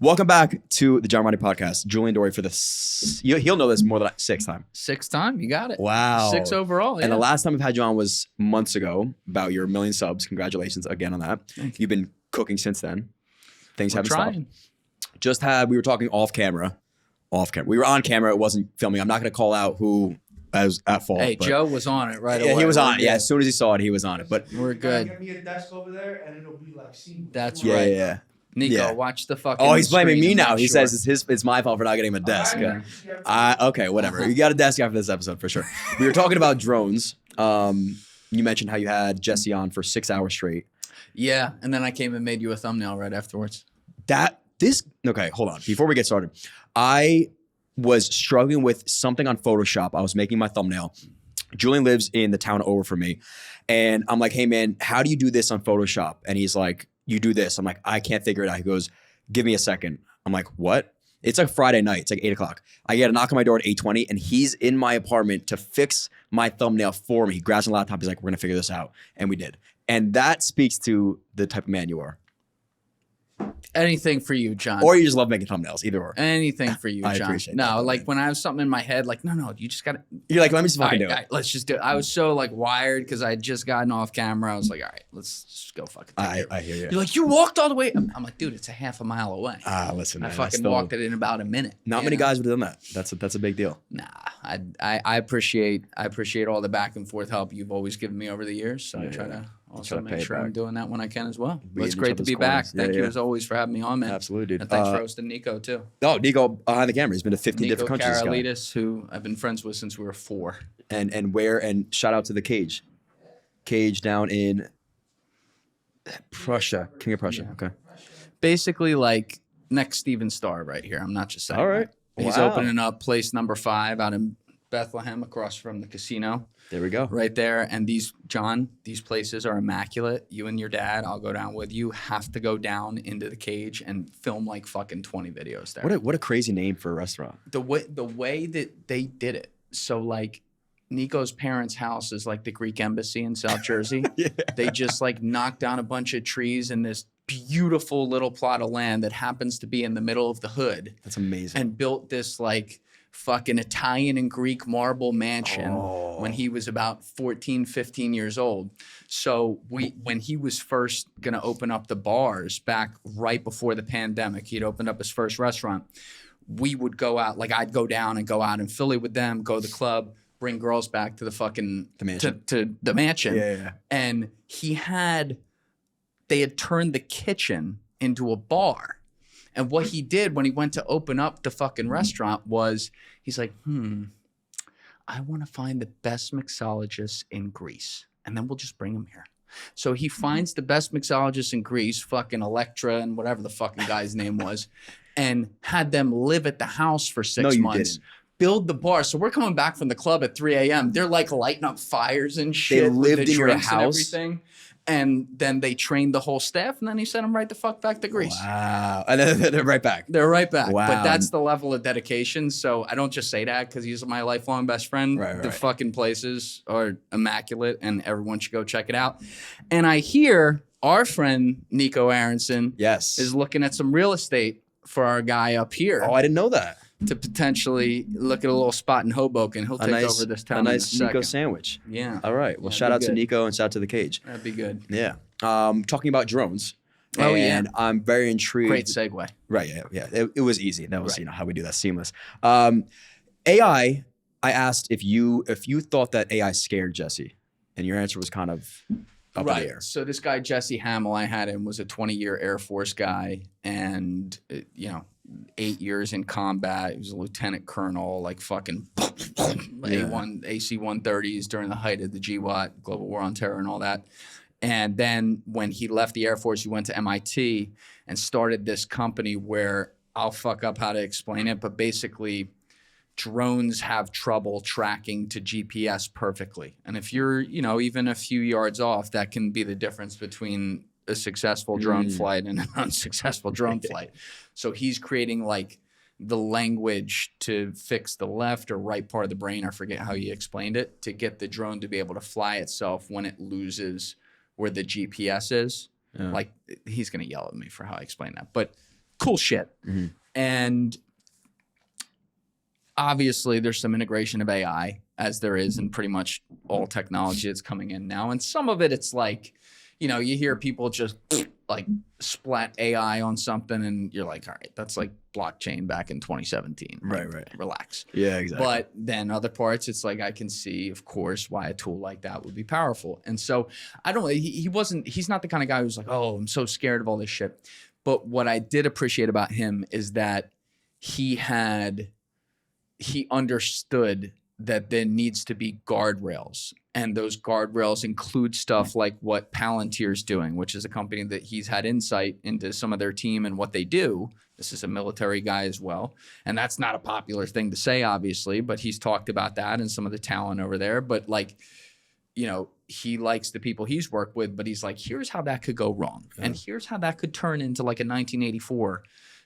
Welcome back to the John Rondi podcast. Julian Dorey for he'll know this more than sixth time. Sixth time, you got it. Wow. 6 overall. And the last time I've had you on was months ago about your 1 million subs. Congratulations again on that. Thank you. You've been cooking since then. Things haven't trying. stopped. We were talking off camera. We were on camera. It wasn't filming. I'm not going to call out who was at fault. Hey, Joe was on it right away. Yeah, he was on it. Yeah, as soon as he saw it, he was on it. But we're good. Get me a desk over there, and it'll be like seamless. That's yeah, right. yeah. Nico, watch the fucking. Oh, he's blaming me now. He sure. says it's my fault for not getting him a desk. Right. Okay, whatever. You got a desk after this episode for sure. We were talking about drones. You mentioned how you had Jesse on for 6 hours straight. Yeah, and then I came and made you a thumbnail right afterwards. Okay, hold on. Before we get started, I was struggling with something on Photoshop. I was making my thumbnail. Julian lives in the town over from me. And I'm like, hey man, how do you do this on Photoshop? And he's like, you do this. I'm like, I can't figure it out. He goes, give me a second. I'm like, what? It's like Friday night. It's like 8 o'clock. I get a knock on my door at 8:20 and he's in my apartment to fix my thumbnail for me. He grabs my laptop. He's like, we're going to figure this out. And we did. And that speaks to the type of man you are. Anything for you, John. Or you just love making thumbnails, either or. Anything for you, I John. appreciate no, that, like man. when I have something in my head, like, no, you just got to. You're like, let me just fucking do All it. right, let's just do it. I was so like wired because I had just gotten off camera. I was like, all right, let's just go fucking take it. I hear you. You're like, you walked all the way. I'm like, dude, it's a half a mile away. Listen, I man, fucking walked it in about a minute. Not many guys would have done that. That's a big deal. Nah, I appreciate all the back and forth help you've always given me over the years. So I try to also Try to pay make it sure I'm back. doing that when I can as well. Be But it's in great each to other's be back. corners. Thank Yeah, you yeah. as always for having me on, man. Absolutely, dude. And thanks for hosting Nico too. Oh, Nico behind the camera. He's been to 15 Nico different countries. This guy. Karolitis, who I've been friends with since we were 4. And shout out to the Cage. Cage down in Prussia. King of Prussia. Yeah. Okay. Basically, like next Steven Starr right here. I'm not just saying. All right. that. He's Wow. opening up place number 5 out in Bethlehem, across from the casino. There we go. Right there. And these places are immaculate. You and your dad, I'll go down with you, have to go down into the Cage and film like fucking 20 videos there. What a crazy name for a restaurant. The way that they did it. So like Nico's parents' house is like the Greek embassy in South Jersey. Yeah. They just like knocked down a bunch of trees in this beautiful little plot of land that happens to be in the middle of the hood That's amazing. and built this like fucking Italian and Greek marble mansion when he was about 14, 15 years old. So when he was first going to open up the bars back right before the pandemic, he'd opened up his first restaurant. We would go out, like I'd go down and go out in Philly with them, go to the club, bring girls back to the fucking mansion. to the mansion. Yeah. And they had turned the kitchen into a bar. And what he did when he went to open up the fucking restaurant was he's like, I want to find the best mixologists in Greece. And then we'll just bring them here. So he finds the best mixologists in Greece, fucking Electra and whatever the fucking guy's name was, and had them live at the house for 6 No, you months. didn't. Build the bar. So we're coming back from the club at 3 a.m. They're like lighting up fires and shit. with lived the in your drinks and house? everything. And then they trained the whole staff, and then he sent them right the fuck back to Greece. Wow. And then they're right back. They're right back. Wow. But that's the level of dedication. So I don't just say that because he's my lifelong best friend. Right. The fucking places are immaculate, and everyone should go check it out. And I hear our friend Nico Aronson Yes. is looking at some real estate for our guy up here Oh, I didn't know that. to potentially look at a little spot in Hoboken. He'll take over this town A nice in a Nico second. sandwich. Yeah. All right. Well, Yeah, shout be out to good. Nico and shout out to the Cage. That'd be good. Yeah. Talking about drones. Oh, yeah. And I'm very intrigued. Great segue. Right. Yeah. It was easy. That was Right. how we do that, seamless. AI. I asked if you thought that AI scared Jesse, and your answer was kind of up in the air. So this guy Jesse Hamill, I had him, was a 20-year Air Force guy, and 8 years in combat. He was a lieutenant colonel, like fucking AC-130s during the height of the GWAT, Global War on Terror, and all that. And then when he left the Air Force, he went to MIT and started this company where I'll fuck up how to explain it, but basically drones have trouble tracking to GPS perfectly. And if you're, even a few yards off, that can be the difference between a successful drone flight and an unsuccessful drone flight. So he's creating like the language to fix the left or right part of the brain, I forget how he explained it, to get the drone to be able to fly itself when it loses where the GPS is. Yeah. Like, he's going to yell at me for how I explain that. But Cool shit. Mhm. And obviously there's some integration of AI, as there is in pretty much all technology that's coming in now. And some of it, it's like, you know, you hear people just like splat AI on something and you're like, all right, that's like blockchain back in 2017. Right, Like, right. relax. Yeah, exactly. But then other parts, it's like I can see, of course, why a tool like that would be powerful. And so I don't, he's not the kind of guy who's like, oh, I'm so scared of all this shit. But what I did appreciate about him is that he understood that there needs to be guardrails. And those guardrails include stuff like what Palantir's doing, which is a company that he's had insight into some of their team and what they do. This is a military guy as well. And that's not a popular thing to say, obviously, but he's talked about that and some of the talent over there. But like, you know, he likes the people he's worked with, but he's like, here's how that could go wrong. Yeah. And here's how that could turn into like a 1984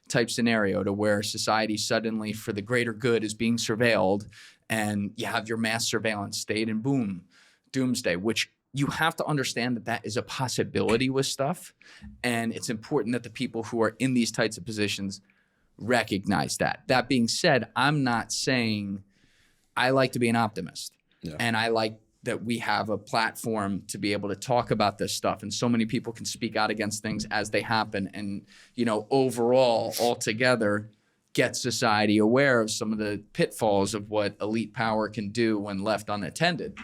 type scenario to where society suddenly for the greater good is being surveilled and you have your mass surveillance state and boom, doomsday, which you have to understand that that is a possibility with stuff. And it's important that the people who are in these types of positions recognize that. That being said, I'm not saying I like to be an optimist. Yeah. And I like that we have a platform to be able to talk about this stuff. And so many people can speak out against things as they happen. And, you know, overall, altogether, get society aware of some of the pitfalls of what elite power can do when left unattended.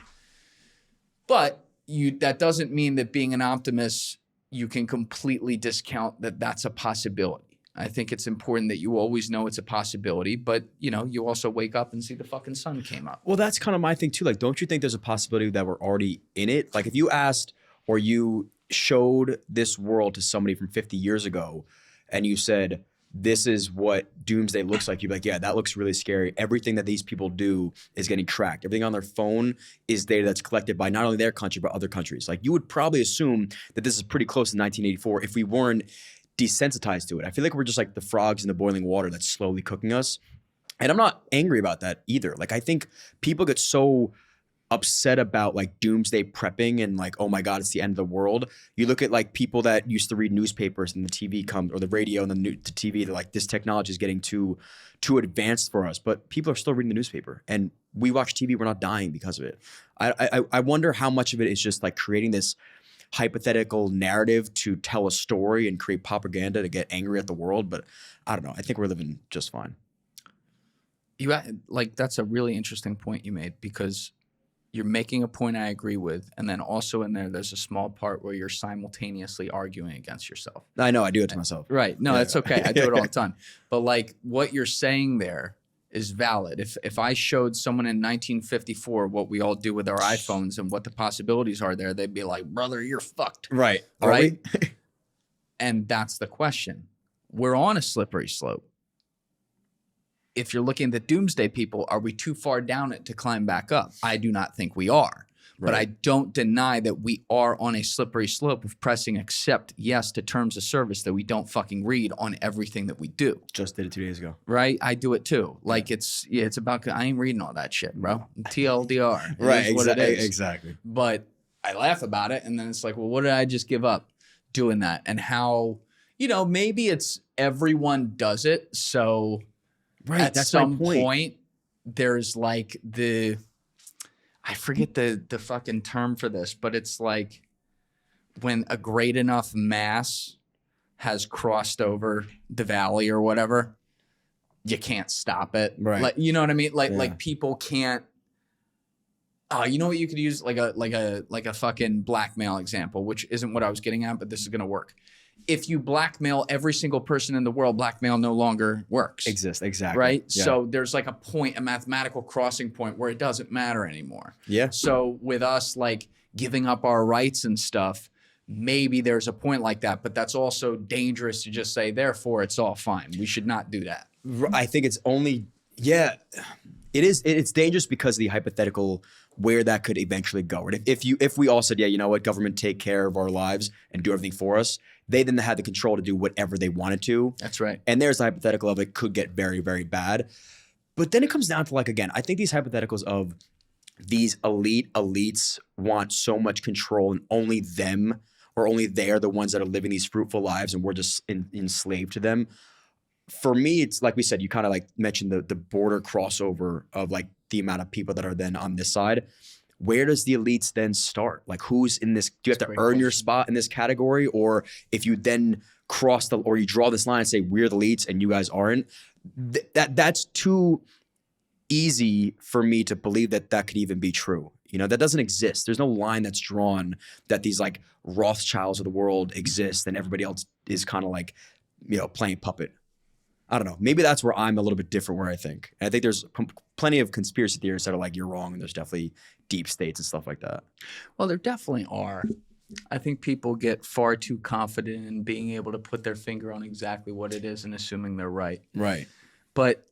But that doesn't mean that being an optimist, you can completely discount that that's a possibility. I think it's important that you always know it's a possibility, but you know, you also wake up and see the fucking sun came up. Well, that's kind of my thing too. Like, don't you think there's a possibility that we're already in it? Like if you asked or you showed this world to somebody from 50 years ago and you said, this is what doomsday looks like, you'd be like, yeah, that looks really scary. Everything that these people do is getting tracked. Everything on their phone is data that's collected by not only their country, but other countries. Like you would probably assume that this is pretty close to 1984 if we weren't desensitized to it. I feel like we're just like the frogs in the boiling water that's slowly cooking us. And I'm not angry about that either. Like I think people get so upset about like doomsday prepping and like, oh my God, it's the end of the world. You look at like people that used to read newspapers and the TV comes or the radio and the TV, they're like, this technology is getting too advanced for us. But people are still reading the newspaper and we watch TV. We're not dying because of it. I wonder how much of it is just like creating this hypothetical narrative to tell a story and create propaganda to get angry at the world. But I don't know. I think we're living just fine. That's a really interesting point you made because you're making a point I agree with. And then also in there's a small part where you're simultaneously arguing against yourself. I know. I do it to myself. Right. No, that's okay. I do it all the time. But like what you're saying there is valid. If I showed someone in 1954 what we all do with our iPhones and what the possibilities are there, they'd be like, brother, you're fucked. Right. Right? And that's the question. We're on a slippery slope. If you're looking at the doomsday people, are we too far down it to climb back up? I do not think we are. Right. But I don't deny that we are on a slippery slope of pressing accept yes to terms of service that we don't fucking read on everything that we do. Just did it 2 days ago. Right? I do it too. Like it's about, I ain't reading all that shit, bro. TLDR. Right, exactly. But I laugh about it and then it's like, well, what did I just give up doing that? And how, you know, maybe it's everyone does it. So right, at that's some my point. point, there's like I forget the fucking term for this, but it's like when a great enough mass has crossed over the valley or whatever, you can't stop it. Right. Like, you know what I mean? Like people can't. You know what you could use like a fucking blackmail example, which isn't what I was getting at, but this is gonna work. If you blackmail every single person in the world, blackmail no longer works. Exists, exactly. Right? Yeah. So there's like a point, a mathematical crossing point where it doesn't matter anymore. Yeah. So with us like giving up our rights and stuff, maybe there's a point like that, but that's also dangerous to just say, therefore it's all fine. We should not do that. I think it's only, it is. It's dangerous because of the hypothetical where that could eventually go. And if we all said, yeah, you know what, government take care of our lives and do everything for us, they then had the control to do whatever they wanted to. That's right. And there's the hypothetical of it could get very, very bad. But then it comes down to like, again, I think these hypotheticals of these elites want so much control and only them or only they're the ones that are living these fruitful lives and we're just enslaved to them. for me, it's like we said, you kind of like mentioned the border crossover of like the amount of people that are then on this side. Where does the elites then start? Like who's in this? Do you have to earn your spot in this category? Or if you then cross or you draw this line and say, we're the elites and you guys aren't, that's too easy for me to believe that could even be true. You know, that doesn't exist. There's no line that's drawn that these like Rothschilds of the world exist and everybody else is kind of like, you know, playing puppet. I don't know. Maybe that's where I'm a little bit different where I think. And I think there's plenty of conspiracy theorists that are like, you're wrong. And there's definitely deep states and stuff like that. Well, there definitely are. I think people get far too confident in being able to put their finger on exactly what it is and assuming they're right. Right. But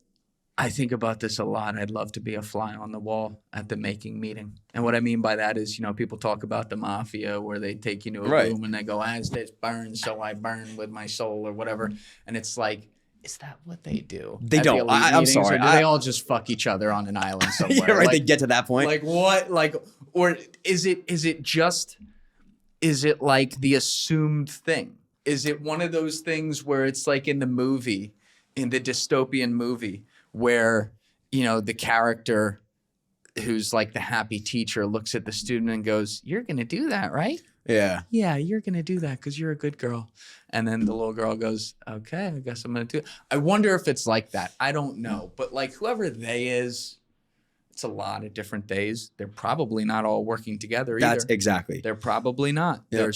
I think about this a lot. I'd love to be a fly on the wall at the making meeting. And what I mean by that is, you know, people talk about the mafia where they take you to a room and they go, as this burns, so I burn with my soul or whatever. And it's like, is that what they do? They don't. I'm sorry. Or do they all just fuck each other on an island somewhere? Yeah, right. Like, they get to that point. Like what? Like, or is it like the assumed thing? Is it one of those things where it's like in the movie, in the dystopian movie, where, you know, the character who's like the happy teacher looks at the student and goes, "You're going to do that, right?" Yeah. Yeah, you're going to do that because you're a good girl. And then the little girl goes, okay, I guess I'm going to do it. I wonder if it's like that. I don't know. But like whoever they is, it's a lot of different days. They're probably not all working together either. That's exactly. They're probably not. Yep.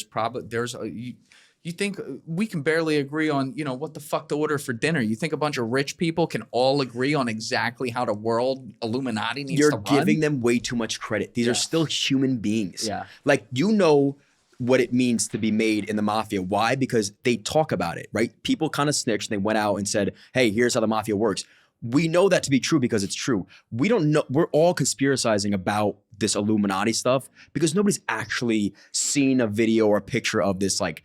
You think we can barely agree on, you know, what the fuck to order for dinner. You think a bunch of rich people can all agree on exactly how the world Illuminati needs to run? You're giving them way too much credit. These are still human beings. Yeah. Like, you know what it means to be made in the mafia. Why? Because they talk about it, right? People kind of snitched and they went out and said, hey, here's how the mafia works. We know that to be true because it's true. We don't know. We're all conspiracizing about this Illuminati stuff because nobody's actually seen a video or a picture of this like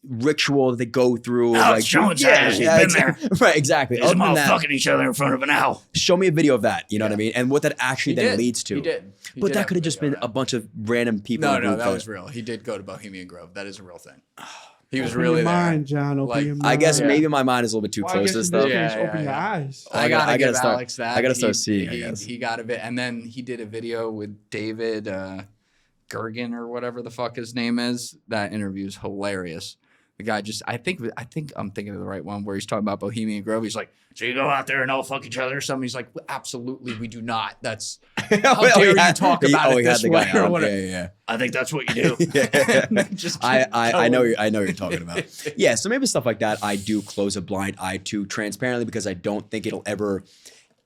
ritual that they go through. Alex Jones has been there. Right, exactly. They're all fucking each other in front of an owl. Show me a video of that. You know what I mean? And what that actually leads to. He did. But that could have just been a bunch of random people. No, that was real. He did go to Bohemian Grove. That is a real thing. He was really there. Mind, John. Open your mind. I guess maybe my mind is a little bit too close to this stuff. Open your eyes. I gotta give Alex that. I gotta start seeing. I guess he got a bit, and then he did a video with David Gergen or whatever the fuck his name is. That interview is hilarious. The guy just, I think I'm thinking of the right one where he's talking about Bohemian Grove. He's like, so you go out there and all fuck each other or something? He's like, absolutely, we do not. That's how dare you talk about it this way or whatever. Yeah. I think that's what you do. I know you're talking about. Yeah, so maybe stuff like that I do close a blind eye to transparently because I don't think it'll ever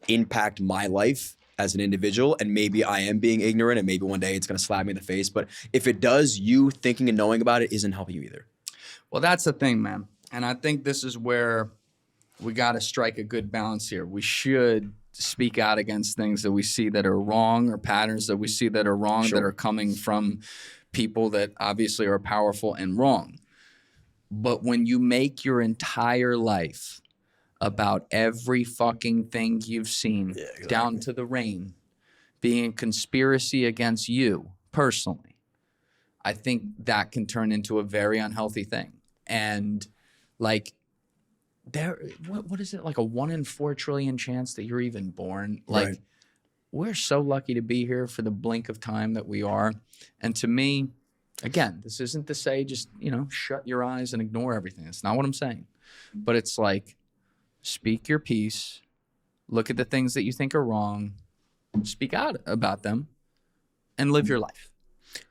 impact my life as an individual, and maybe I am being ignorant and maybe one day it's going to slap me in the face. But if it does, you thinking and knowing about it isn't helping you either. Well, that's the thing, man. And I think this is where we got to strike a good balance here. We should speak out against things that we see that are wrong or patterns that we see that are wrong that are coming from people that obviously are powerful and wrong. But when you make your entire life about every fucking thing you've seen down to the rain being a conspiracy against you personally, I think that can turn into a very unhealthy thing. And like what is it, like a 1 in 4 trillion chance that you're even born? Like we're so lucky to be here for the blink of time that we are. And to me, again, this isn't to say just, you know, shut your eyes and ignore everything. That's not what I'm saying. But it's like, speak your piece, look at the things that you think are wrong, speak out about them, and live your life.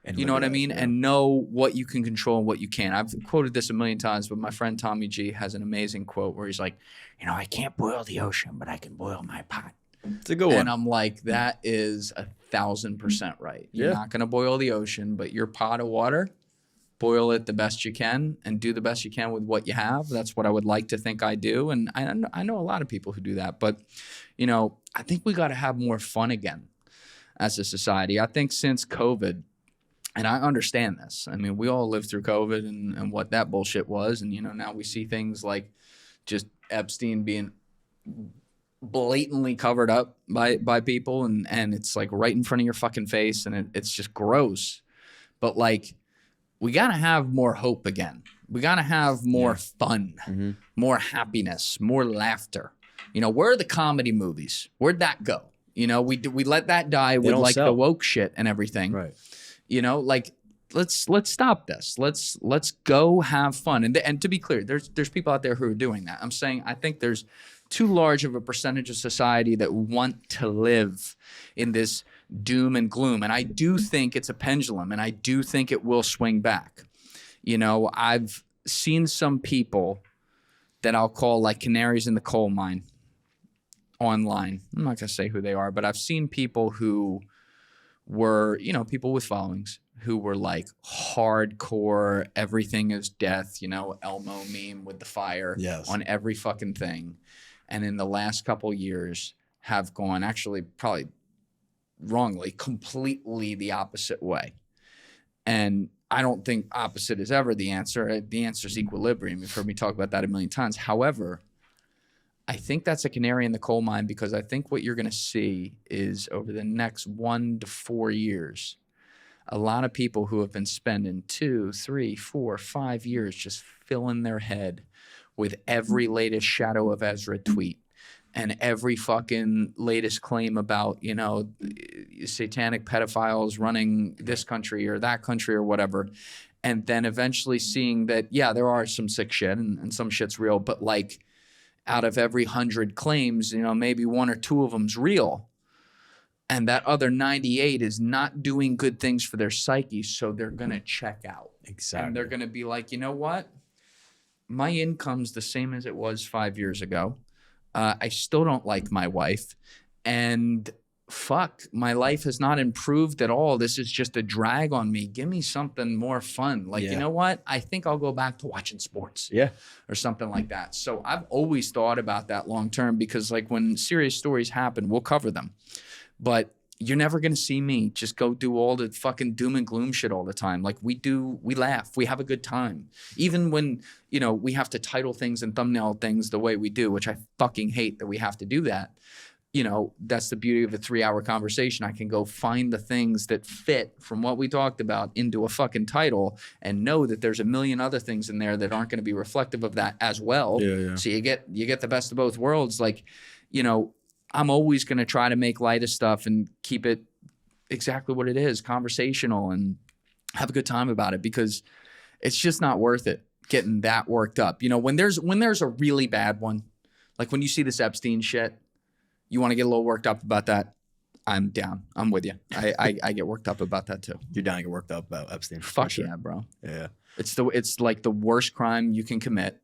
And you know what I mean? Yeah. And know what you can control and what you can't. I've quoted this a million times, but my friend Tommy G has an amazing quote where he's like, you know, I can't boil the ocean, but I can boil my pot. It's a good one. And I'm like, that is 1,000% right. You're not going to boil the ocean, but your pot of water, boil it the best you can and do the best you can with what you have. That's what I would like to think I do. And I know a lot of people who do that. But, you know, I think we got to have more fun again as a society. I think since COVID, and I understand this. I mean, we all lived through COVID and what that bullshit was. And, you know, now we see things like just Epstein being blatantly covered up by people. And it's like right in front of your fucking face. And it's just gross. But like, we got to have more hope again. We got to have more fun, more happiness, more laughter. You know, where are the comedy movies? Where'd that go? You know, we let that die with like the woke shit and everything. Right. You know, like let's stop this. Let's go have fun. And to be clear, there's people out there who are doing that. I'm saying I think there's too large of a percentage of society that want to live in this doom and gloom. And I do think it's a pendulum, and I do think it will swing back. You know, I've seen some people that I'll call like canaries in the coal mine online. I'm not going to say who they are, but I've seen people who were, you know, people with followings who were like hardcore, everything is death, you know, Elmo meme with the fire on every fucking thing. And in the last couple years have gone, actually probably wrongly, completely the opposite way. And I don't think opposite is ever the answer. The answer is equilibrium. You've heard me talk about that a million times. However, I think that's a canary in the coal mine, because I think what you're going to see is over the next 1 to 4 years, a lot of people who have been spending 2, 3, 4, 5 years just filling their head with every latest Shadow of Ezra tweet and every fucking latest claim about, you know, satanic pedophiles running this country or that country or whatever. And then eventually seeing that, yeah, there are some sick shit and some shit's real, but like out of every 100 claims, you know, maybe 1 or 2 of them's real. And that other 98 is not doing good things for their psyche, so they're going to check out. Exactly. And they're going to be like, you know what? My income's the same as it was 5 years ago. I still don't like my wife. And fuck, my life has not improved at all. This is just a drag on me. Give me something more fun. Like, you know what? I think I'll go back to watching sports. Yeah. Or something like that. So I've always thought about that long term, because like when serious stories happen, we'll cover them. But you're never going to see me just go do all the fucking doom and gloom shit all the time. Like we laugh, we have a good time. Even when, you know, we have to title things and thumbnail things the way we do, which I fucking hate that we have to do that. You know, that's the beauty of a 3-hour conversation. I can go find the things that fit from what we talked about into a fucking title and know that there's a million other things in there that aren't going to be reflective of that as well. So you get the best of both worlds. Like, you know, I'm always going to try to make light of stuff and keep it exactly what it is, conversational, and have a good time about it, because it's just not worth it getting that worked up. You know, when there's a really bad one, like when you see this Epstein shit, you want to get a little worked up about that, I'm down. I'm with you. I get worked up about that too. You're down to get worked up about Epstein. Fuck yeah, bro. Yeah. It's like the worst crime you can commit,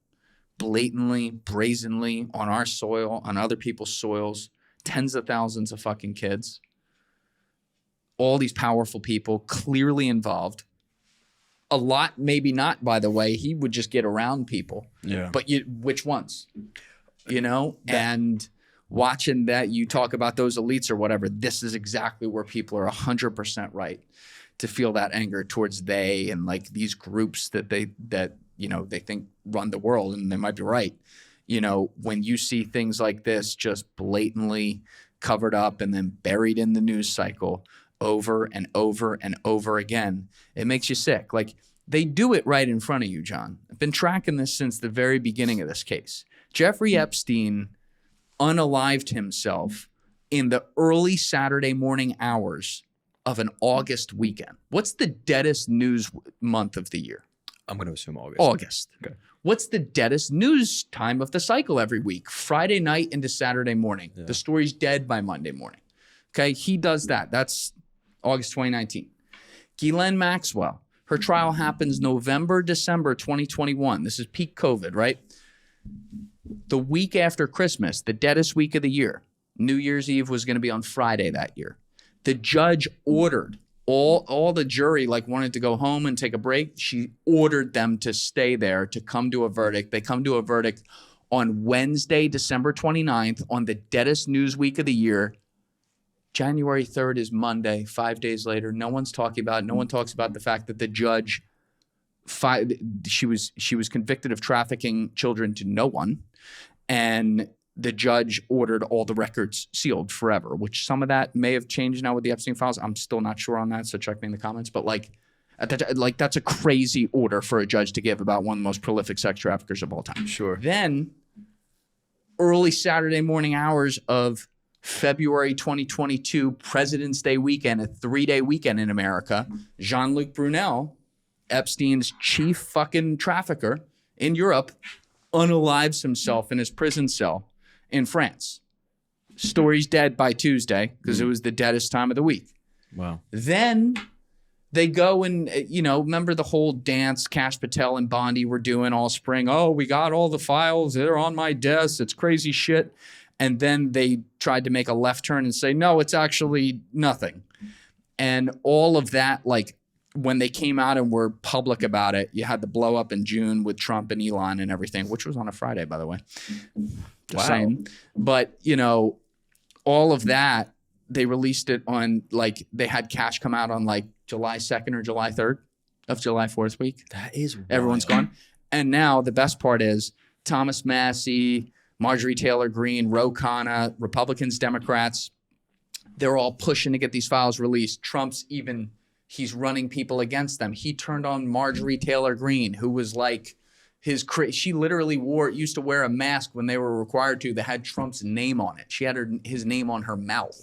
blatantly, brazenly, on our soil, on other people's soils. Tens of thousands of fucking kids. All these powerful people clearly involved. A lot, maybe not, by the way. He would just get around people. Yeah. But which ones? You know? And watching that, you talk about those elites or whatever, this is exactly where people are 100% right to feel that anger towards they and like these groups that you know, they think run the world, and they might be right. You know, when you see things like this just blatantly covered up and then buried in the news cycle over and over and over again, it makes you sick. Like, they do it right in front of you, John. I've been tracking this since the very beginning of this case. Jeffrey Epstein unalived himself in the early Saturday morning hours of an August weekend. What's the deadest news month of the year? I'm going to assume August. August. Okay. What's the deadest news time of the cycle every week? Friday night into Saturday morning. Yeah. The story's dead by Monday morning. Okay, he does that. That's August 2019. Ghislaine Maxwell, her trial happens November, December 2021. This is peak COVID, right? The week after Christmas, the deadest week of the year, New Year's Eve was going to be on Friday that year. The judge ordered all the jury like wanted to go home and take a break. She ordered them to stay there to come to a verdict. They come to a verdict on Wednesday, December 29th, on the deadest news week of the year. January 3rd is Monday, 5 days later. No one's talking about it. No one talks about the fact that the judge, she was convicted of trafficking children to no one. And the judge ordered all the records sealed forever, which some of that may have changed now with the Epstein files. I'm still not sure on that, so check me in the comments. But like, Like, that's a crazy order for a judge to give about one of the most prolific sex traffickers of all time. Sure. Then, early Saturday morning hours of February 2022, President's Day weekend, a 3-day weekend in America, Jean-Luc Brunel, Epstein's chief fucking trafficker in Europe, unalives himself in his prison cell in France. Story's dead by Tuesday because it was the deadest time of the week. Wow. Then they go and, remember the whole dance Kash Patel and Bondi were doing all spring? Oh, we got all the files. They're on my desk. It's crazy shit. And then they tried to make a left turn and say, no, it's actually nothing. And all of that, like, when they came out and were public about it, you had the blow up in June with Trump and Elon and everything, which was on a Friday, by the way. Just saying. But, all of that, they released it on, like, they had Kash come out on, like, July 2nd or July 3rd of July 4th week. That is wild. Everyone's gone. And now the best part is Thomas Massie, Marjorie Taylor Greene, Ro Khanna, Republicans, Democrats, they're all pushing to get these files released. He's running people against them. He turned on Marjorie Taylor Greene, who was like she literally used to wear a mask when they were required to that had Trump's name on it. She had his name on her mouth.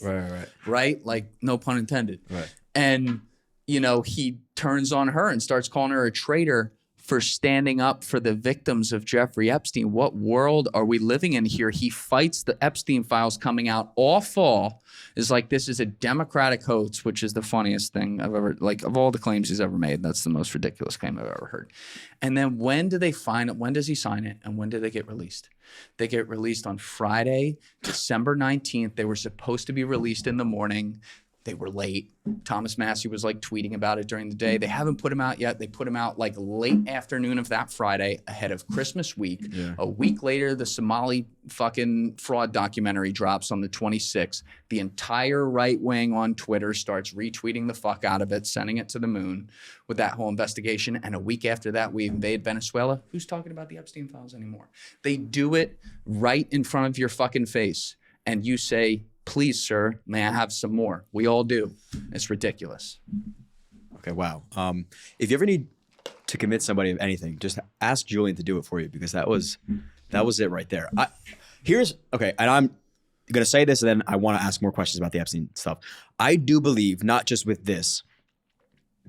Right? Like, no pun intended. Right. And, he turns on her and starts calling her a traitor for standing up for the victims of Jeffrey Epstein. What world are we living in here? He fights the Epstein files coming out all fall. Is like, this is a Democratic hoax, which is the funniest thing I've ever, like, of all the claims he's ever made, that's the most ridiculous claim I've ever heard. And then when do they find it? When does he sign it? And when do they get released? They get released on Friday, December 19th. They were supposed to be released in the morning. They were late. Thomas Massie was like tweeting about it during the day. They haven't put him out yet. They put him out like late afternoon of that Friday ahead of Christmas week. Yeah. A week later, the Somali fucking fraud documentary drops on the 26th. The entire right wing on Twitter starts retweeting the fuck out of it, sending it to the moon with that whole investigation. And a week after that, we invade Venezuela. Who's talking about the Epstein files anymore? They do it right in front of your fucking face. And you say, please, sir, may I have some more? We all do. It's ridiculous. Okay, wow. If you ever need to convince somebody of anything, just ask Julian to do it for you, because that was it right there. And I'm going to say this, and then I want to ask more questions about the Epstein stuff. I do believe, not just with this,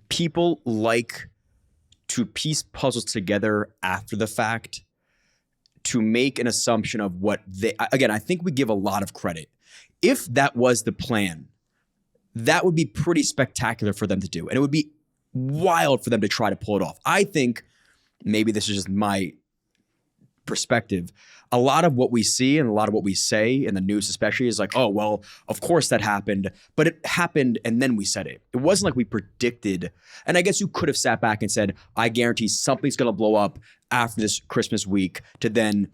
people like to piece puzzles together after the fact to make an assumption of what I think we give a lot of credit. If that was the plan, that would be pretty spectacular for them to do. And it would be wild for them to try to pull it off. I think, maybe this is just my perspective, a lot of what we see and a lot of what we say in the news especially is like, oh, well, of course that happened. But it happened and then we said it. It wasn't like we predicted. And I guess you could have sat back and said, I guarantee something's going to blow up after this Christmas week to then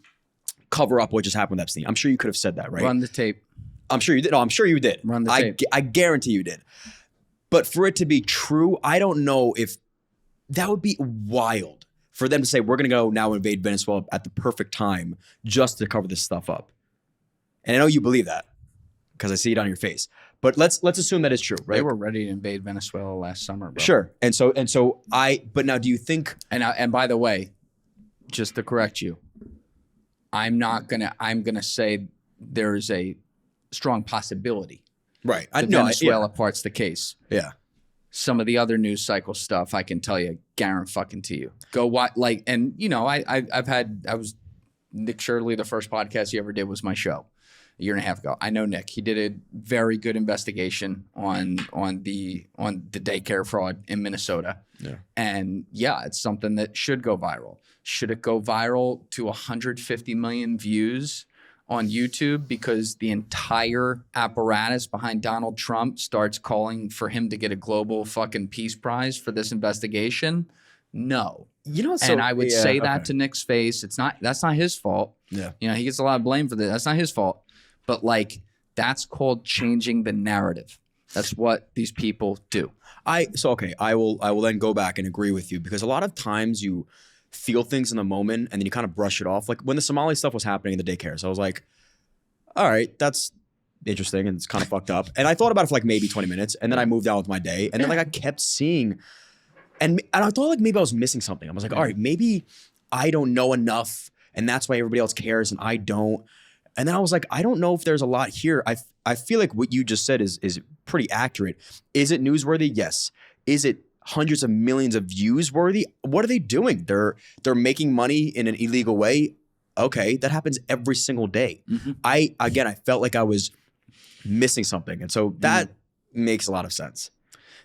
cover up what just happened with Epstein. I'm sure you could have said that, right? Run the tape. I'm sure you did. No, I'm sure you did. Run the tape. I guarantee you did. But for it to be true, I don't know if that would be wild for them to say, we're going to go now invade Venezuela at the perfect time just to cover this stuff up. And I know you believe that because I see it on your face. But let's assume that is true, right? They were ready to invade Venezuela last summer, bro. Sure. But now do you think... And by the way, just to correct you, I'm going to say there's a strong possibility. Right. The Venezuela part's the case. Yeah. Some of the other news cycle stuff, I can tell you, guarantee you. Go watch, like, and I was Nick Shirley. The first podcast he ever did was my show a year and a half ago. I know Nick. He did a very good investigation on the daycare fraud in Minnesota. Yeah. And yeah, it's something that should go viral. Should it go viral to 150 million views on YouTube because the entire apparatus behind Donald Trump starts calling for him to get a global fucking peace prize for this investigation? No. And I would say that to Nick's face. That's not his fault. Yeah. He gets a lot of blame for this. That's not his fault. But that's called changing the narrative. That's what these people do. I will then go back and agree with you, because a lot of times you feel things in the moment and then you kind of brush it off. Like when the Somali stuff was happening in the daycare, so I was like, all right, that's interesting and it's kind of fucked up. And I thought about it for like maybe 20 minutes and then I moved on with my day. And then I kept seeing And I thought like maybe I was missing something. I was like, all right, maybe I don't know enough, and that's why everybody else cares and I don't. And then I was like, I don't know if there's a lot here. I feel like what you just said is pretty accurate. Is it newsworthy? Yes. Is it hundreds of millions of views worthy? What are they doing? They're making money in an illegal way. Okay, that happens every single day. Mm-hmm. I felt like I was missing something. And so that makes a lot of sense.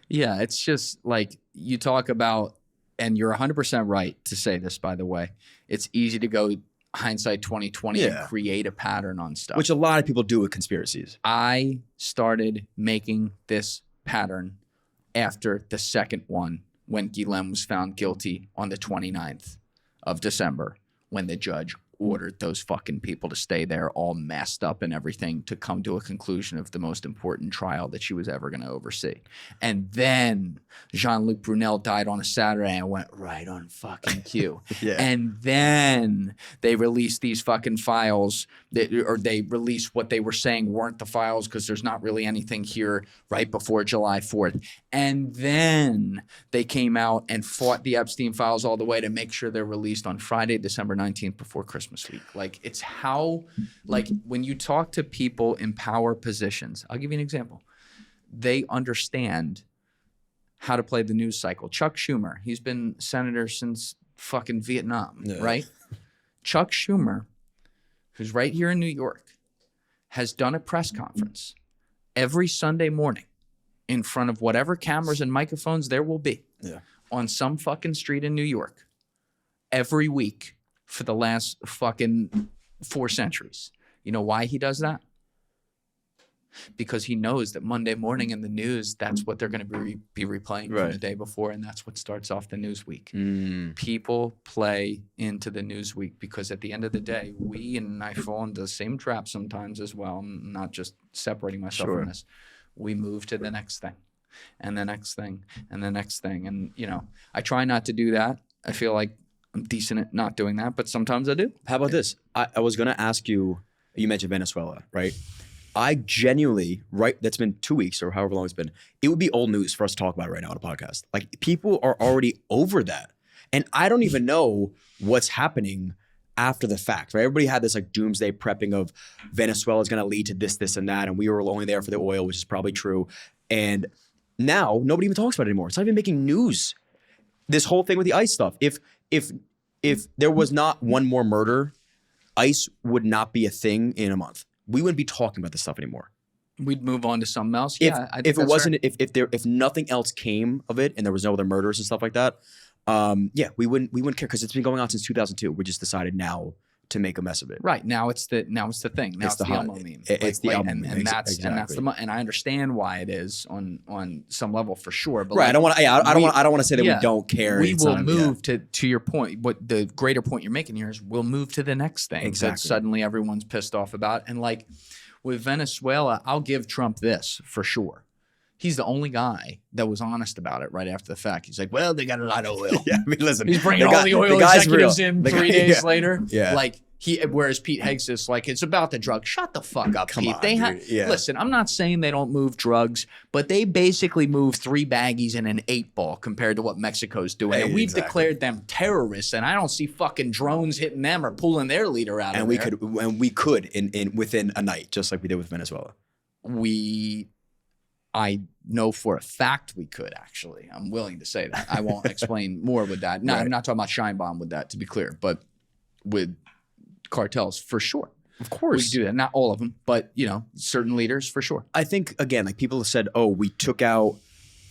Yeah, it's just like you talk about, and you're 100% right to say this, by the way. It's easy to go hindsight 2020 and create a pattern on stuff. Which a lot of people do with conspiracies. I started making this pattern after the second one when Guillen was found guilty on the 29th of December when the judge ordered those fucking people to stay there all messed up and everything to come to a conclusion of the most important trial that she was ever going to oversee. And then Jean-Luc Brunel died on a Saturday and went right on fucking cue. And then they released these fucking files or they released what they were saying weren't the files because there's not really anything here right before July 4th. And then they came out and fought the Epstein files all the way to make sure they're released on Friday, December 19th before Christmas week. Like it's how, like when you talk to people in power positions, I'll give you an example. They understand how to play the news cycle. Chuck Schumer, he's been senator since fucking Vietnam, right? Chuck Schumer, who's right here in New York, has done a press conference every Sunday morning in front of whatever cameras and microphones there will be on some fucking street in New York every week for the last fucking 4 centuries. You know why he does that? Because he knows that Monday morning in the news, that's what they're going to be replaying from the day before, and that's what starts off the news week. People play into the news week because at the end of the day, and I fall into the same trap sometimes as well. I'm not just separating myself from this. We move to the next thing and the next thing and the next thing. And, you know, I try not to do that. I feel like I'm decent at not doing that, but sometimes I do. How about this? I was going to ask you, you mentioned Venezuela, right? I genuinely, that's been 2 weeks or however long it's been, it would be old news for us to talk about right now on a podcast. Like people are already over that. And I don't even know what's happening after the fact, right? Everybody had this like doomsday prepping of Venezuela is going to lead to this, this, and that. And we were only there for the oil, which is probably true. And now nobody even talks about it anymore. It's not even making news. This whole thing with the ICE stuff. If there was not one more murder, ICE would not be a thing in a month. We wouldn't be talking about this stuff anymore. We'd move on to something else. If nothing else came of it and there was no other murders and stuff like that, we wouldn't care because it's been going on since 2002. We just decided now to make a mess of it. Right. Now it's the thing. Now it's the Elmo meme. It's the Elmo meme. And that's and I understand why it is on some level for sure. But right. Like, I don't want to say that we don't care. We will move to your point. What the greater point you're making here is we'll move to the next thing that suddenly everyone's pissed off about. And like with Venezuela, I'll give Trump this for sure. He's the only guy that was honest about it right after the fact. He's like, well, they got a lot of oil. I mean, listen. He's bringing all the oil executives in 3 days later. Yeah. Like, whereas Pete Hegseth's like, it's about the drug. Shut the fuck up, Pete. Listen, I'm not saying they don't move drugs, but they basically move 3 baggies in an 8-ball compared to what Mexico's doing. And we've declared them terrorists, and I don't see fucking drones hitting them or pulling their leader out of there. And we could within a night, just like we did with Venezuela. I know for a fact we could, actually. I'm willing to say that. I won't explain more with that. No, I'm not talking about Shine Bomb with that, to be clear, but with cartels, for sure. Of course. We could do that. Not all of them, but, you know, certain leaders, for sure. I think, again, like people have said, oh, we took out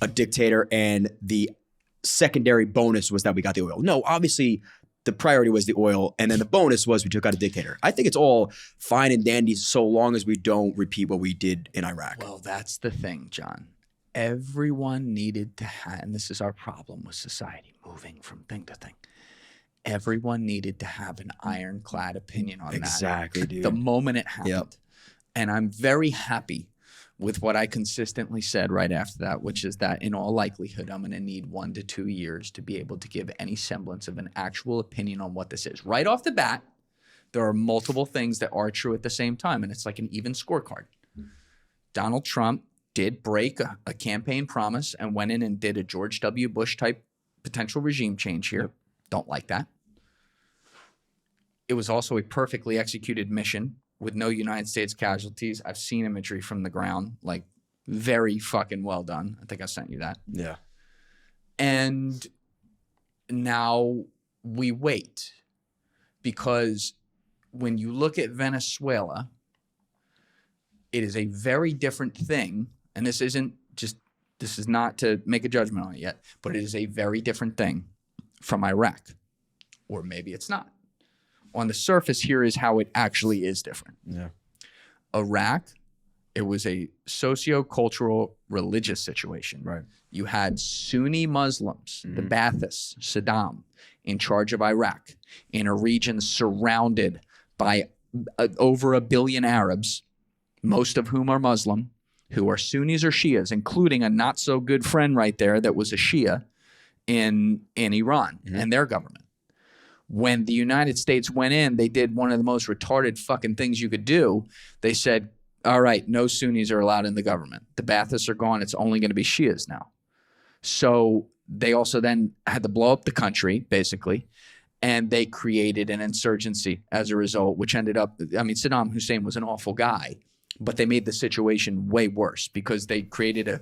a dictator and the secondary bonus was that we got the oil. No, obviously the priority was the oil, and then the bonus was we took out a dictator. I think it's all fine and dandy so long as we don't repeat what we did in Iraq. Well, that's the thing, John. Everyone needed to have, and this is our problem with society, moving from thing to thing. Everyone needed to have an ironclad opinion on that. Exactly, dude. The moment it happened. Yep. And I'm very happy with what I consistently said right after that, which is that in all likelihood, I'm going to need 1 to 2 years to be able to give any semblance of an actual opinion on what this is. Right off the bat, there are multiple things that are true at the same time, and it's like an even scorecard. Donald Trump did break a campaign promise and went in and did a George W. Bush type potential regime change here. Don't like that. It was also a perfectly executed mission with no United States casualties. I've seen imagery from the ground, like very fucking well done. I think I sent you that. Yeah. And now we wait, because when you look at Venezuela, it is a very different thing. And this is not to make a judgment on it yet, but it is a very different thing from Iraq. Or maybe it's not. On the surface, here is how it actually is different. Yeah. Iraq, it was a socio-cultural religious situation. Right. You had Sunni Muslims, the Baathists, Saddam, in charge of Iraq, in a region surrounded by over 1 billion Arabs, most of whom are Muslim, who are Sunnis or Shias, including a not-so-good friend right there that was a Shia in Iran and their government. When the United States went in, they did one of the most retarded fucking things you could do. They said, all right, no Sunnis are allowed in the government. The Baathists are gone. It's only going to be Shias now. So they also then had to blow up the country, basically, and they created an insurgency as a result, which ended up, I mean, Saddam Hussein was an awful guy, but they made the situation way worse because they created a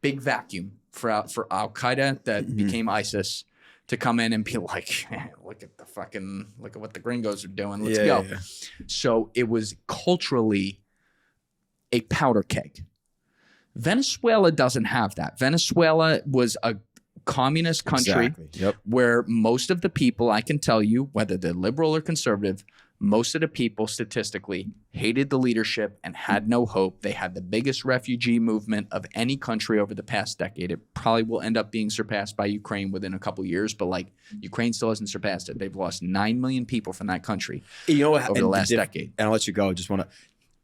big vacuum for Al-Qaeda that became ISIS to come in and be like, look at what the gringos are doing. Let's go. Yeah. So it was culturally a powder keg. Venezuela doesn't have that. Venezuela was a communist country where most of the people, I can tell you, whether they're liberal or conservative, most of the people statistically hated the leadership and had no hope. They had the biggest refugee movement of any country over the past decade. It probably will end up being surpassed by Ukraine within a couple years, but like Ukraine still hasn't surpassed it. They've lost 9 million people from that country over the last decade. And I'll let you go. I just want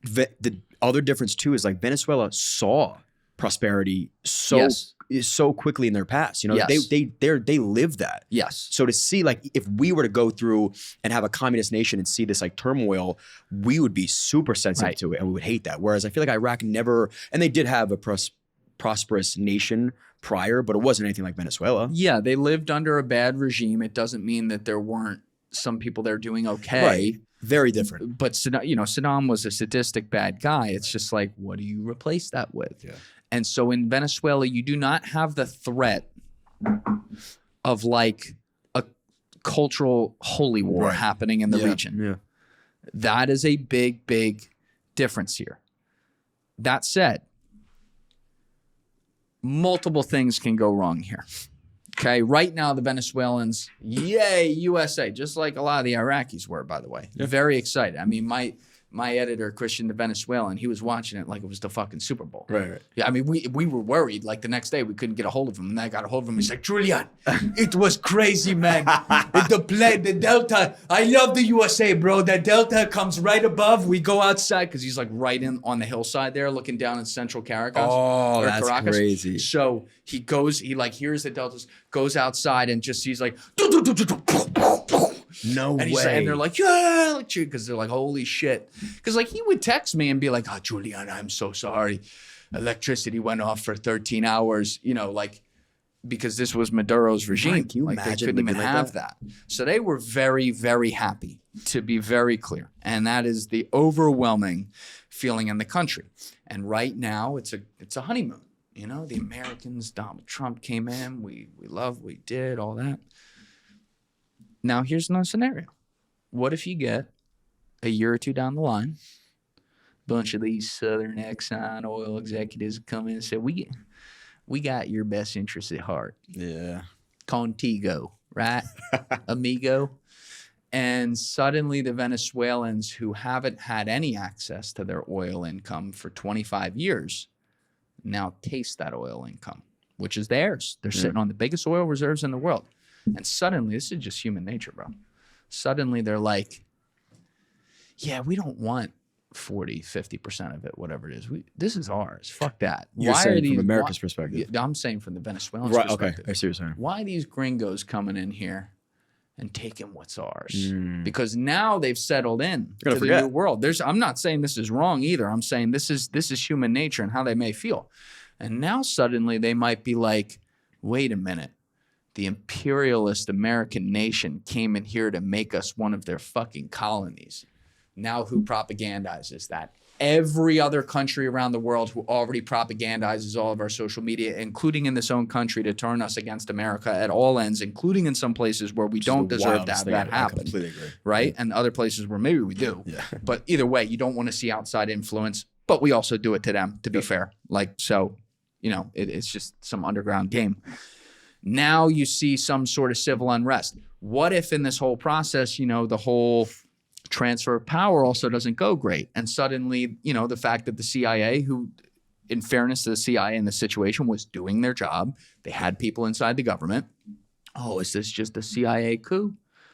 to, the other difference too is like Venezuela saw prosperity so quickly in their past. You know, they lived that. Yes. So to see, like, if we were to go through and have a communist nation and see this like turmoil, we would be super sensitive to it and we would hate that. Whereas I feel like Iraq never, and they did have a prosperous nation prior, but it wasn't anything like Venezuela. Yeah, they lived under a bad regime. It doesn't mean that there weren't some people there doing okay. Right. Very different. But Saddam was a sadistic bad guy. It's just like, what do you replace that with? Yeah. And so in Venezuela, you do not have the threat of like a cultural holy war happening in the region. Yeah. That is a big, big difference here. That said, multiple things can go wrong here. Okay, right now the Venezuelans, yay, USA, just like a lot of the Iraqis were, by the way. Yeah. Very excited. I mean, my editor, Christian the Venezuelan, he was watching it like it was the fucking Super Bowl. Right. Yeah, I mean, we were worried. Like the next day, we couldn't get a hold of him. And I got a hold of him. He's like, Julian, it was crazy, man. The Delta, I love the USA, bro. The Delta comes right above. We go outside because he's like right in on the hillside there looking down in central Caracas. Oh, that's Caracas. crazy. So he hears the Deltas, goes outside and just sees like, no and way. And they're like, yeah, because they're like, holy shit. Because like he would text me and be like, oh, Julian, I'm so sorry. Electricity went off for 13 hours, you know, like, because this was Maduro's regime. Right, can you like imagine they couldn't even like have that? So they were very, very happy, to be very clear. And that is the overwhelming feeling in the country. And right now it's a honeymoon. You know, the Americans, Donald Trump came in, we loved, we did, all that. Now, here's another scenario. What if you get a year or two down the line, a bunch of these Southern Exxon oil executives come in and say, we got your best interests at heart. Yeah. Contigo, right? Amigo. And suddenly the Venezuelans who haven't had any access to their oil income for 25 years now taste that oil income, which is theirs. They're sitting on the biggest oil reserves in the world. And suddenly, this is just human nature, bro. Suddenly they're like, yeah, we don't want 40, 50% of it, whatever it is. This is ours. Fuck that. You're saying from America's perspective. I'm saying from the Venezuelans perspective. Okay, I see what you're saying. Why are these gringos coming in here and taking what's ours? Because now they've settled in to the new world. I'm not saying this is wrong either. I'm saying this is human nature and how they may feel. And now suddenly they might be like, wait a minute. the imperialist American nation came in here to make us one of their fucking colonies. Now who propagandizes that? Every other country around the world who already propagandizes all of our social media, including in this own country, to turn us against America at all ends, including in some places where we don't deserve to have that happen. I completely agree. Right? And other places where maybe we do. Yeah. But either way, you don't want to see outside influence, but we also do it to them, to be fair. Like, so, you know, it's just some underground game. Now you see some sort of civil unrest. What if in this whole process, you know, the whole transfer of power also doesn't go great? And suddenly, you know, the fact that the CIA, who, in fairness to the CIA in this situation, was doing their job, they had people inside the government. Oh, is this just a CIA coup?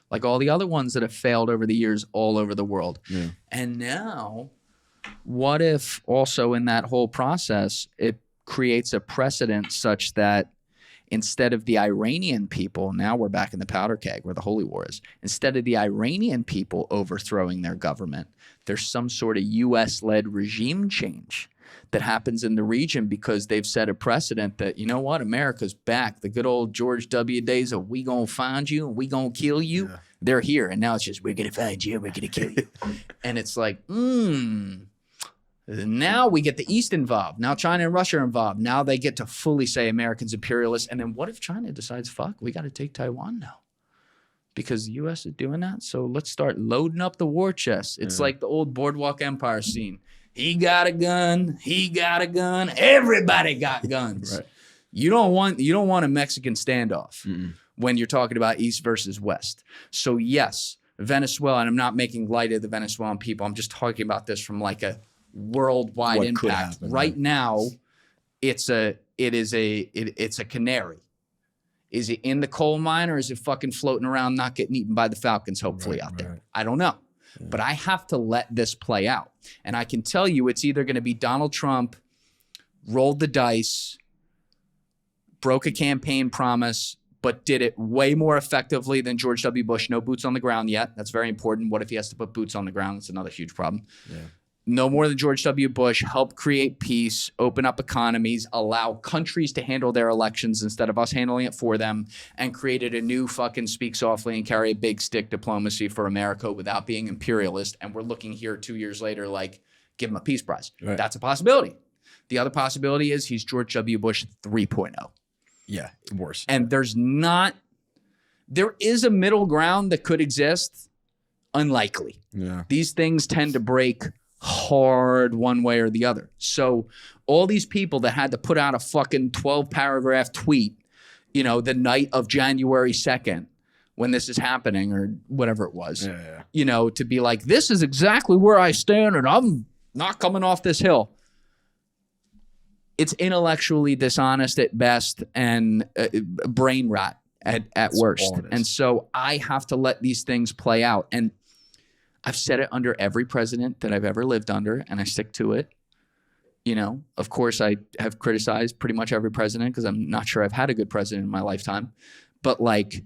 Like all the other ones that have failed over the years all over the world. Yeah. And now, what if also in that whole process, it creates a precedent such that instead of the Iranian people, now we're back in the powder keg where the holy war is, instead of the Iranian people overthrowing their government, there's some sort of US-led regime change that happens in the region because they've set a precedent that, you know what, America's back. The good old George W. days of we gonna find you and we gonna kill you, yeah. They're here. And now it's just, we're gonna find you, we're gonna kill you. And it's like, now we get the East involved. Now China and Russia are involved. Now they get to fully say Americans imperialists. And then what if China decides, fuck, we got to take Taiwan now? Because the U.S. is doing that. So let's start loading up the war chest. It's like the old Boardwalk Empire scene. He got a gun. He got a gun. Everybody got guns. Right. You don't want a Mexican standoff when you're talking about East versus West. So yes, Venezuela, and I'm not making light of the Venezuelan people. I'm just talking about this from like a worldwide impact. Happen, right now, it's a canary. Is it in the coal mine or is it fucking floating around not getting eaten by the falcons, hopefully out there? I don't know. Yeah. But I have to let this play out. And I can tell you it's either going to be Donald Trump rolled the dice, broke a campaign promise, but did it way more effectively than George W. Bush. No boots on the ground yet. That's very important. What if he has to put boots on the ground? That's another huge problem. Yeah. No more than George W. Bush, help create peace, open up economies, allow countries to handle their elections instead of us handling it for them, and created a new fucking speak softly and carry a big stick diplomacy for America without being imperialist. And we're looking here 2 years later like, give him a peace prize. Right. That's a possibility. The other possibility is he's George W. Bush 3.0. Yeah, worse. And there is a middle ground that could exist. Unlikely. Yeah. These things tend to break hard one way or the other. So all these people that had to put out a fucking 12-paragraph tweet, you know, the night of January 2nd when this is happening or whatever it was, you know, to be like, this is exactly where I stand and I'm not coming off this hill. It's intellectually dishonest at best and brain rot at worst. And so I have to let these things play out. And I've said it under every president that I've ever lived under, and I stick to it. You know, of course, I have criticized pretty much every president because I'm not sure I've had a good president in my lifetime. But, like,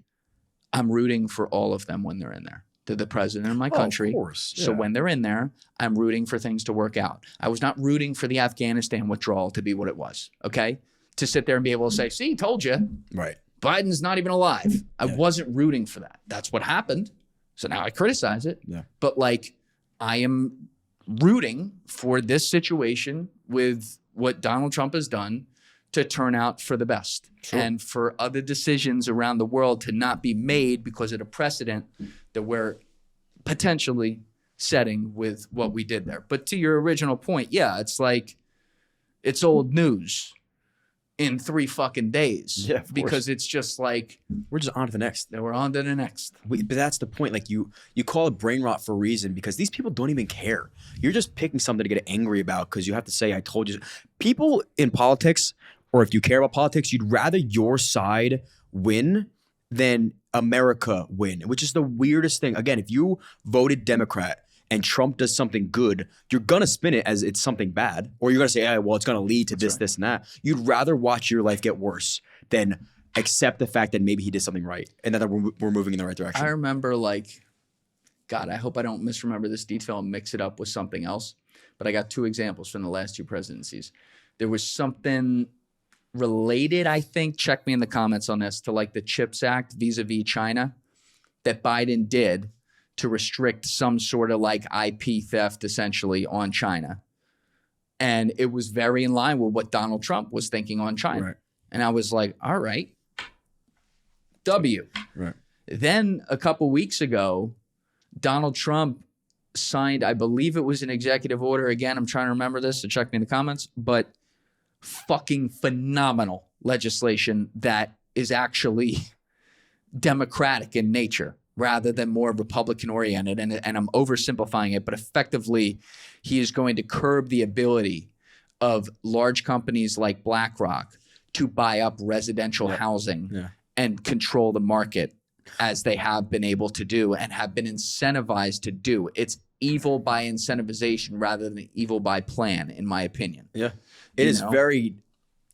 I'm rooting for all of them when they're in there. They're the president of my country. Of course. Yeah. So when they're in there, I'm rooting for things to work out. I was not rooting for the Afghanistan withdrawal to be what it was, okay? To sit there and be able to say, see, told you. Right. Biden's not even alive. I wasn't rooting for that. That's what happened. So now I criticize it. Yeah. But like I am rooting for this situation with what Donald Trump has done to turn out for the best. Sure. And for other decisions around the world to not be made because of the precedent that we're potentially setting with what we did there. But to your original point, yeah, it's like it's old news in 3 fucking days. Yeah, because it's just like we're just on to the next. Then we're on to the next. But that's the point. Like you call it brain rot for a reason because these people don't even care. You're just picking something to get angry about because you have to say, I told you. People in politics, or if you care about politics, you'd rather your side win than America win, which is the weirdest thing. Again, if you voted Democrat and Trump does something good, you're going to spin it as it's something bad. Or you're going to say, hey, well, it's going to lead to this, this, and that. You'd rather watch your life get worse than accept the fact that maybe he did something right and that we're moving in the right direction. I remember God, I hope I don't misremember this detail and mix it up with something else. But I got 2 examples from the last 2 presidencies. There was something related, I think, check me in the comments on this, to like the CHIPS Act vis-a-vis China that Biden did to restrict some sort of like IP theft essentially on China. And it was very in line with what Donald Trump was thinking on China. Right. And I was like, all right, W. Right. Then a couple weeks ago, Donald Trump signed, I believe it was an executive order. Again, I'm trying to remember this, so check me in the comments, but fucking phenomenal legislation that is actually democratic in nature rather than more Republican oriented. And I'm oversimplifying it, but effectively, he is going to curb the ability of large companies like BlackRock to buy up residential housing and control the market as they have been able to do and have been incentivized to do. It's evil by incentivization rather than evil by plan, in my opinion. Yeah. It is very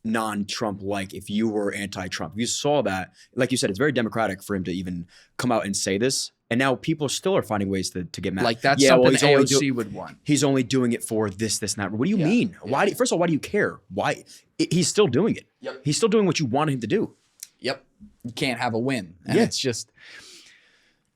non-Trump like if you were anti-Trump. If you saw that, like you said, it's very democratic for him to even come out and say this. And now people still are finding ways to get mad. Like that's something AOC would want. He's only doing it for this, and that. What do you mean? Why? First of all, why do you care? Why? He's still doing it. Yep. He's still doing what you want him to do. Yep. You can't have a win. And it's just,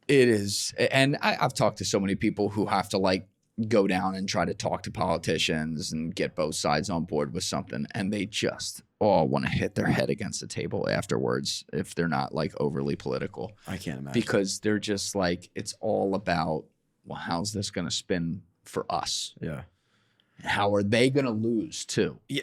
it is. And I've talked to so many people who have to like go down and try to talk to politicians and get both sides on board with something. And they just all want to hit their head against the table afterwards if they're not like overly political. I can't imagine. Because they're just like, it's all about, well, how's this going to spin for us? Yeah. How are they going to lose too? Yeah,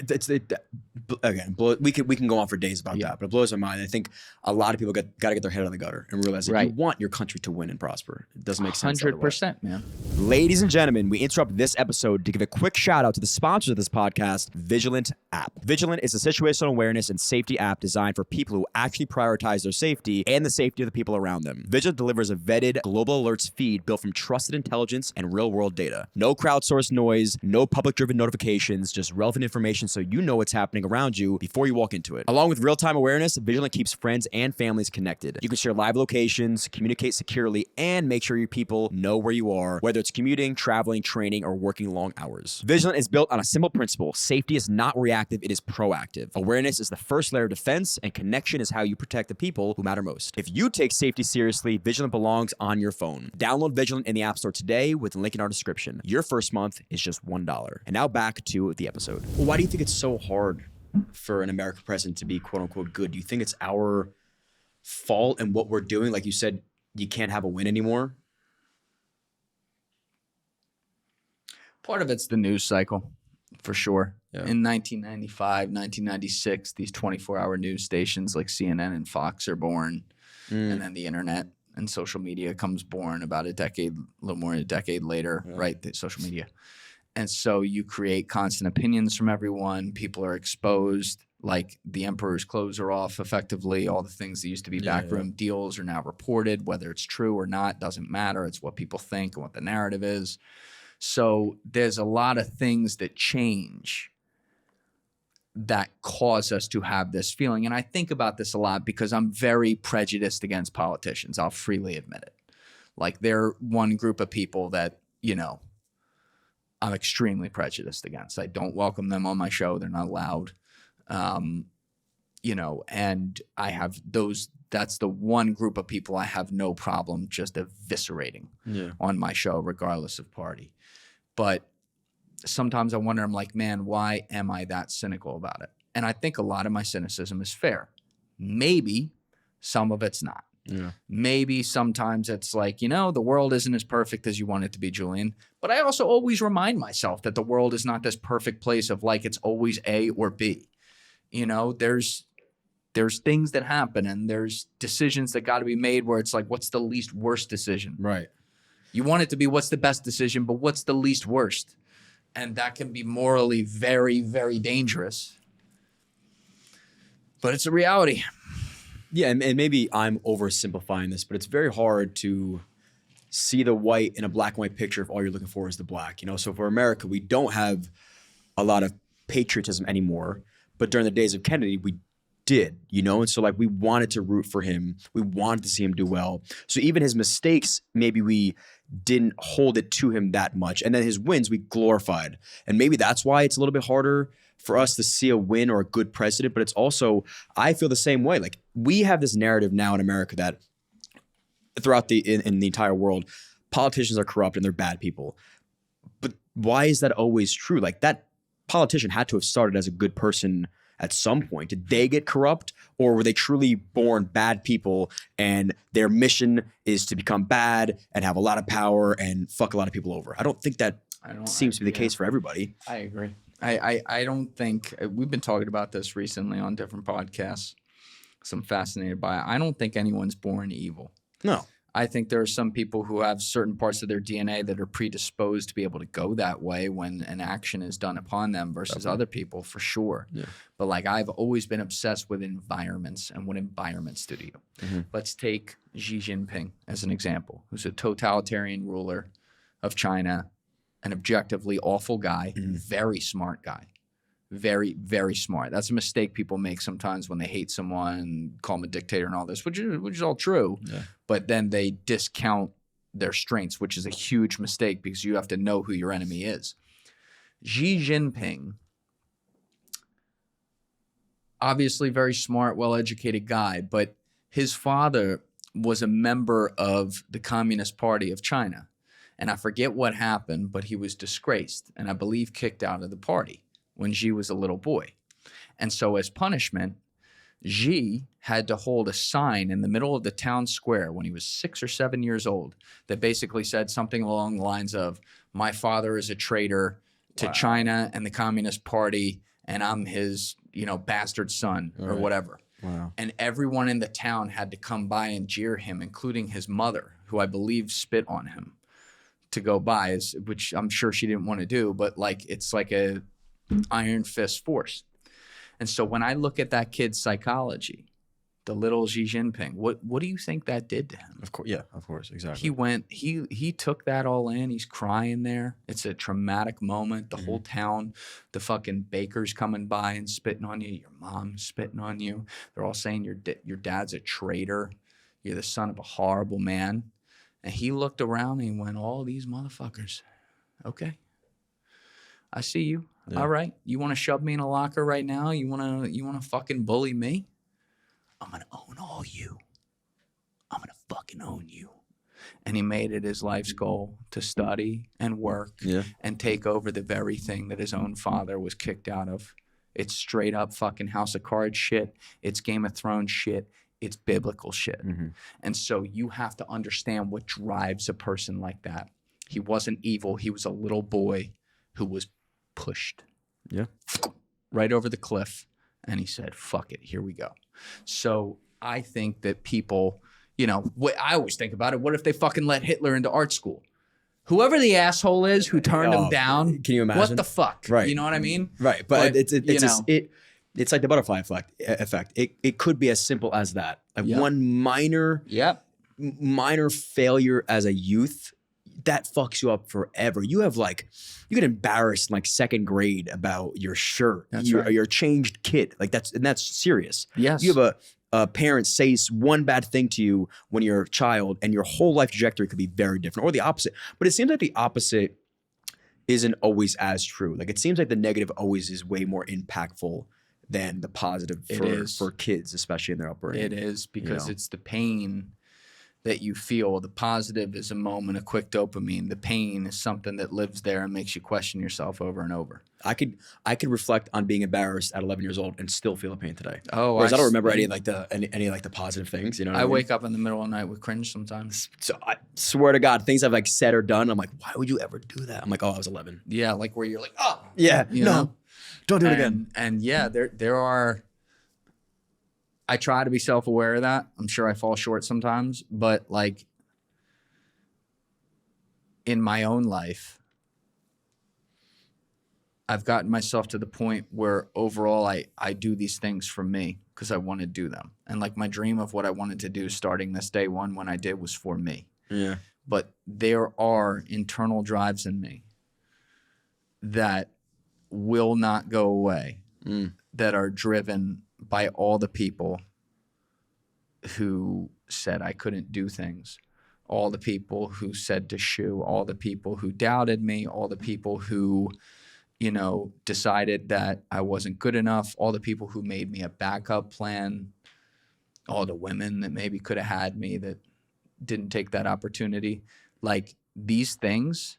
again, we can go on for days about that, but it blows my mind. I think a lot of people got to get their head out of the gutter and realize that you want your country to win and prosper. It doesn't make sense. 100%, man. Ladies and gentlemen, we interrupt this episode to give a quick shout out to the sponsors of this podcast, Vigilant app. Vigilant is a situational awareness and safety app designed for people who actually prioritize their safety and the safety of the people around them. Vigilant delivers a vetted global alerts feed built from trusted intelligence and real-world data. No crowdsourced noise, no public-driven notifications, just relevant information so you know what's happening around you before you walk into it. Along with real-time awareness, Vigilant keeps friends and families connected. You can share live locations, communicate securely, and make sure your people know where you are, whether it's commuting, traveling, training, or working long hours. Vigilant is built on a simple principle. Safety is not reactive, it is proactive. Awareness is the first layer of defense, and connection is how you protect the people who matter most. If you take safety seriously, Vigilant belongs on your phone. Download Vigilant in the App Store today with the link in our description. Your first month is just $1. And now back to the episode. Well, why do you think it's so hard for an American president to be quote unquote good? Do you think it's our fault and what we're doing? Like you said, you can't have a win anymore. Part of it's the news cycle, for sure. Yeah. In 1995, 1996, these 24-hour news stations like CNN and Fox are born. And then the internet and social media comes born about a little more than a decade later, right? The social media. And so you create constant opinions from everyone. People are exposed, like the emperor's clothes are off effectively. All the things that used to be backroom deals are now reported. Whether it's true or not doesn't matter. It's what people think and what the narrative is. So there's a lot of things that change that cause us to have this feeling. And I think about this a lot because I'm very prejudiced against politicians. I'll freely admit it. Like they're one group of people that, you know, I'm extremely prejudiced against. I don't welcome them on my show. They're not allowed. You know, and I have that's the one group of people I have no problem just eviscerating on my show, regardless of party. But sometimes I wonder, I'm like, man, why am I that cynical about it? And I think a lot of my cynicism is fair. Maybe some of it's not. Yeah. Maybe sometimes it's like, you know, the world isn't as perfect as you want it to be, Julian. But I also always remind myself that the world is not this perfect place of like it's always A or B. You know, there's things that happen and there's decisions that got to be made where it's like, what's the least worst decision? Right. You want it to be what's the best decision, but what's the least worst? And that can be morally very, very dangerous. But it's a reality. Yeah, and maybe I'm oversimplifying this, but it's very hard to see the white in a black and white picture if all you're looking for is the black. You know, so for America, we don't have a lot of patriotism anymore. But during the days of Kennedy, we did, you know? And so like we wanted to root for him. We wanted to see him do well. So even his mistakes, maybe we didn't hold it to him that much. And then his wins we glorified. And maybe that's why it's a little bit harder for us to see a win or a good president. But it's also, I feel the same way. Like we have this narrative now in America that throughout in the entire world, politicians are corrupt and they're bad people. But why is that always true? Like that politician had to have started as a good person at some point. Did they get corrupt, or were they truly born bad people and their mission is to become bad and have a lot of power and fuck a lot of people over? I don't think that seems to be the case for everybody. I agree. I don't think we've been talking about this recently on different podcasts. So I'm fascinated by it. I don't think anyone's born evil. No. I think there are some people who have certain parts of their DNA that are predisposed to be able to go that way when an action is done upon them versus other people, for sure. Yeah. But like I've always been obsessed with environments and what environments do to you. Mm-hmm. Let's take Xi Jinping as an example, who's a totalitarian ruler of China, an objectively awful guy, very smart guy. Very, very smart. That's a mistake people make sometimes when they hate someone, call them a dictator and all this, which is all true. Yeah. But then they discount their strengths, which is a huge mistake because you have to know who your enemy is. Xi Jinping, obviously very smart, well-educated guy, but his father was a member of the Communist Party of China. And I forget what happened, but he was disgraced and I believe kicked out of the party when Xi was a little boy. And so as punishment, Xi had to hold a sign in the middle of the town square when he was 6 or 7 years old that basically said something along the lines of, my father is a traitor to China and the Communist Party, and I'm his, bastard son or whatever. Wow. And everyone in the town had to come by and jeer him, including his mother, who I believe spit on him to go by, which I'm sure she didn't want to do, but like it's like a iron fist force. And so when I look at that kid's psychology, the little Xi Jinping, what do you think that did to him? Of course, yeah, of course, exactly. He took that all in. He's crying there. It's a traumatic moment. The whole town, the fucking bakers coming by and spitting on you. Your mom's spitting on you. They're all saying your dad's a traitor. You're the son of a horrible man. And he looked around and he went, all these motherfuckers. Okay. I see you. Yeah. All right. You want to shove me in a locker right now? You want to fucking bully me? I'm going to own all you. I'm going to fucking own you. And he made it his life's goal to study and work and take over the very thing that his own father was kicked out of. It's straight up fucking House of Cards shit. It's Game of Thrones shit. It's biblical shit. Mm-hmm. And so you have to understand what drives a person like that. He wasn't evil. He was a little boy who was pushed right over the cliff, and he said, fuck it, here we go. So I think that people, I always think about it, what if they fucking let Hitler into art school? Whoever the asshole is who turned him down, can you imagine? What the fuck? Right. You know what I mean? Right. But it's like the butterfly effect. It could be as simple as that. Like one minor failure as a youth, that fucks you up forever. You get embarrassed in like second grade about your shirt, your changed kid. Like that's serious. Yes. You have a parent says one bad thing to you when you're a child, and your whole life trajectory could be very different, or the opposite. But it seems like the opposite isn't always as true. Like it seems like the negative always is way more impactful than the positive for kids, especially in their upbringing. It is, because it's the pain that you feel. The positive is a moment, a quick dopamine. The pain is something that lives there and makes you question yourself over and over. I could reflect on being embarrassed at 11 years old and still feel the pain today. Oh, whereas I don't remember any like the positive things. You know, I wake up in the middle of the night with cringe sometimes. So I swear to God, things I've like said or done, I'm like, why would you ever do that? I'm like, oh, I was 11. Yeah, like where you're like, oh, yeah, you know? Don't do it again. And yeah, there are. I try to be self-aware of that. I'm sure I fall short sometimes, but like in my own life, I've gotten myself to the point where overall I do these things for me because I want to do them. And like my dream of what I wanted to do starting this day one when I did was for me. Yeah. But there are internal drives in me that will not go away, that are driven by all the people who said I couldn't do things, all the people who said to shoo, all the people who doubted me, all the people who, you know, decided that I wasn't good enough, all the people who made me a backup plan, all the women that maybe could have had me that didn't take that opportunity. Like, these things,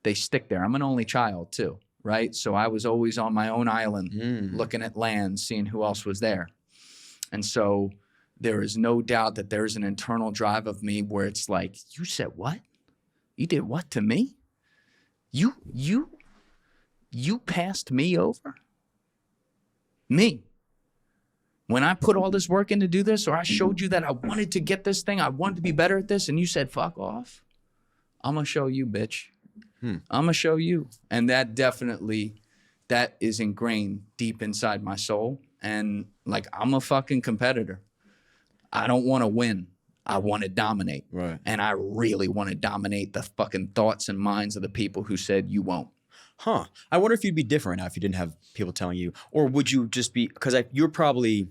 they stick there. I'm an only child too, right? So I was always on my own island, looking at land, seeing who else was there. And so there is no doubt that there's an internal drive of me where it's like, you said what? You did what to me? You passed me over? Me. When I put all this work in to do this, or I showed you that I wanted to get this thing, I wanted to be better at this, and you said, fuck off, I'm going to show you, bitch. I'm going to show you. And that definitely, that is ingrained deep inside my soul. And like, I'm a fucking competitor. I don't want to win. I want to dominate. Right. And I really want to dominate the fucking thoughts and minds of the people who said you won't. Huh. I wonder if you'd be different now if you didn't have people telling you, or would you just be, because you're probably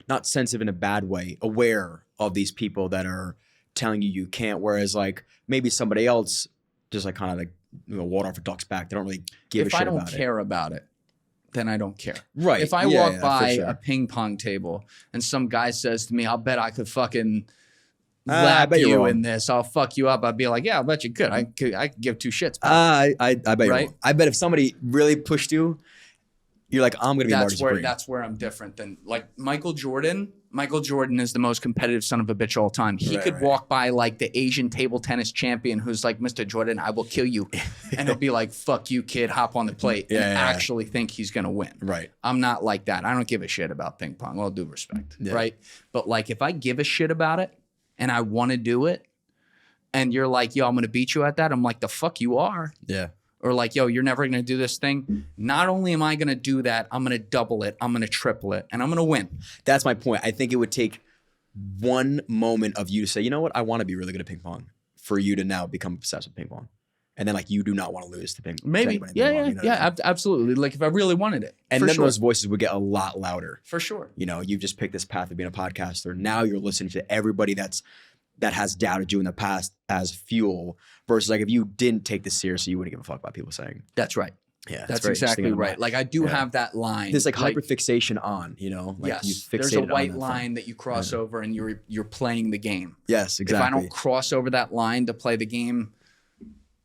not sensitive in a bad way, aware of these people that are telling you can't, whereas like maybe somebody else just like kind of like, you know, water off a duck's back. They don't really give a shit about it. If I don't care about it, then I don't care. Right. If I walk by a ping pong table and some guy says to me, I'll bet I could fucking lap you in this, I'll fuck you up, I'd be like, yeah, I'll bet you could. I could give two shits. I bet you're wrong. I bet if somebody really pushed you, you're like, I'm going to be Marty Supreme. That's where I'm different than like Michael Jordan. Michael Jordan is the most competitive son of a bitch all time. He could walk by like the Asian table tennis champion who's like, Mr. Jordan, I will kill you. And he'll be like, fuck you, kid, hop on the plate. And actually think he's going to win. Right. I'm not like that. I don't give a shit about ping pong. All due respect. Right. But like, if I give a shit about it and I want to do it and you're like, yo, I'm going to beat you at that. I'm like, the fuck you are. Yeah. Or like, yo, you're never going to do this thing. Not only am I going to do that, I'm going to double it. I'm going to triple it. And I'm going to win. That's my point. I think it would take one moment of you to say, you know what? I want to be really good at ping pong for you to now become obsessed with ping pong. And then like, you do not want to lose to ping pong. Maybe. Yeah, absolutely. Like if I really wanted it. And then those voices would get a lot louder. For sure. You know, you've just picked this path of being a podcaster. Now you're listening to everybody that has doubted you in the past as fuel, versus like if you didn't take this seriously, you wouldn't give a fuck about people saying. That's right. Yeah, that's exactly right. Like I do have that line. There's like hyperfixation on, you know. Like yes, there's a white line that you cross over, and you're playing the game. Yes, exactly. If I don't cross over that line to play the game,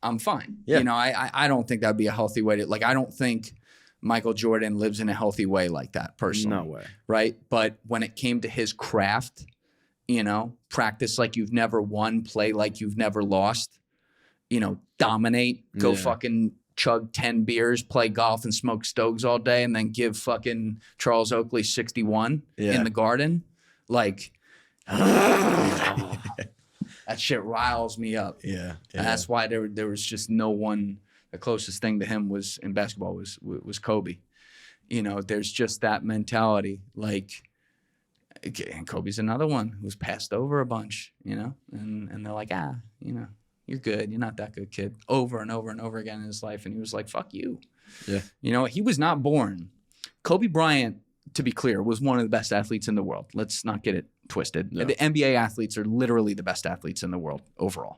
I'm fine. Yeah. You know, I don't think that'd be a healthy way to. Like I don't think Michael Jordan lives in a healthy way like that. Personally, no way. Right, but when it came to his craft, you know, practice like you've never won, play like you've never lost, you know, dominate, go fucking chug 10 beers, play golf and smoke stogies all day, and then give fucking Charles Oakley 61 in the Garden. Like, that shit riles me up. Yeah. And that's why there was just no one, the closest thing to him was in basketball was Kobe. You know, there's just that mentality. Like, and Kobe's another one who's passed over a bunch, you know, and they're like, you know, you're good. You're not that good, kid. Over and over and over again in his life. And he was like, fuck you. Yeah. You know, he was not born. Kobe Bryant, to be clear, was one of the best athletes in the world. Let's not get it twisted. No. The NBA athletes are literally the best athletes in the world overall.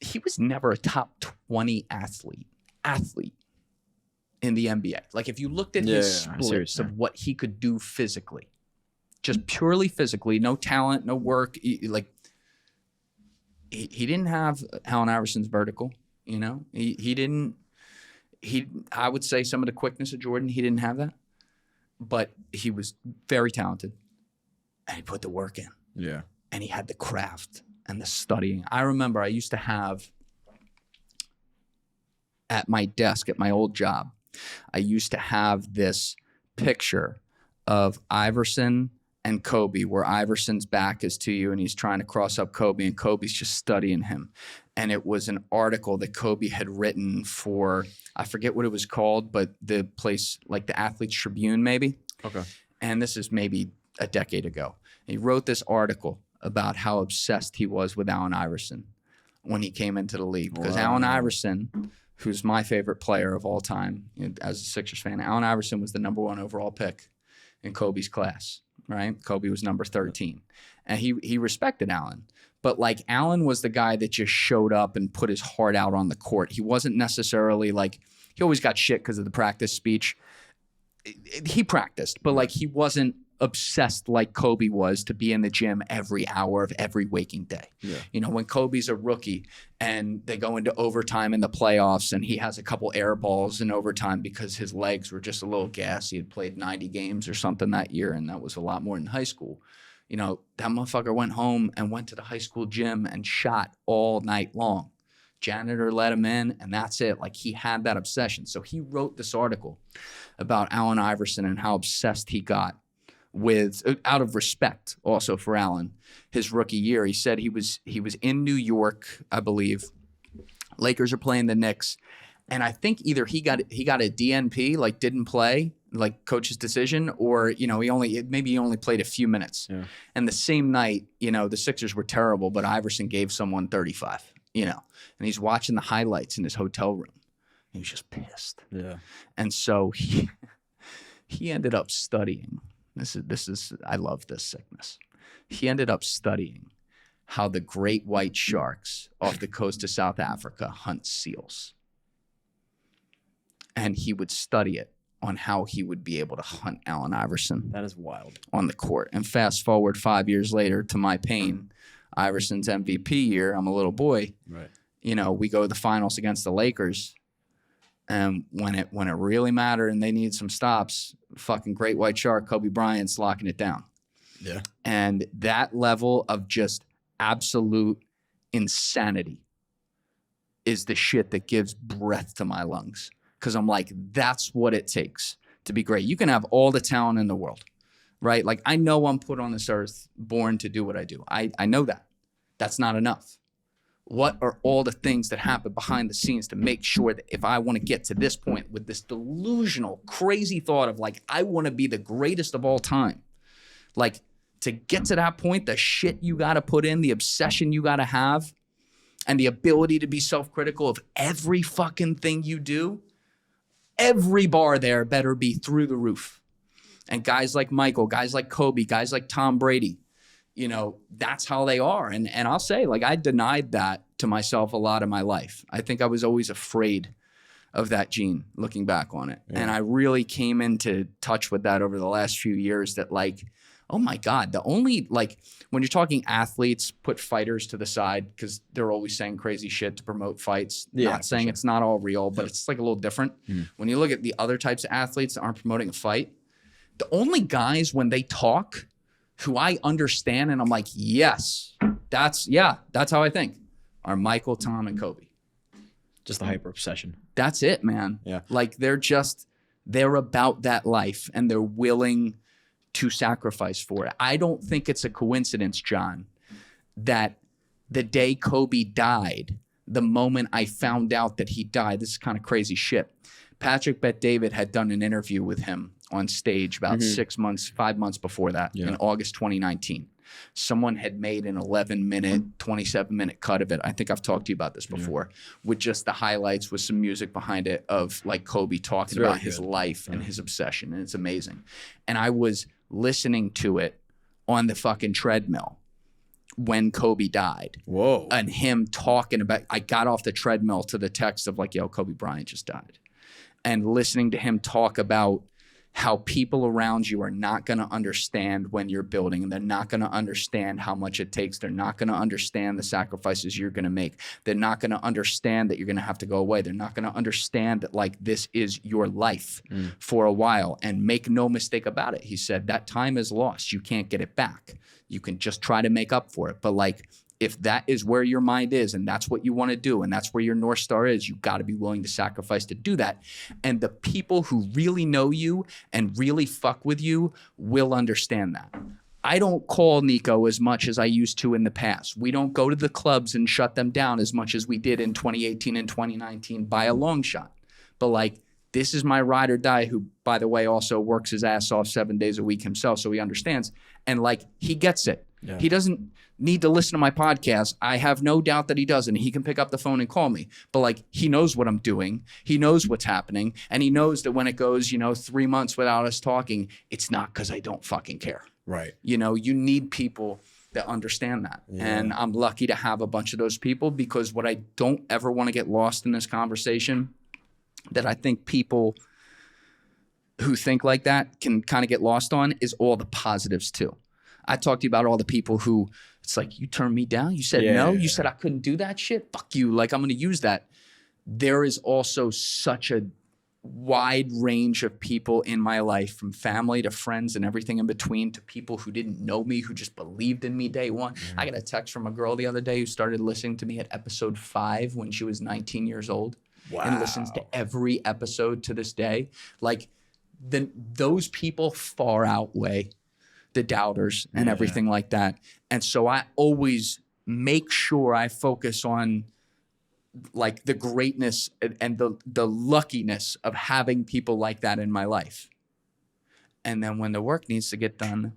He was never a top 20 athlete in the NBA. Like if you looked at his splits of what he could do physically, just purely physically, no talent, no work. He didn't have Allen Iverson's vertical, you know. I would say some of the quickness of Jordan, he didn't have that. But he was very talented. And he put the work in. Yeah. And he had the craft and the studying. I remember I used to have at my desk at my old job, I used to have this picture of Iverson and Kobe, where Iverson's back is to you and he's trying to cross up Kobe and Kobe's just studying him. And it was an article that Kobe had written for, I forget what it was called, but the place, like the Athletes Tribune maybe. Okay. And this is maybe a decade ago. He wrote this article about how obsessed he was with Allen Iverson when he came into the league. Because Allen Iverson, who's my favorite player of all time as a Sixers fan, Allen Iverson was the #1 overall pick in Kobe's class, right? Kobe was number 13. And he respected Allen. But like Allen was the guy that just showed up and put his heart out on the court. He wasn't necessarily like, he always got shit because of the practice speech. He practiced, but like he wasn't obsessed like Kobe was to be in the gym every hour of every waking day. Yeah. You know, when Kobe's a rookie and they go into overtime in the playoffs and he has a couple air balls in overtime because his legs were just a little gas. He had played 90 games or something that year, and that was a lot more than high school. You know, that motherfucker went home and went to the high school gym and shot all night long. Janitor let him in, and that's it. Like, he had that obsession. So he wrote this article about Allen Iverson and how obsessed he got with, out of respect also for Allen, his rookie year. He said he was in New York, I believe. Lakers are playing the Knicks, and I think either he got a DNP, like didn't play, like coach's decision, or he only played a few minutes. Yeah. And the same night, the Sixers were terrible, but Iverson gave someone 35. And he's watching the highlights in his hotel room. He was just pissed. Yeah. And so he ended up studying. This is I love this sickness. He ended up studying how the great white sharks off the coast of South Africa hunt seals. And he would study it on how he would be able to hunt Allen Iverson. That is wild. On the court. And fast forward 5 years later, to my pain, Iverson's MVP year, I'm a little boy. Right. We go to the finals against the Lakers. And when it really mattered and they needed some stops, fucking great white shark, Kobe Bryant's locking it down. Yeah. And that level of just absolute insanity is the shit that gives breath to my lungs. Because I'm like, that's what it takes to be great. You can have all the talent in the world, right? Like, I know I'm put on this earth, born to do what I do. I know that. That's not enough. What are all the things that happen behind the scenes to make sure that if I want to get to this point with this delusional, crazy thought of like, I want to be the greatest of all time. Like, to get to that point, the shit you got to put in, the obsession you got to have, and the ability to be self-critical of every fucking thing you do, every bar there better be through the roof. And guys like Michael, guys like Kobe, guys like Tom Brady, that's how they are. And I'll say, like, I denied that to myself a lot of my life. I think I was always afraid of that gene, looking back on it. Yeah. And I really came into touch with that over the last few years, that like, oh my God, the only, like, when you're talking athletes, put fighters to the side because they're always saying crazy shit to promote fights. Yeah, not saying it's not all real, but it's like a little different. When you look at the other types of athletes that aren't promoting a fight, the only guys when they talk who I understand and I'm like, yes, that's how I think, are Michael, Tom, and Kobe. Just the hyper obsession. That's it, man. Yeah. Like, they're about that life and they're willing to sacrifice for it. I don't think it's a coincidence, John, that the day Kobe died, the moment I found out that he died, this is kind of crazy shit. Patrick Bet-David had done an interview with him on stage about 5 months before that, in August 2019. Someone had made an 11-minute, 27-minute cut of it. I think I've talked to you about this before, with just the highlights with some music behind it of like Kobe talking about his life and his obsession, and it's amazing. And I was listening to it on the fucking treadmill when Kobe died. Whoa. And him talking about, I got off the treadmill to the text of like, yo, Kobe Bryant just died. And listening to him talk about how people around you are not going to understand when you're building, and they're not going to understand how much it takes. They're not going to understand the sacrifices you're going to make. They're not going to understand that you're going to have to go away. They're not going to understand that like this is your life for a while. And make no mistake about it, he said, that time is lost. You can't get it back. You can just try to make up for it. But like, if that is where your mind is and that's what you want to do and that's where your North Star is, you got to be willing to sacrifice to do that. And the people who really know you and really fuck with you will understand that. I don't call Nico as much as I used to in the past. We don't go to the clubs and shut them down as much as we did in 2018 and 2019 by a long shot. But like, this is my ride or die, who, by the way, also works his ass off 7 days a week himself, so he understands. And like, he gets it. Yeah. He doesn't need to listen to my podcast. I have no doubt that he doesn't. He can pick up the phone and call me. But like, he knows what I'm doing. He knows what's happening. And he knows that when it goes, 3 months without us talking, it's not because I don't fucking care. Right. You need people that understand that. Yeah. And I'm lucky to have a bunch of those people, because what I don't ever want to get lost in this conversation, that I think people who think like that can kind of get lost on, is all the positives too. I talked to you about all the people who, it's like, you turned me down. You said no. You said I couldn't do that shit. Fuck you. Like, I'm going to use that. There is also such a wide range of people in my life, from family to friends and everything in between, to people who didn't know me, who just believed in me day one. I got a text from a girl the other day who started listening to me at episode 5 when she was 19 years old. Wow. And listens to every episode to this day. Like, those people far outweigh the doubters and everything like that. And so I always make sure I focus on like the greatness and the luckiness of having people like that in my life. And then when the work needs to get done,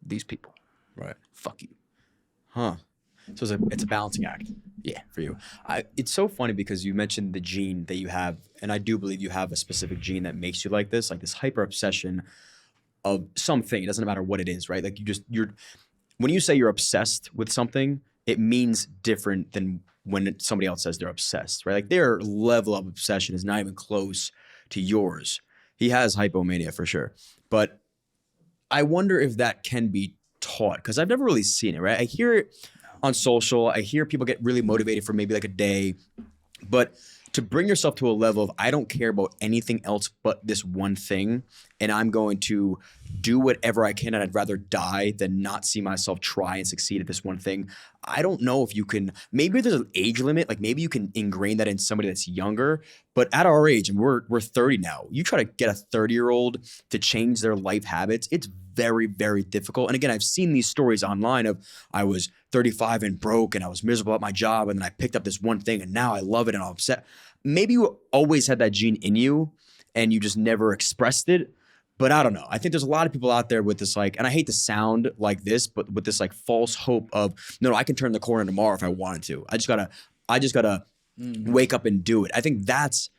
these people. Right. Fuck you. Huh. So it's a balancing act. Yeah. For you. It's so funny because you mentioned the gene that you have, and I do believe you have a specific gene that makes you like this hyper obsession of something. It doesn't matter what it is, right? Like, when you say you're obsessed with something, it means different than when somebody else says they're obsessed, right? Like, their level of obsession is not even close to yours. He has hypomania for sure. But I wonder if that can be taught, because I've never really seen it, right? I hear it on social. I hear people get really motivated for maybe like a day, but to bring yourself to a level of, I don't care about anything else but this one thing, and I'm going to do whatever I can, and I'd rather die than not see myself try and succeed at this one thing. I don't know if you can, maybe there's an age limit, like maybe you can ingrain that in somebody that's younger, but at our age, and we're 30 now, you try to get a 30-year-old to change their life habits, it's very, very difficult. And again, I've seen these stories online of, I was 35 and broke and I was miserable at my job, and then I picked up this one thing and now I love it and I'm upset. Maybe you always had that gene in you and you just never expressed it. But I don't know. I think there's a lot of people out there with this, like, and I hate to sound like this, but with this like false hope of, no, I can turn the corner tomorrow if I wanted to. I just gotta wake up and do it. I think that's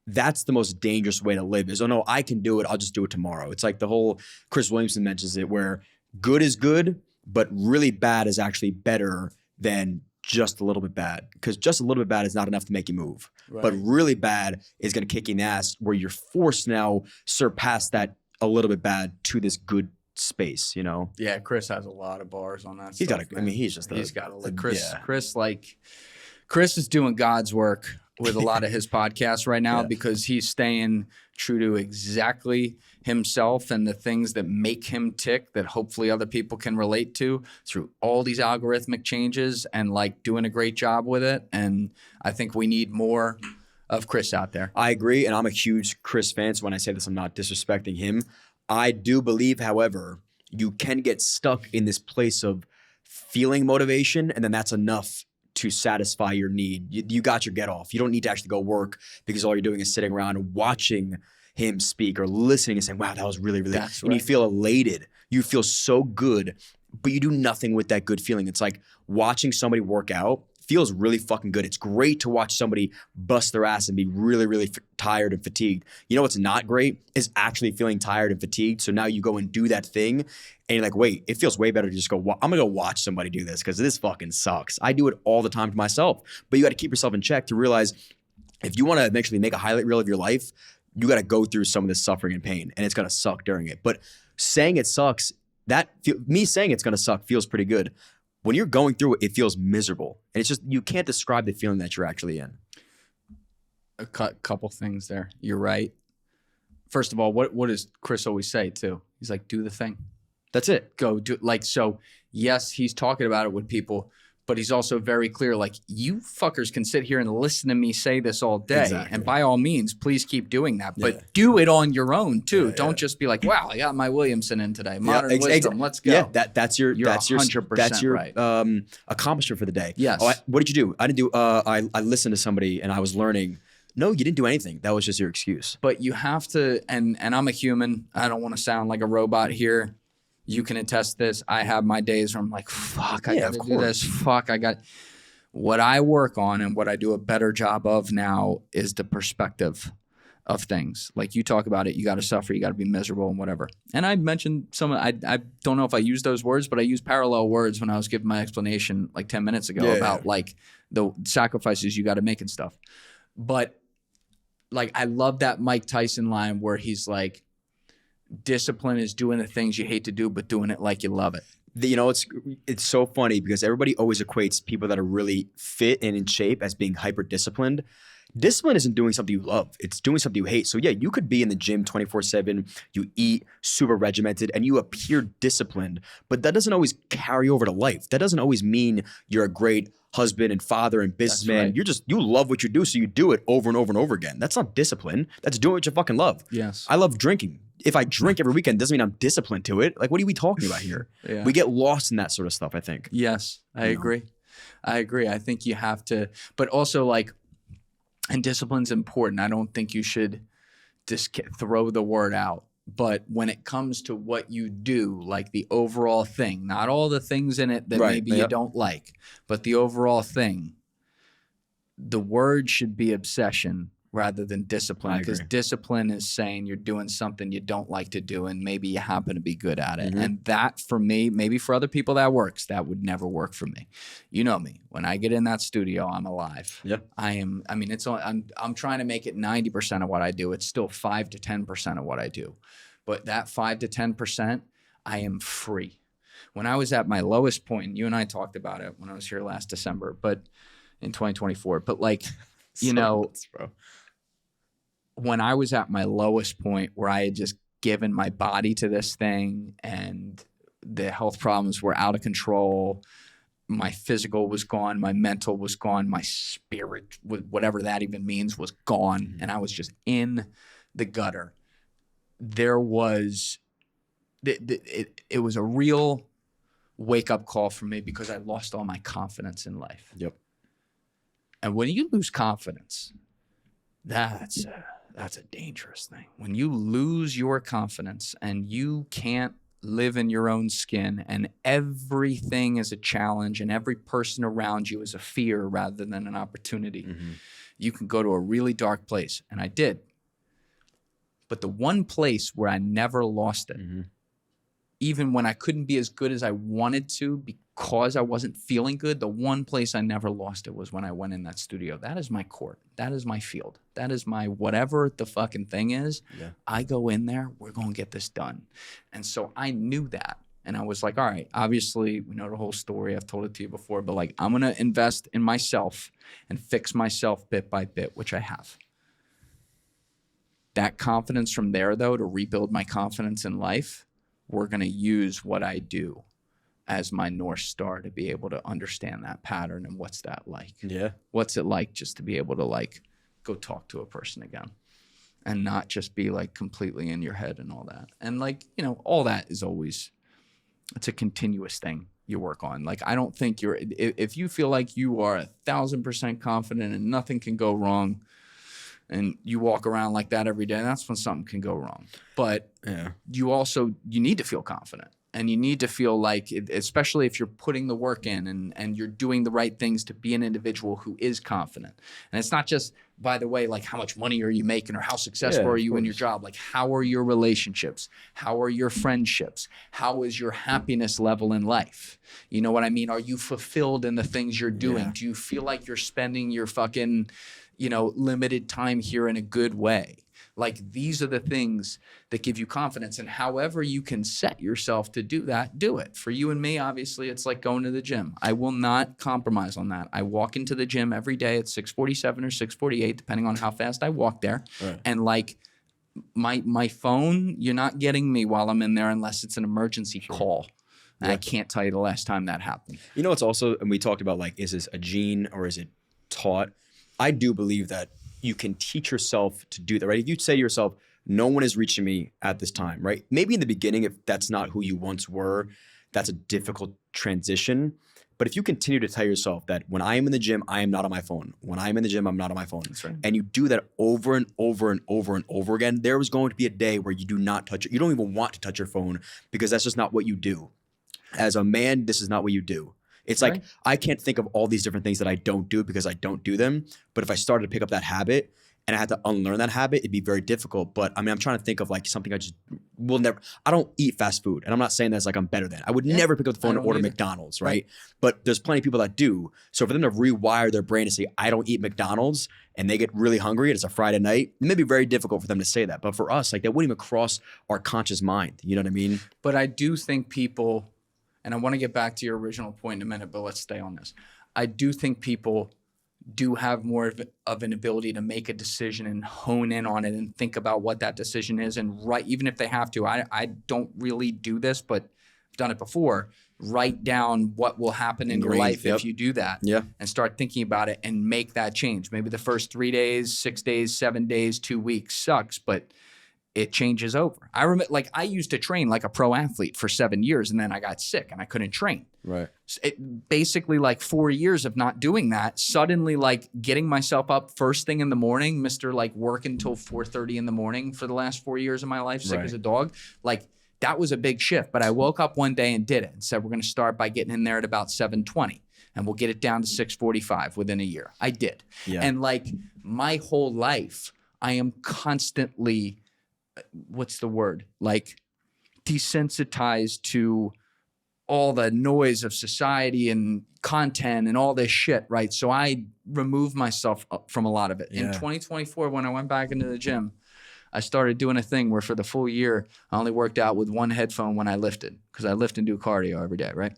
the most dangerous way to live, is, oh no, I can do it. I'll just do it tomorrow. It's like the whole, Chris Williamson mentions it, where good is good, but really bad is actually better than just a little bit bad, because just a little bit bad is not enough to make you move. Right. But really bad is going to kick you in the ass, where you're forced now surpass that a little bit bad to this good space, Yeah, Chris has a lot of bars on that. He's got he's got a Chris is doing God's work with a lot of his podcasts right now, because he's staying true to exactly himself and the things that make him tick, that hopefully other people can relate to through all these algorithmic changes, and like doing a great job with it. And I think we need more of Chris out there. I agree. And I'm a huge Chris fan. So when I say this, I'm not disrespecting him. I do believe, however, you can get stuck in this place of feeling motivation, and then that's enough to satisfy your need. You got your get off. You don't need to actually go work, because all you're doing is sitting around and watching him speak or listening and saying, wow, that was really, really, that's and right. You feel elated. You feel so good, but you do nothing with that good feeling. It's like watching somebody work out feels really fucking good. It's great to watch somebody bust their ass and be really, really tired and fatigued. You know what's not great is actually feeling tired and fatigued. So now you go and do that thing and you're like, wait, it feels way better to just go, I'm going to go watch somebody do this because this fucking sucks. I do it all the time to myself. But you got to keep yourself in check to realize if you want to eventually make a highlight reel of your life, you got to go through some of this suffering and pain, and it's going to suck during it. But saying it sucks, me saying it's going to suck feels pretty good. When you're going through it, it feels miserable. And it's just, you can't describe the feeling that you're actually in. A couple things there. You're right. First of all, what does Chris always say too? He's like, do the thing. That's it. Go do it. Like, so yes, he's talking about it with people, but he's also very clear. Like, you fuckers can sit here and listen to me say this all day. Exactly. And by all means, please keep doing that. But do it on your own too. Yeah, Don't just be like, wow, I got my Williamson in today. Modern wisdom. Let's go. Yeah, that's your 100% right. Accomplishment for the day. Yes. What did you do? I didn't do. I listened to somebody and I was learning. No, you didn't do anything. That was just your excuse. But you have to, and I'm a human. I don't want to sound like a robot here. You can attest this. I have my days where I'm like, fuck, I got to do this. Fuck, what I work on and what I do a better job of now is the perspective of things. Like you talk about it, you got to suffer, you got to be miserable and whatever. And I mentioned I don't know if I used those words, but I used parallel words when I was giving my explanation like 10 minutes ago about like the sacrifices you got to make and stuff. But like, I love that Mike Tyson line where he's like, discipline is doing the things you hate to do, but doing it like you love it. You know, it's so funny because everybody always equates people that are really fit and in shape as being hyper disciplined. Discipline isn't doing something you love. It's doing something you hate. So yeah, you could be in the gym 24/7, you eat super regimented and you appear disciplined, but that doesn't always carry over to life. That doesn't always mean you're a great husband and father and businessman. Right. You love what you do, so you do it over and over and over again. That's not discipline. That's doing what you fucking love. Yes. I love drinking. If I drink every weekend, doesn't mean I'm disciplined to it. Like, what are we talking about here? Yeah. We get lost in that sort of stuff, I think. Yes, I agree. I think you have to, but also like, and discipline's important. I don't think you should just throw the word out. But when it comes to what you do, like the overall thing, not all the things in it that maybe you don't like, but the overall thing, the word should be obsession rather than discipline, because discipline is saying you're doing something you don't like to do and maybe you happen to be good at it. And that for me, maybe for other people that works, that would never work for me. You know me, when I get in that studio, I'm alive. Yeah. I'm trying to make it 90% of what I do. It's still 5 to 10% of what I do. But that 5 to 10%, I am free. When I was at my lowest point, and you and I talked about it when I was here last December, but in 2024, but like, you know, nuts, bro. When I was at my lowest point where I had just given my body to this thing and the health problems were out of control, my physical was gone, my mental was gone, my spirit, whatever that even means, was gone, and I was just in the gutter. There was, it was a real wake-up call for me because I lost all my confidence in life. Yep. And when you lose confidence, that's a dangerous thing. When you lose your confidence and you can't live in your own skin and everything is a challenge and every person around you is a fear rather than an opportunity, you can go to a really dark place. And I did. But the one place where I never lost it, even when I couldn't be as good as I wanted to because I wasn't feeling good, the one place I never lost it was when I went in that studio. That is my court. That is my field. That is my whatever the fucking thing is. Yeah. I go in there, we're going to get this done. And so I knew that. And I was like, all right, obviously we know the whole story. I've told it to you before, but like, I'm going to invest in myself and fix myself bit by bit, which I have. That confidence from there, though, to rebuild my confidence in life, we're going to use what I do as my North Star to be able to understand that pattern and what's that like. Yeah. What's it like just to be able to like go talk to a person again and not just be like completely in your head and all that. And like, you know, all that is always, it's a continuous thing you work on. Like, I don't think if you feel like you are 1,000% confident and nothing can go wrong, and you walk around like that every day, that's when something can go wrong. But you need to feel confident. And you need to feel like, especially if you're putting the work in and you're doing the right things to be an individual who is confident. And it's not just, by the way, like how much money are you making or how successful are you in your job? Like, how are your relationships? How are your friendships? How is your happiness level in life? You know what I mean? Are you fulfilled in the things you're doing? Yeah. Do you feel like you're spending your fucking, limited time here in a good way? Like, these are the things that give you confidence. And however you can set yourself to do that, do it. For you and me, obviously, it's like going to the gym. I will not compromise on that. I walk into the gym every day at 6:47 or 6:48, depending on how fast I walk there. Right. And like my phone, you're not getting me while I'm in there unless it's an emergency call. And I can't tell you the last time that happened. You know, it's also, and we talked about like, is this a gene or is it taught? I do believe that you can teach yourself to do that, right? If you say to yourself, no one is reaching me at this time, right? Maybe in the beginning, if that's not who you once were, that's a difficult transition. But if you continue to tell yourself that when I am in the gym, I am not on my phone. When I'm in the gym, I'm not on my phone. That's right. And you do that over and over and over and over again, there is going to be a day where you do not touch it. You don't even want to touch your phone because that's just not what you do. As a man, this is not what you do. It's like, I can't think of all these different things that I don't do because I don't do them. But if I started to pick up that habit and I had to unlearn that habit, it'd be very difficult. But I mean, I'm trying to think of like something I just will never, I don't eat fast food. And I'm not saying that's like I'm better than. I would never pick up the phone and order McDonald's, right? But there's plenty of people that do. So for them to rewire their brain to say, I don't eat McDonald's, and they get really hungry and it's a Friday night, it may be very difficult for them to say that. But for us, like that wouldn't even cross our conscious mind. You know what I mean? But I do think people, and I want to get back to your original point in a minute, but let's stay on this. I do think people do have more of an ability to make a decision and hone in on it and think about what that decision is and write, even if they have to. I don't really do this, but I've done it before. Write down what will happen in your life if you do that. And start thinking about it and make that change. Maybe the first 3 days, 6 days, 7 days, 2 weeks sucks, but it changes over. I remember, like, I used to train like a pro athlete for 7 years, and then I got sick and I couldn't train. Basically, like 4 years of not doing that, suddenly like getting myself up first thing in the morning, Mr. like working till 4:30 in the morning for the last 4 years of my life, sick as a dog. Like that was a big shift. But I woke up one day and did it and said, we're going to start by getting in there at about 7:20. And we'll get it down to 6:45 within a year. I did. And like my whole life, I am constantly, what's the word? Like desensitized to all the noise of society and content and all this shit, right? So I removed myself from a lot of it. In 2024, when I went back into the gym, I started doing a thing where for the full year, I only worked out with one headphone when I lifted, because I lift and do cardio every day, right?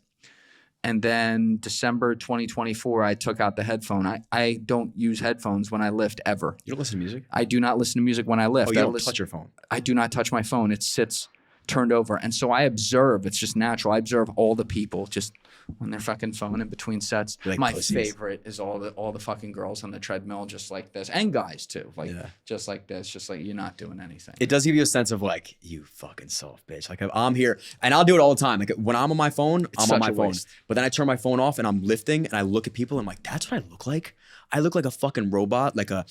And then December 2024, I took out the headphone. I don't use headphones when I lift ever. You don't listen to music? I do not listen to music when I lift. Oh, you don't touch your phone? I do not touch my phone. It sits turned over. And so I observe. It's just natural. I observe all the people just on their fucking phone in between sets. Like my pussies. favorite is all the fucking girls on the treadmill just like this. And guys too. Like just like this. Just like you're not doing anything. It does give you a sense of like, you fucking soft bitch. Like I'm here and I'll do it all the time. Like when I'm on my phone, I'm on my phone. Waste. But then I turn my phone off and I'm lifting and I look at people and I'm like, that's what I look like? I look like a fucking robot, like a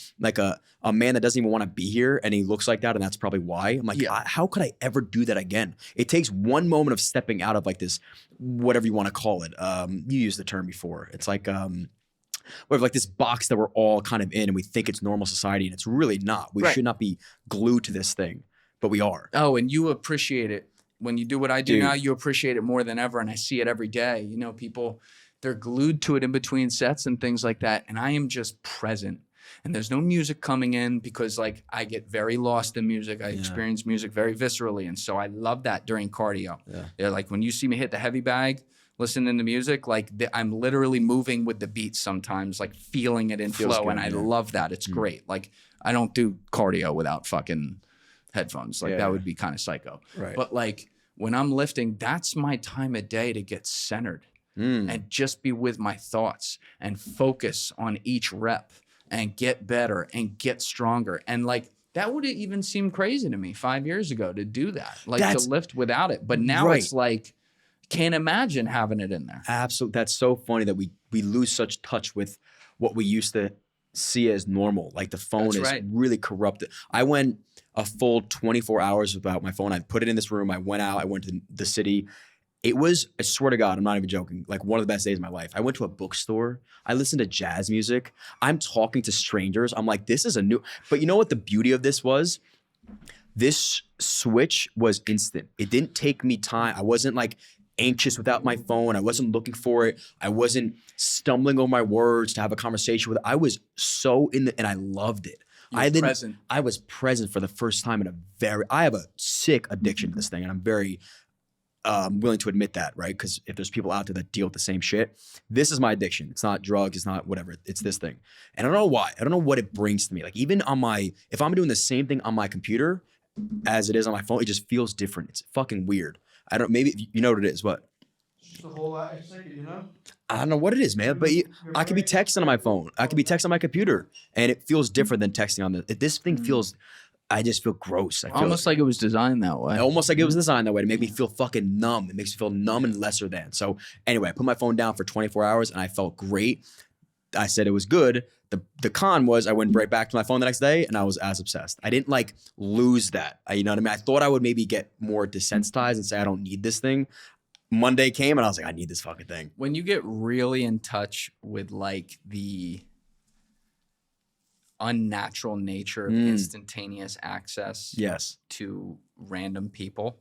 man that doesn't even want to be here, and he looks like that, and that's probably why. I'm like, how could I ever do that again? It takes one moment of stepping out of like this, whatever you want to call it. You used the term before. It's like whatever, like this box that we're all kind of in, and we think it's normal society, and it's really not. We should not be glued to this thing, but we are. Oh, and you appreciate it when you do what I do now. You appreciate it more than ever, and I see it every day. You know, people, they're glued to it in between sets and things like that. And I am just present. And there's no music coming in because like I get very lost in music. I experience music very viscerally. And so I love that during cardio. Yeah, like when you see me hit the heavy bag, listening to music, like I'm literally moving with the beat sometimes, like feeling it in flow. Good, and I love that. It's great. Like I don't do cardio without fucking headphones. Like that would be kind of psycho. Right. But like when I'm lifting, that's my time of day to get centered. And just be with my thoughts and focus on each rep and get better and get stronger. And like that would have even seemed crazy to me 5 years ago to do that, like to lift without it. But now it's like, can't imagine having it in there. Absolutely. That's so funny that we lose such touch with what we used to see as normal. Like the phone is really corrupted. I went a full 24 hours without my phone. I put it in this room. I went out. I went to the city. It was, I swear to God, I'm not even joking, like one of the best days of my life. I went to a bookstore. I listened to jazz music. I'm talking to strangers. I'm like, this is a new, but you know what the beauty of this was? This switch was instant. It didn't take me time. I wasn't like anxious without my phone. I wasn't looking for it. I wasn't stumbling over my words to have a conversation with it. I was so in the, and I loved it. I was present for the first time in I have a sick addiction to this thing, and I'm very willing to admit that, right? Because if there's people out there that deal with the same shit, this is my addiction. It's not drugs. It's not whatever. It's this thing. And I don't know why. I don't know what it brings to me. Like even on if I'm doing the same thing on my computer as it is on my phone, it just feels different. It's fucking weird. Maybe you know what it is. What? It's just a whole lot. It's like, you know? I don't know what it is, man. But I could be texting on my phone. I could be texting on my computer, and it feels different than texting on this thing feels. I just feel gross. I feel Almost like it was designed that way. almost like it was designed that way to make me feel fucking numb. It makes me feel numb and lesser than. So anyway, I put my phone down for 24 hours and I felt great. I said it was good. The con was I went right back to my phone the next day and I was as obsessed. I didn't like lose that. You know what I mean? I thought I would maybe get more desensitized and say I don't need this thing. Monday came and I was like, I need this fucking thing. When you get really in touch with like the unnatural nature of instantaneous access Yes. to random people,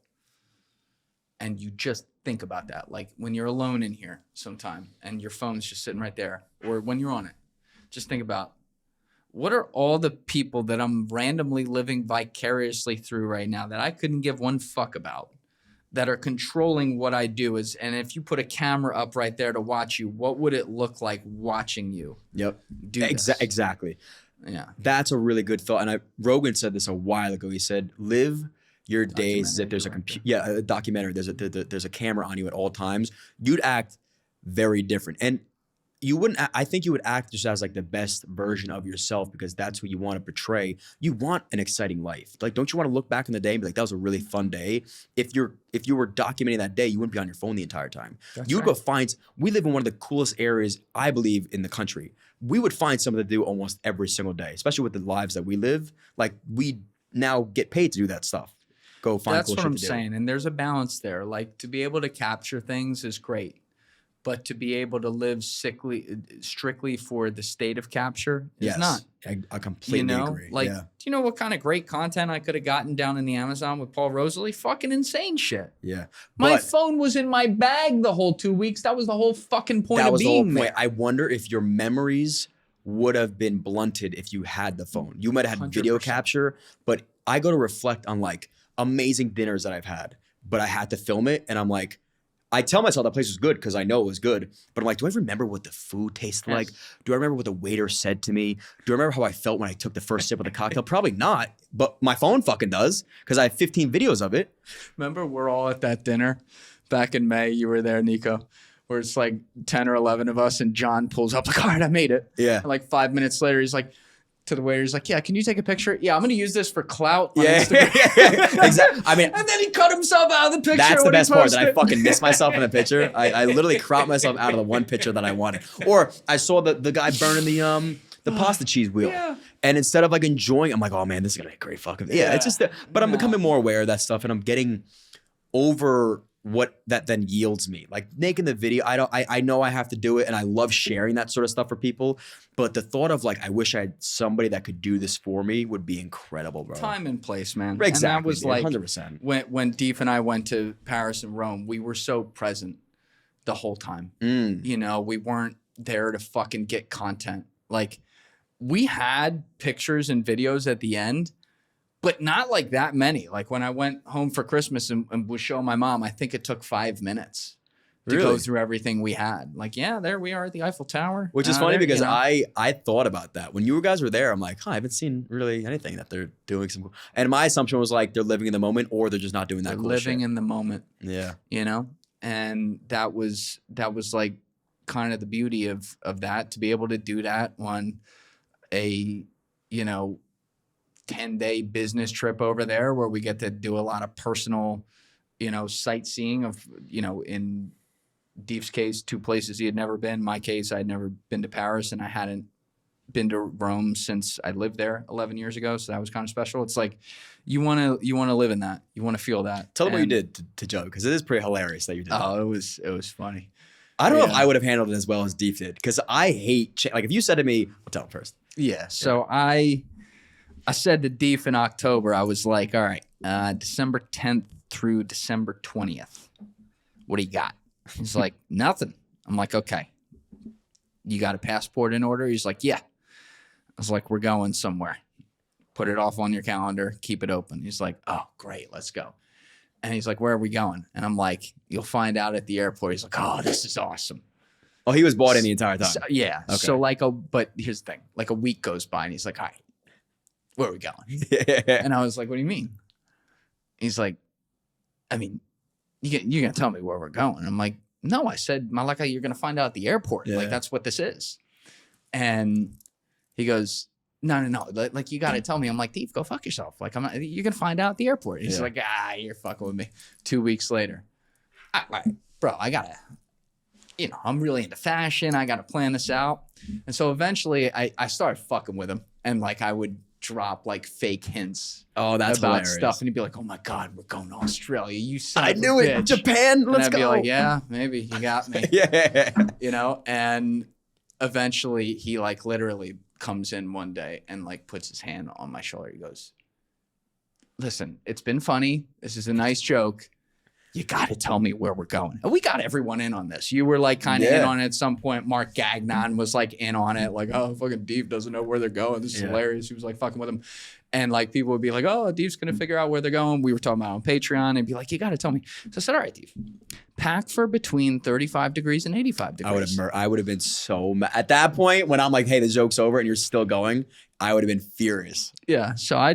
and you just think about that, like when you're alone in here sometime and your phone's just sitting right there, or when you're on it, just think about what are all the people that I'm randomly living vicariously through right now that I couldn't give one fuck about, that are controlling what I do. And if you put a camera up right there to watch you, what would it look like watching you Yep. do this? Exactly. Yeah. That's a really good thought. And Rogan said this a while ago. He said, live your days as if there's a documentary. There's a camera on you at all times. You'd act very different. And you wouldn't, I think you would act just as like the best version of yourself because that's who you want to portray. You want an exciting life. Like, don't you want to look back in the day and be like, that was a really fun day? If you were documenting that day, you wouldn't be on your phone the entire time. You would go find, we live in one of the coolest areas, I believe, in the country. We would find something to do almost every single day, especially with the lives that we live. Like, we now get paid to do that stuff. Go find That's cool what shit I'm to do. saying. And there's a balance there. Like, to be able to capture things is great, but to be able to live strictly for the state of capture is not. I completely agree. Like, Yeah. do you know what kind of great content I could have gotten down in the Amazon with Paul Rosalie? Fucking insane shit. Yeah. My But phone was in my bag the whole 2 weeks. That was the whole fucking point that of was the whole being point. there. I wonder if your memories would have been blunted if you had the phone. You might have had video 100%. capture, but I go to reflect on like amazing dinners that I've had, but I had to film it. And I'm like, I tell myself that place was good because I know it was good, but I'm like, do I remember what the food tasted like? Do I remember what the waiter said to me? Do I remember how I felt when I took the first sip of the cocktail? Probably not, but my phone fucking does because I have 15 videos of it. Remember, we're all at that dinner back in May. You were there, Nico, where it's like 10 or 11 of us, and John pulls up like, all right, I made it. Yeah. And like 5 minutes later, he's like, to the waiter, he's like, yeah, can you take a picture? Yeah, I'm going to use this for clout on Yeah, Instagram. exactly. I mean, And then he cut himself out of the picture. that's the when he best part, that I posted. fucking missed myself in the picture. I literally cropped myself out of the one picture that I wanted. Or I saw the guy burning the pasta cheese wheel. Yeah. And instead of like enjoying, I'm like, oh man, this is gonna be a great fucking it's just but I'm becoming more aware of that stuff and I'm getting over what that then yields me. Like making the video, I know I have to do it and I love sharing that sort of stuff for people. But the thought of like, I wish I had somebody that could do this for me would be incredible, bro. Time and place, man. Exactly. And that was like 100%. when Deef and I went to Paris and Rome, we were so present the whole time. You know, we weren't there to fucking get content. Like, we had pictures and videos at the end, but not like that many. Like when I went home for Christmas and was showing my mom, I think it took 5 minutes to go through everything we had. Like, yeah, there we are at the Eiffel Tower. Which is funny there, because you know? I thought about that. When you guys were there, I'm like, I haven't seen really anything that they're doing some cool. And my assumption was like they're living in the moment or they're just not doing that They're cool living shit. in the moment, Yeah. you know? And that was like kind of the beauty of that, to be able to do that on a, you know, 10-day business trip over there where we get to do a lot of personal, you know, sightseeing of, you know, in Deef's case, 2 places he had never been. My case, I'd never been to Paris and I hadn't been to Rome since I lived there 11 years ago. So that was kind of special. It's like, you want to live in that. You want to feel that. Tell them what you did to Joe, because it is pretty hilarious that you did that. Oh, it was funny. I don't know if I would have handled it as well as Deef did, because I hate, like if you said to me, I'll tell him first. Yeah. So I said to Deef in October, I was like, all right, December 10th through December 20th. What do you got? He's like, nothing. I'm like, okay. You got a passport in order? He's like, yeah. I was like, we're going somewhere. Put it off on your calendar. Keep it open. He's like, oh, great. Let's go. And he's like, where are we going? And I'm like, you'll find out at the airport. He's like, oh, this is awesome. Oh, he was bought in the entire time. So, yeah. Okay. So but here's the thing. Like a week goes by and he's like, all right, where are we going? And I was like, what do you mean? He's like, I mean, you're going to tell me where we're going. I'm like, no, I said, Malaka, you're going to find out at the airport. Yeah. Like, that's what this is. And he goes, no. Like, you got to tell me. I'm like, Dave, go fuck yourself. Like, you're going to find out at the airport. He's like, you're fucking with me. 2 weeks later. Bro, I got to, I'm really into fashion. I got to plan this out. And so eventually I started fucking with him. And like, I would drop like fake hints that's about hilarious. stuff. And he'd be like, oh my God, we're going to Australia. You son I of a knew it. bitch. Japan, let's And I'd go. be like, yeah, maybe you got me. And eventually he like literally comes in one day and like puts his hand on my shoulder. He goes, listen, it's been funny. This is a nice joke. You got to tell me where we're going. And we got everyone in on this. You were like kind of in on it at some point. Mark Gagnon was like in on it. Like, oh, fucking Deep doesn't know where they're going. This is hilarious. He was like fucking with him. And like people would be like, oh, Deep's going to figure out where they're going. We were talking about on Patreon and be like, you got to tell me. So I said, all right, Deep, pack for between 35 degrees and 85 degrees. I would have been so mad. At that point, when I'm like, hey, the joke's over and you're still going, I would have been furious. Yeah. So I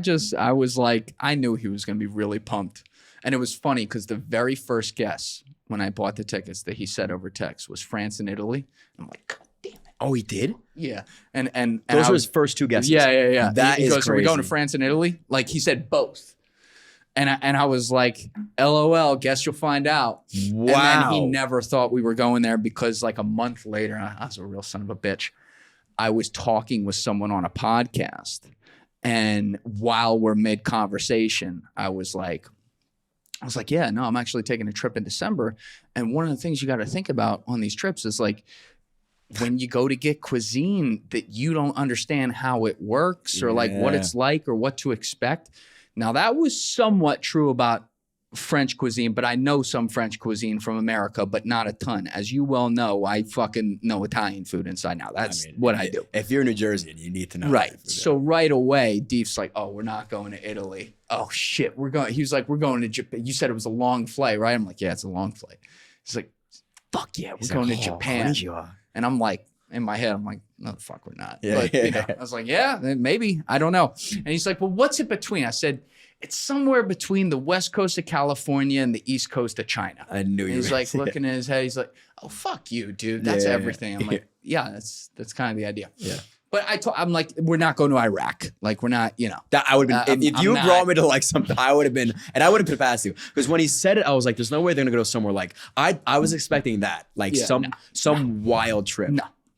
was like, I knew he was going to be really pumped. And it was funny because the very first guess when I bought the tickets that he said over text was France and Italy. I'm like, God damn it. Oh, he did? Yeah. And those were his first two guesses. Yeah. That he is goes, crazy. are we going to France and Italy? Like he said both. And I was like, LOL, guess you'll find out. Wow. And then he never thought we were going there because like a month later, I was a real son of a bitch. I was talking with someone on a podcast. And while we're mid-conversation, I was like, yeah, no, I'm actually taking a trip in December. And one of the things you got to think about on these trips is like when you go to get cuisine that you don't understand how it works or like what it's like or what to expect. Now, that was somewhat true about French cuisine, but I know some French cuisine from America, but not a ton. As you well know, I fucking know Italian food inside now. That's what I do. If you're New Jersey, you need to know. Right. So right away, Deep's like, oh, we're not going to Italy. Oh, shit. He was like, we're going to Japan. You said it was a long flight, right? I'm like, yeah, it's a long flight. He's like, fuck yeah, we're going to Japan. And I'm like, in my head, I'm like, no, the fuck, we're not. But, I was like, yeah, maybe. I don't know. And he's like, well, what's it between? I said, it's somewhere between the west coast of California and the east coast of China. I knew you. He's like looking at his head. He's like, oh, fuck you, dude. That's everything. I'm like, yeah, that's kind of the idea. Yeah. But I'm like, we're not going to Iraq. Like, we're not, That I would have been, if you brought me to like something, I would have been, and I would have been fast to. Because when he said it, I was like, there's no way they're going to go somewhere like, I was expecting that. Like some wild trip.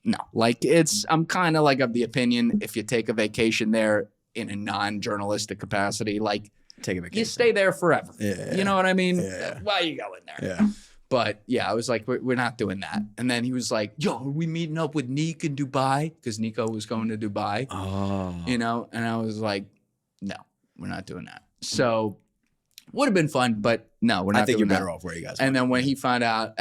No. Like, I'm kind of like of the opinion, if you take a vacation there in a non-journalistic capacity, like, take a vacation. You stay there forever. Yeah. You know what I mean? Yeah. Why are you going there? Yeah. But yeah, I was like, we're not doing that. And then he was like, yo, are we meeting up with Nick in Dubai? Because Nico was going to Dubai. Oh. And I was like, no, we're not doing that. So would have been fun, but no, we're not doing that. I think you're better off where you guys And then when he found out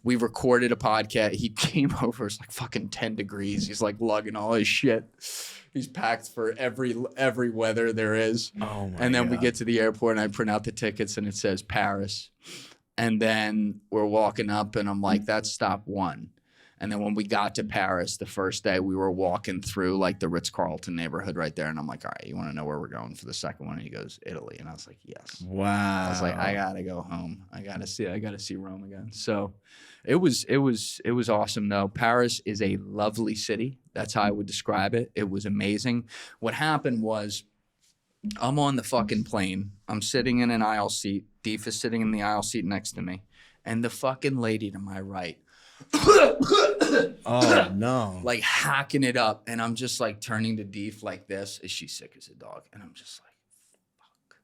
we recorded a podcast, he came over, it's like fucking 10 degrees. He's like lugging all his shit. He's packed for every weather there is. Oh my And then God. we get to the airport and I print out the tickets and it says Paris. And then we're walking up and I'm like, that's stop one. And then when we got to Paris the first day, we were walking through like the Ritz-Carlton neighborhood right there. And I'm like, all right, you want to know where we're going for the second one? And he goes, Italy. And I was like, yes. Wow. I was like, I gotta go home. I gotta see Rome again. So it was awesome though. Paris is a lovely city. That's how I would describe it. It was amazing. What happened was I'm on the fucking plane. I'm sitting in an aisle seat. Deef is sitting in the aisle seat next to me. And the fucking lady to my right, oh no. like hacking it up. And I'm just like turning to Deef like this. Is she sick as a dog? And I'm just like, fuck.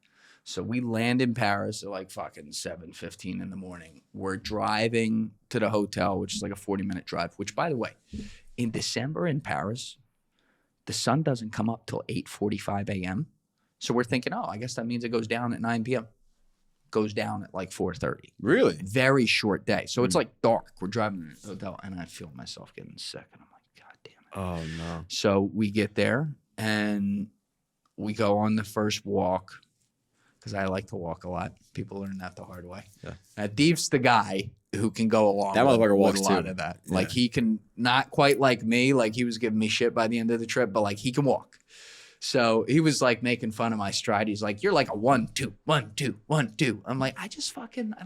So we land in Paris at like fucking 7:15 in the morning. We're driving to the hotel, which is like a 40-minute drive, which by the way, in December in Paris, the sun doesn't come up till 8:45 a.m. So we're thinking, oh, I guess that means it goes down at 9 p.m. Goes down at like 4:30. Really? Very short day. So it's like dark. We're driving to the hotel and I feel myself getting sick. And I'm like, God damn it. Oh no. So we get there and we go on the first walk because I like to walk a lot. People learn that the hard way. Yeah. Deef's the guy who can go along That motherfucker walks with a lot too. of that. Yeah. Like he can, not quite like me, like he was giving me shit by the end of the trip, but like he can walk. So he was like making fun of my stride. He's like, you're like a 1, 2, 1, 2, 1, 2. I'm like, I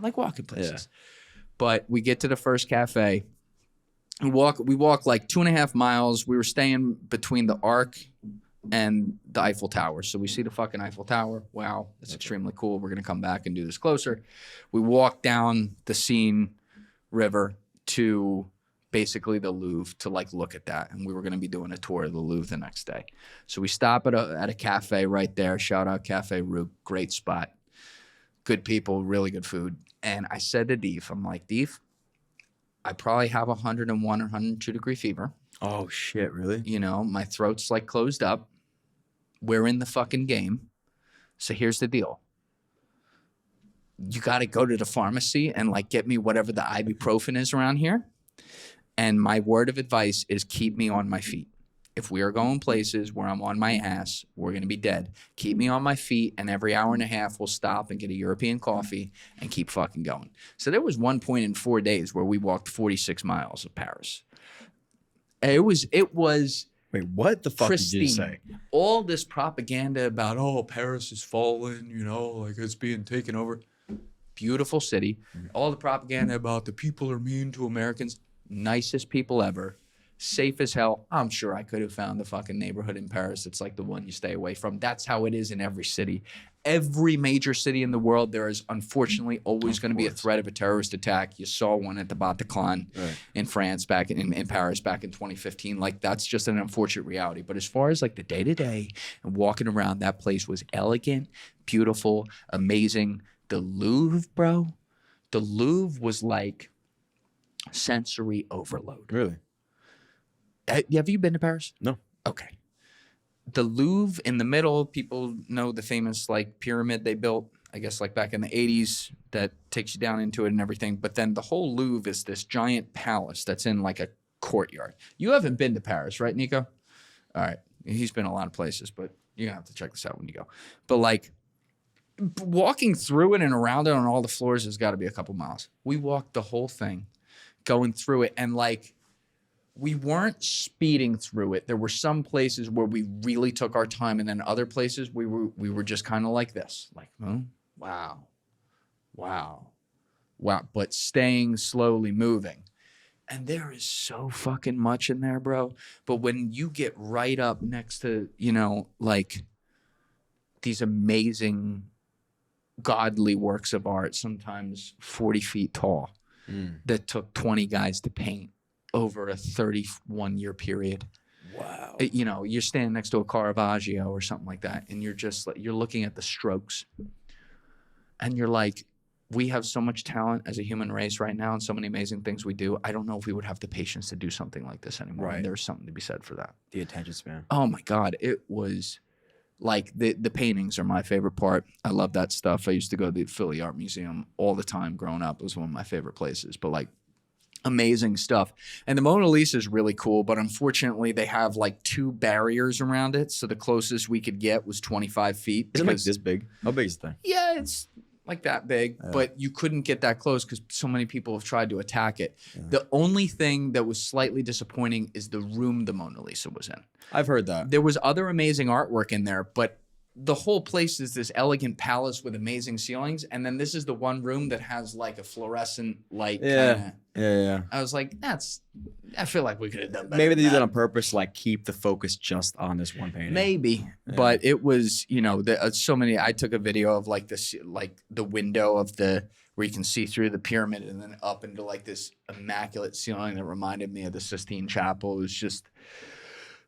like walking places. Yeah. But we get to the first cafe. We walk like 2.5 miles. We were staying between the Arc and the Eiffel Tower. So we see the fucking Eiffel Tower. Wow, that's extremely cool. We're going to come back and do this closer. We walk down the Seine River to basically the Louvre to like look at that. And we were going to be doing a tour of the Louvre the next day. So we stop at a cafe right there. Shout out Cafe Roux. Great spot. Good people, really good food. And I said to Deef, I'm like, Deef, I probably have 101 or 102 degree fever. Oh shit, really? You know, my throat's like closed up. We're in the fucking game. So here's the deal. You got to go to the pharmacy and like get me whatever the ibuprofen is around here. And my word of advice is keep me on my feet. If we are going places where I'm on my ass, we're going to be dead. Keep me on my feet, and every hour and a half we'll stop and get a European coffee and keep fucking going. So there was one point in 4 days where we walked 46 miles of Paris. It was Wait, what the fuck pristine. did you say? All this propaganda about, oh, Paris is falling, you know, like it's being taken over. Beautiful city. All the propaganda about the people are mean to Americans. Nicest people ever. Safe as hell. I'm sure I could have found the fucking neighborhood in Paris that's like the one you stay away from. That's how it is in every city. Every major city in the world, there is unfortunately always going to be a threat of a terrorist attack. You saw one at the Bataclan in France back in Paris back in 2015. Like, that's just an unfortunate reality. But as far as like the day-to-day and walking around, that place was elegant, beautiful, amazing. The Louvre, bro, the Louvre was like sensory overload. Really? Have you been to Paris? No. Okay. The Louvre in the middle, people know the famous like pyramid they built, I guess like back in the 80s that takes you down into it and everything. But then the whole Louvre is this giant palace that's in like a courtyard. You haven't been to Paris, right, Nico? All right. He's been a lot of places, but you're going to have to check this out when you go. But like walking through it and around it on all the floors has got to be a couple miles. We walked the whole thing going through it, and like, we weren't speeding through it. There were some places where we really took our time, and then other places we were just kind of like this, like, oh, wow, but staying slowly moving. And there is so fucking much in there, bro. But when you get right up next to, you know, like these amazing godly works of art, sometimes 40 feet tall, that took 20 guys to paint over a 31-year period. Wow. You know, you're standing next to a Caravaggio or something like that, and you're just like, you're looking at the strokes, and you're like, we have so much talent as a human race right now and so many amazing things we do. I don't know if we would have the patience to do something like this anymore. Right. And there's something to be said for that. The attention span. Oh my God. It was like the paintings are my favorite part. I love that stuff. I used to go to the Philly Art Museum all the time growing up. It was one of my favorite places. But like, amazing stuff. And the Mona Lisa is really cool, but unfortunately they have like 2 barriers around it. So the closest we could get was 25 feet. Is it like this big? How big is the thing? Yeah, it's like that big, but you couldn't get that close because so many people have tried to attack it. Yeah. The only thing that was slightly disappointing is the room the Mona Lisa was in. I've heard that. There was other amazing artwork in there, but the whole place is this elegant palace with amazing ceilings, and then this is the one room that has like a fluorescent light. Yeah. I was like, I feel like we could have done better. Maybe they did that on purpose, like keep the focus just on this one painting. Maybe, but it was, you know, so many. I took a video of like this, like the window of where you can see through the pyramid, and then up into like this immaculate ceiling that reminded me of the Sistine Chapel. It was just.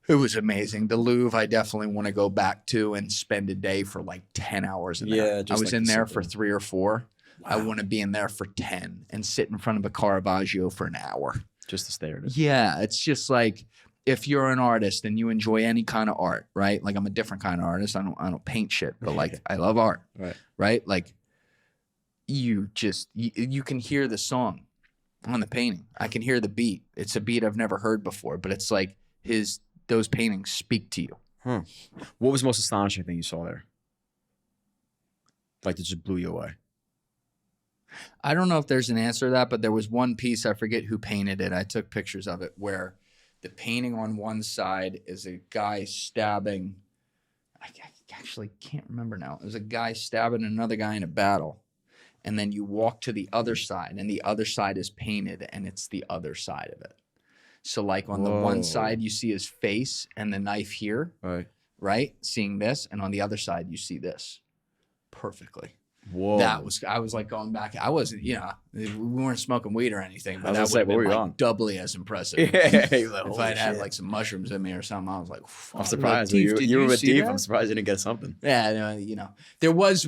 It was amazing. The Louvre, I definitely want to go back to and spend a day for like 10 hours in there. I was in there for 3 or 4. Wow. I want to be in there for 10 and sit in front of a Caravaggio for an hour. Just to stare at it. Yeah, it's just like if you're an artist and you enjoy any kind of art, right? Like I'm a different kind of artist. I don't paint shit, but like I love art, right? Like you can hear the song on the painting. I can hear the beat. It's a beat I've never heard before, but it's like those paintings speak to you. Huh. What was the most astonishing thing you saw there? Like, it just blew you away. I don't know if there's an answer to that, but there was one piece, I forget who painted it. I took pictures of it, where the painting on one side is a guy stabbing. I actually can't remember now. It was a guy stabbing another guy in a battle. And then you walk to the other side, and the other side is painted, and it's the other side of it. So like on the one side, you see his face and the knife here. Right. right? Seeing this, and on the other side, you see this perfectly. Whoa. I was like going back. I wasn't, we weren't smoking weed or anything, but I that was would gonna have say, what been were you like on? doubly as impressive. Yeah. If I had like some mushrooms in me or something, I was like, I'm surprised. Like, Dave, you were with see Deep. that? I'm surprised you didn't get something. Yeah, there was,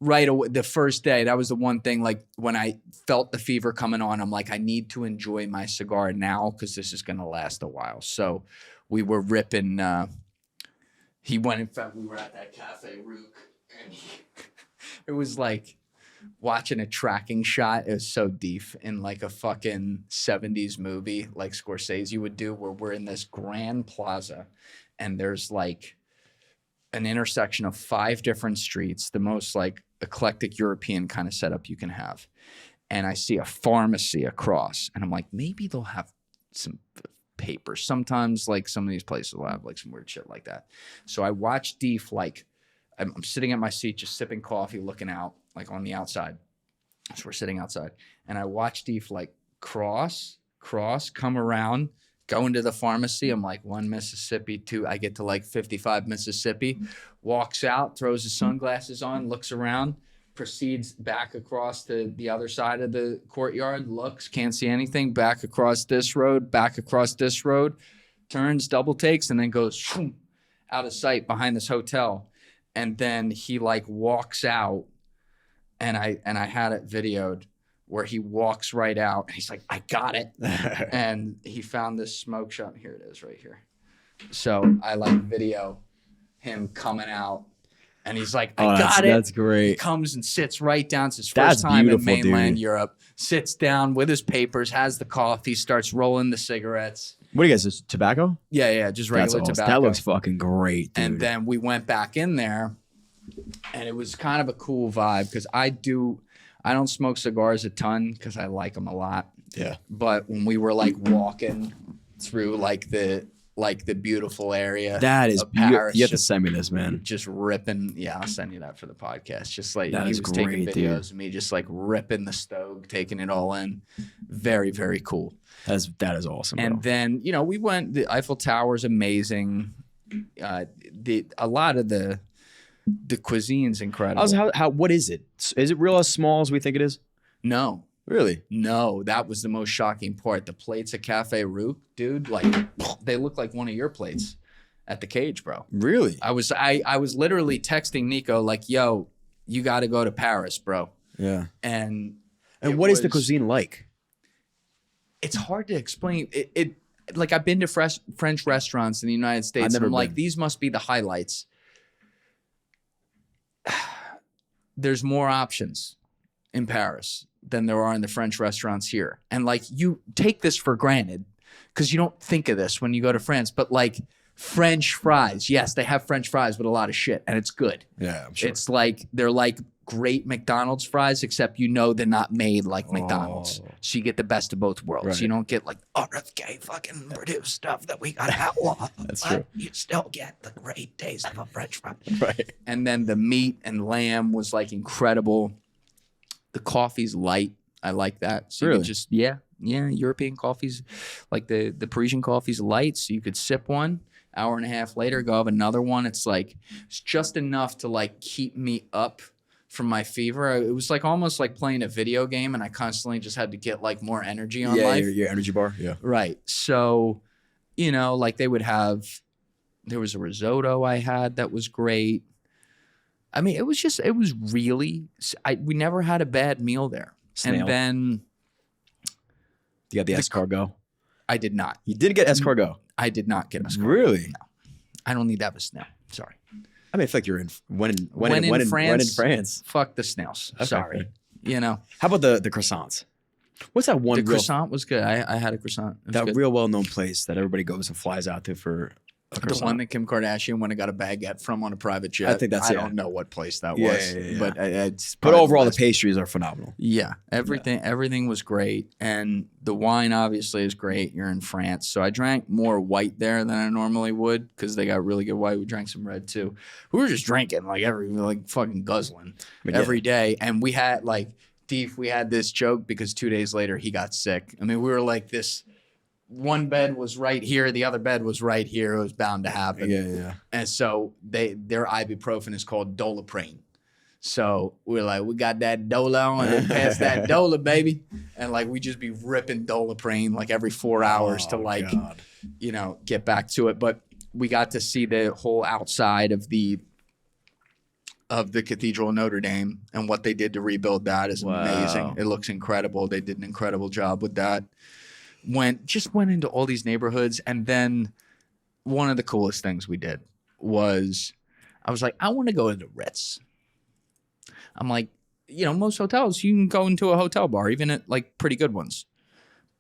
right away, the first day, that was the one thing, like when I felt the fever coming on, I'm like, I need to enjoy my cigar now because this is going to last a while. So we were ripping, he went, in fact, we were at that Cafe Rook, and it was like watching a tracking shot. It was so deep in like a fucking 70s movie like Scorsese would do, where we're in this grand plaza and there's like an intersection of 5 different streets, the most like eclectic European kind of setup you can have. And I see a pharmacy across and I'm like, maybe they'll have some papers. Sometimes like some of these places will have like some weird shit like that. So I watch Deef, like I'm sitting at my seat, just sipping coffee, looking out like on the outside. So we're sitting outside and I watch Deef like cross, come around, go into the pharmacy. I'm like 1 Mississippi, 2. I get to like 55 Mississippi, walks out, throws his sunglasses on, looks around, proceeds back across to the other side of the courtyard, looks, can't see anything, back across this road, turns, double takes, and then goes shoom, out of sight behind this hotel. And then he like walks out, and I had it videoed where he walks right out and he's like, I got it. And he found this smoke shop. Here it is right here. So I like video him coming out and he's like, I got it. That's great. He comes and sits right down. It's his first That's time in beautiful, mainland dude. Europe. Sits down with his papers, has the coffee, starts rolling the cigarettes. What do you guys, is tobacco? Yeah, just That's regular awesome. tobacco. That looks fucking great, dude. And then we went back in there and it was kind of a cool vibe because I don't smoke cigars a ton because I like them a lot. Yeah. But when we were like walking through like the beautiful area That is of Paris, you have to send me this, man. just ripping. Yeah, I'll send you that for the podcast. Just like That he is was taking great, videos dude. of me just like ripping the stove, taking it all in. Very, very cool. That is awesome. And bro. then, we went, the Eiffel Tower is amazing. A lot of the cuisine's incredible. What is it? Is it real as small as we think it is? No, Really? No, that was the most shocking part. The plates at Cafe Rook, dude, like they look like one of your plates at the cage, bro. Really? I was literally texting Nico like, yo, you got to go to Paris, bro. Yeah. And what is the cuisine like? It's hard to explain. It like I've been to French restaurants in the United States and I'm like, these must be the highlights. There's more options in Paris than there are in the French restaurants here. And like you take this for granted because you don't think of this when you go to France, but like French fries, yes, they have French fries with a lot of shit and it's good. Yeah, I'm sure. It's like they're like great McDonald's fries, except they're not made like McDonald's. So you get the best of both worlds. Right. You don't get like RFK fucking produced stuff that we got to outlaw. That's but true. You still get the great taste of a French fry. Right. And then the meat and lamb was like incredible. The coffee's light. I like that. So you Really? could just European coffees, like the Parisian coffee's light. So you could sip one, hour and a half later, go have another one. It's just enough to like keep me up from my fever. It was like almost like playing a video game, and I constantly just had to get like more energy on life. your energy bar. Yeah. Right. So, like there was a risotto I had that was great. I mean, we never had a bad meal there. Snail. And then You got the escargot. I did not. You did get escargot. I did not get a Really? No. I don't need to have a snail. Sorry. I mean, I feel like you're in in France. Fuck the snails. Okay. Sorry. How about the croissants? What's that one The croissant was good. I had a croissant. It was that good. real well-known place that everybody goes and flies out to for a The croissant? one that Kim Kardashian went and got a baguette from on a private jet. I think that's I it. don't know what place that Yeah, was, yeah. but it's. But probably overall, the best. pastries are phenomenal. Yeah, everything was great, and the wine obviously is great. You're in France, so I drank more white there than I normally would because they got really good white. We drank some red too. We were just drinking like fucking guzzling every day, and we had like we had this joke because 2 days later he got sick. I mean, we were like this. one bed was right here, the other bed was right here. It was bound to happen. Yeah. And so their ibuprofen is called Dolaprane. So we're like, we got that Dola and then pass that Dola, baby. And like we just be ripping Dolaprane like every 4 hours to like, get back to it. But we got to see the whole outside of the Cathedral of Notre Dame, and what they did to rebuild that is amazing. It looks incredible. They did an incredible job with that. Went into all these neighborhoods, and then one of the coolest things we did was I was like, I want to go to the Ritz. I'm like, most hotels, you can go into a hotel bar, even at like pretty good ones.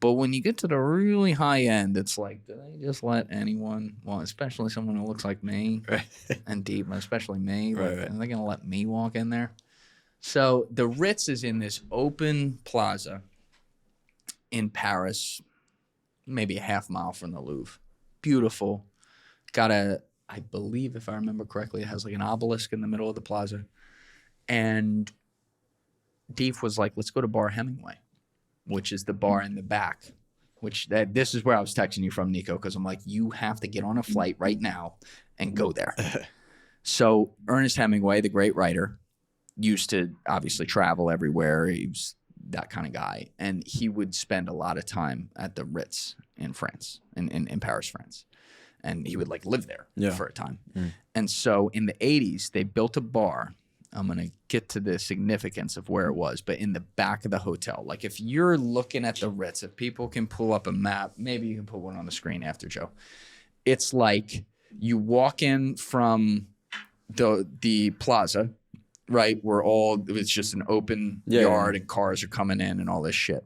But when you get to the really high end, it's like, do they just let anyone, well, especially someone who looks like me and deep, but especially me, are they going to let me walk in there? So the Ritz is in this open plaza in Paris, maybe a half mile from the Louvre. Beautiful. Got I believe, if I remember correctly, it has like an obelisk in the middle of the plaza. And Deef was like, let's go to Bar Hemingway, which is the bar in the back, this is where I was texting you from, Nico, because I'm like, you have to get on a flight right now and go there. So Ernest Hemingway, the great writer, used to obviously travel everywhere. He was that kind of guy. And he would spend a lot of time at the Ritz in France, in Paris, France. And he would like live there for a time. And so in the 80s, they built a bar. I'm going to get to the significance of where it was, but in the back of the hotel. Like if you're looking at the Ritz, if people can pull up a map, maybe you can put one on the screen after, Joe. It's like you walk in from the plaza, right, where it's just an open yard and cars are coming in and all this shit.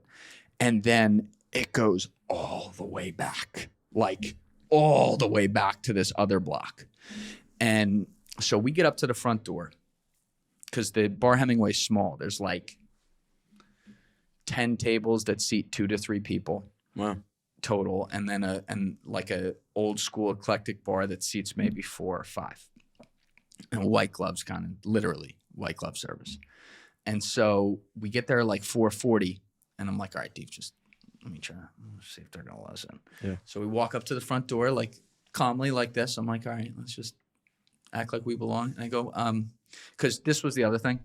And then it goes all the way back, like all the way back to this other block. And so we get up to the front door. Because the Bar Hemingway's small. There's like 10 tables that seat 2 to 3 people. Wow. Total. And then a old school eclectic bar that seats maybe 4 or 5. And white gloves, kind of literally white glove service. And so we get there like 4:40, and I'm like, all right, Dave, just let me try. Let's see if they're gonna let us in. Yeah. So we walk up to the front door like calmly like this. I'm like, all right, let's just act like we belong. And I go, because this was the other thing.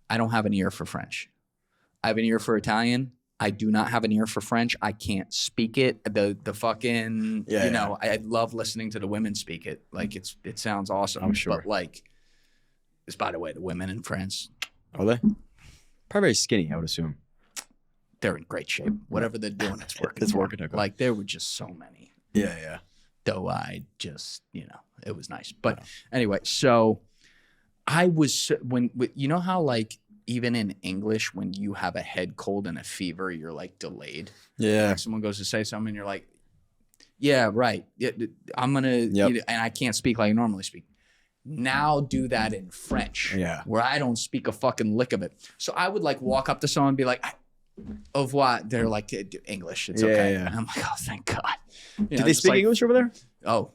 I don't have an ear for French. I have an ear for Italian. I do not have an ear for French. I can't speak it. The fucking, I love listening to the women speak it. Like it sounds awesome. I'm sure. But like, it's, by the way, the women in France. Are they? Probably very skinny, I would assume. They're in great shape. Whatever they're doing, it's working. It's working. Okay. Like there were just so many. Yeah. Though I just, it was nice. But anyway, so I was, how like even in English, when you have a head cold and a fever, you're like delayed. Yeah. Like someone goes to say something and you're like, yeah, right. Yeah, I'm going to, and I can't speak like I normally speak. Now do that in French. Yeah. Where I don't speak a fucking lick of it. So I would like walk up to someone and be like, au revoir. They're like, English. It's okay. Yeah. And I'm like, oh, thank God. Did they speak English over there? Oh,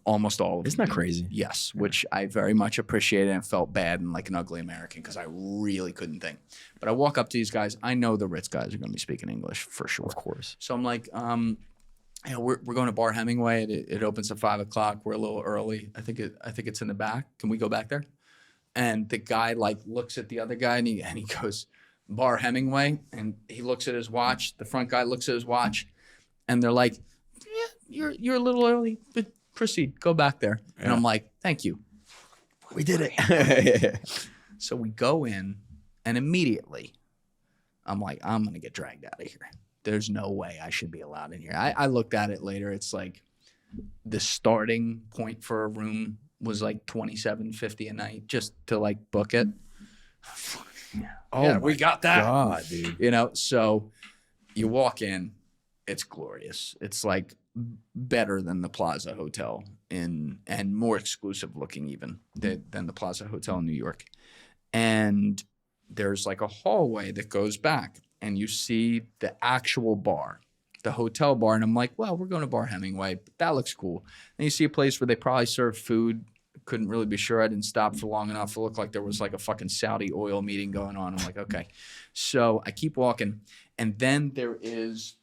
almost all of them. Isn't that crazy? Yes, which I very much appreciated and felt bad and like an ugly American because I really couldn't think. But I walk up to these guys. I know the Ritz guys are going to be speaking English for sure. Of course. So I'm like, we're going to Bar Hemingway. It opens at 5 o'clock. We're a little early. I think it's in the back. Can we go back there? And the guy like looks at the other guy and he goes, Bar Hemingway, and he looks at his watch. The front guy looks at his watch, and they're like, "Yeah, you're a little early, but proceed, go back there." Yeah. And I'm like, "Thank you, we did it." So we go in, and immediately, I'm like, "I'm gonna get dragged out of here. There's no way I should be allowed in here." I looked at it later. It's like the starting point for a room was like $27.50 a night just to like book it. Oh, we got that. God, dude. So you walk in, it's glorious. It's like better than the Plaza Hotel and more exclusive looking even than the Plaza Hotel in New York. And there's like a hallway that goes back and you see the actual bar, the hotel bar. And I'm like, well, we're going to Bar Hemingway. But that looks cool. And you see a place where they probably serve food. Couldn't really be sure. I didn't stop for long enough. It looked like there was like a fucking Saudi oil meeting going on. I'm like, okay. So I keep walking. And then there is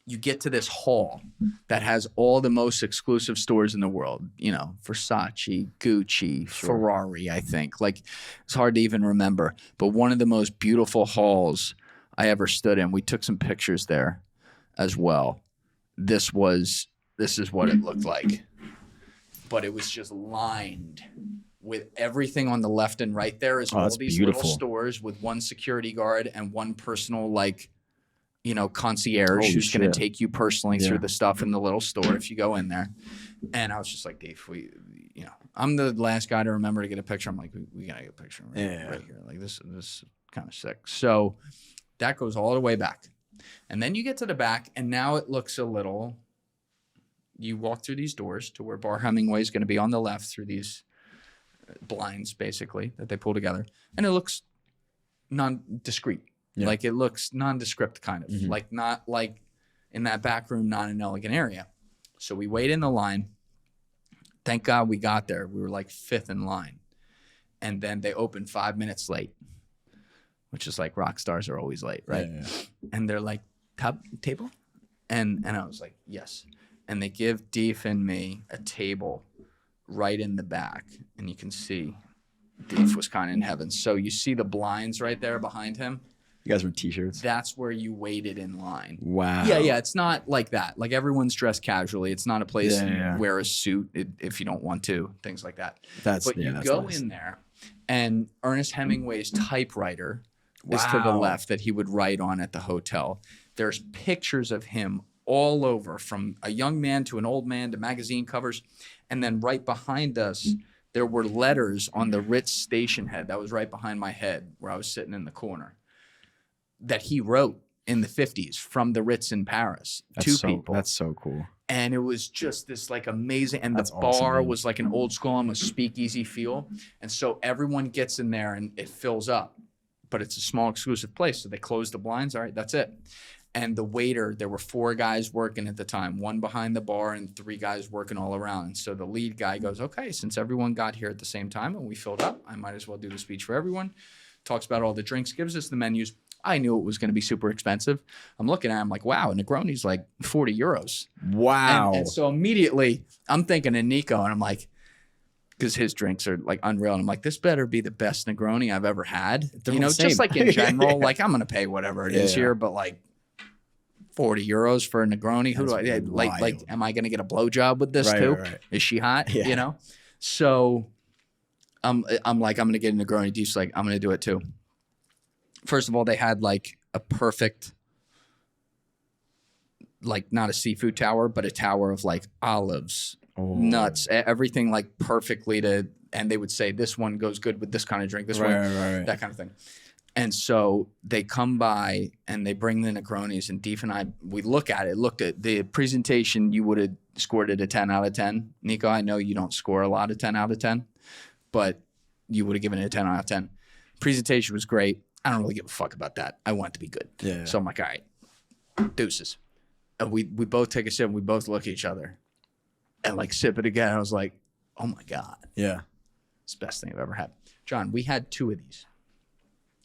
you get to this hall that has all the most exclusive stores in the world, Versace, Gucci, Ferrari, I think. Like, it's hard to even remember. But one of the most beautiful halls I ever stood in. We took some pictures there as well. This is what it looked like. But it was just lined with everything on the left and right. There is all these little stores with one security guard and one personal, concierge who's going to take you personally through the stuff in the little store if you go in there. And I was just like, Dave, I'm the last guy to remember to get a picture. I'm like, we got to get a picture right here. Like, this is kind of sick. So that goes all the way back. And then you get to the back, and now it looks a little, you walk through these doors to where Bar Hemingway is going to be on the left through these blinds, basically, that they pull together. And it looks non-discreet. Yeah. Like, it looks nondescript, kind of. Mm-hmm. Like, not like in that back room, not an elegant area. So we wait in the line. Thank God we got there. We were like 5th in line. And then they opened 5 minutes late, which is like rock stars are always late, right? Yeah. And they're like, table? And I was like, yes. And they give Deef and me a table right in the back. And you can see Deef was kind of in heaven. So you see the blinds right there behind him. You guys were in t-shirts? That's where you waited in line. Wow. Yeah. It's not like that. Like, everyone's dressed casually. It's not a place you wear a suit if you don't want to, things like that. But you go nice. In there, and Ernest Hemingway's typewriter is to the left that he would write on at the hotel. There's pictures of him all over, from a young man to an old man to magazine covers. And then right behind us, there were letters on the Ritz station head that was right behind my head where I was sitting in the corner, that he wrote in the 50s from the Ritz in Paris to people. That's so cool. And it was just this like amazing, and the bar was like an old school, almost speakeasy feel. And so everyone gets in there and it fills up, but it's a small exclusive place. So they close the blinds. All right, that's it. And the waiter, there were 4 guys working at the time, 1 behind the bar and 3 guys working all around. And so the lead guy goes, okay, since everyone got here at the same time and we filled up, I might as well do the speech for everyone. Talks about all the drinks, gives us the menus. I knew it was going to be super expensive. I'm looking at him like, wow, a Negroni's like 40 euros. Wow. And so immediately I'm thinking of Nico, and I'm like, because his drinks are like unreal. And I'm like, this better be the best Negroni I've ever had. Just like in general, like, I'm going to pay whatever it is here, but like 40 euros for a Negroni. Who do I like? Am I going to get a blowjob with this too? Right. Is she hot? Yeah. So I'm like, I'm going to get a Negroni. Deep's like, I'm going to do it too. First of all, they had like a perfect, like, not a seafood tower, but a tower of like olives, nuts, everything like perfectly and they would say this one goes good with this kind of drink, this one, that kind of thing. And so they come by and they bring the Negronis, and Deef and I, we looked at the presentation. You would have scored it a 10 out of 10. Nico, I know you don't score a lot of 10 out of 10, but you would have given it a 10 out of 10. Presentation was great. I don't really give a fuck about that. I want it to be good. Yeah. So I'm like, all right, deuces. And we both take a sip, and we both look at each other and like sip it again. I was like, oh my God. Yeah. It's the best thing I've ever had. John, we had 2 of these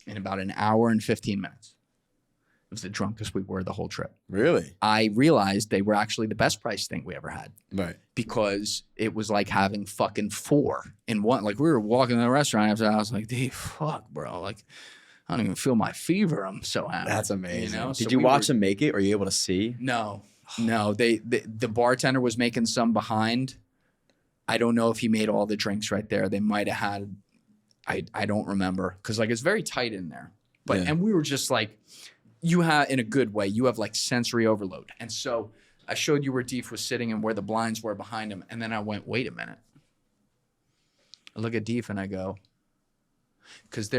in about an hour and 15 minutes. It was the drunkest we were the whole trip. Really? I realized they were actually the best price thing we ever had. Right. Because it was like having fucking 4 in one. Like, we were walking in the restaurant after that. I was like, dude, fuck, bro. Like, I don't even feel my fever. I'm so happy. That's amazing. Did you watch them make it? Or are you able to see? No. The bartender was making some behind. I don't know if he made all the drinks right there. They might have had, I don't remember. Because like, it's very tight in there. But and we were just like, you have, in a good way, you have like sensory overload. And so I showed you where Deef was sitting and where the blinds were behind him. And then I went, wait a minute. I look at Deef and I go, because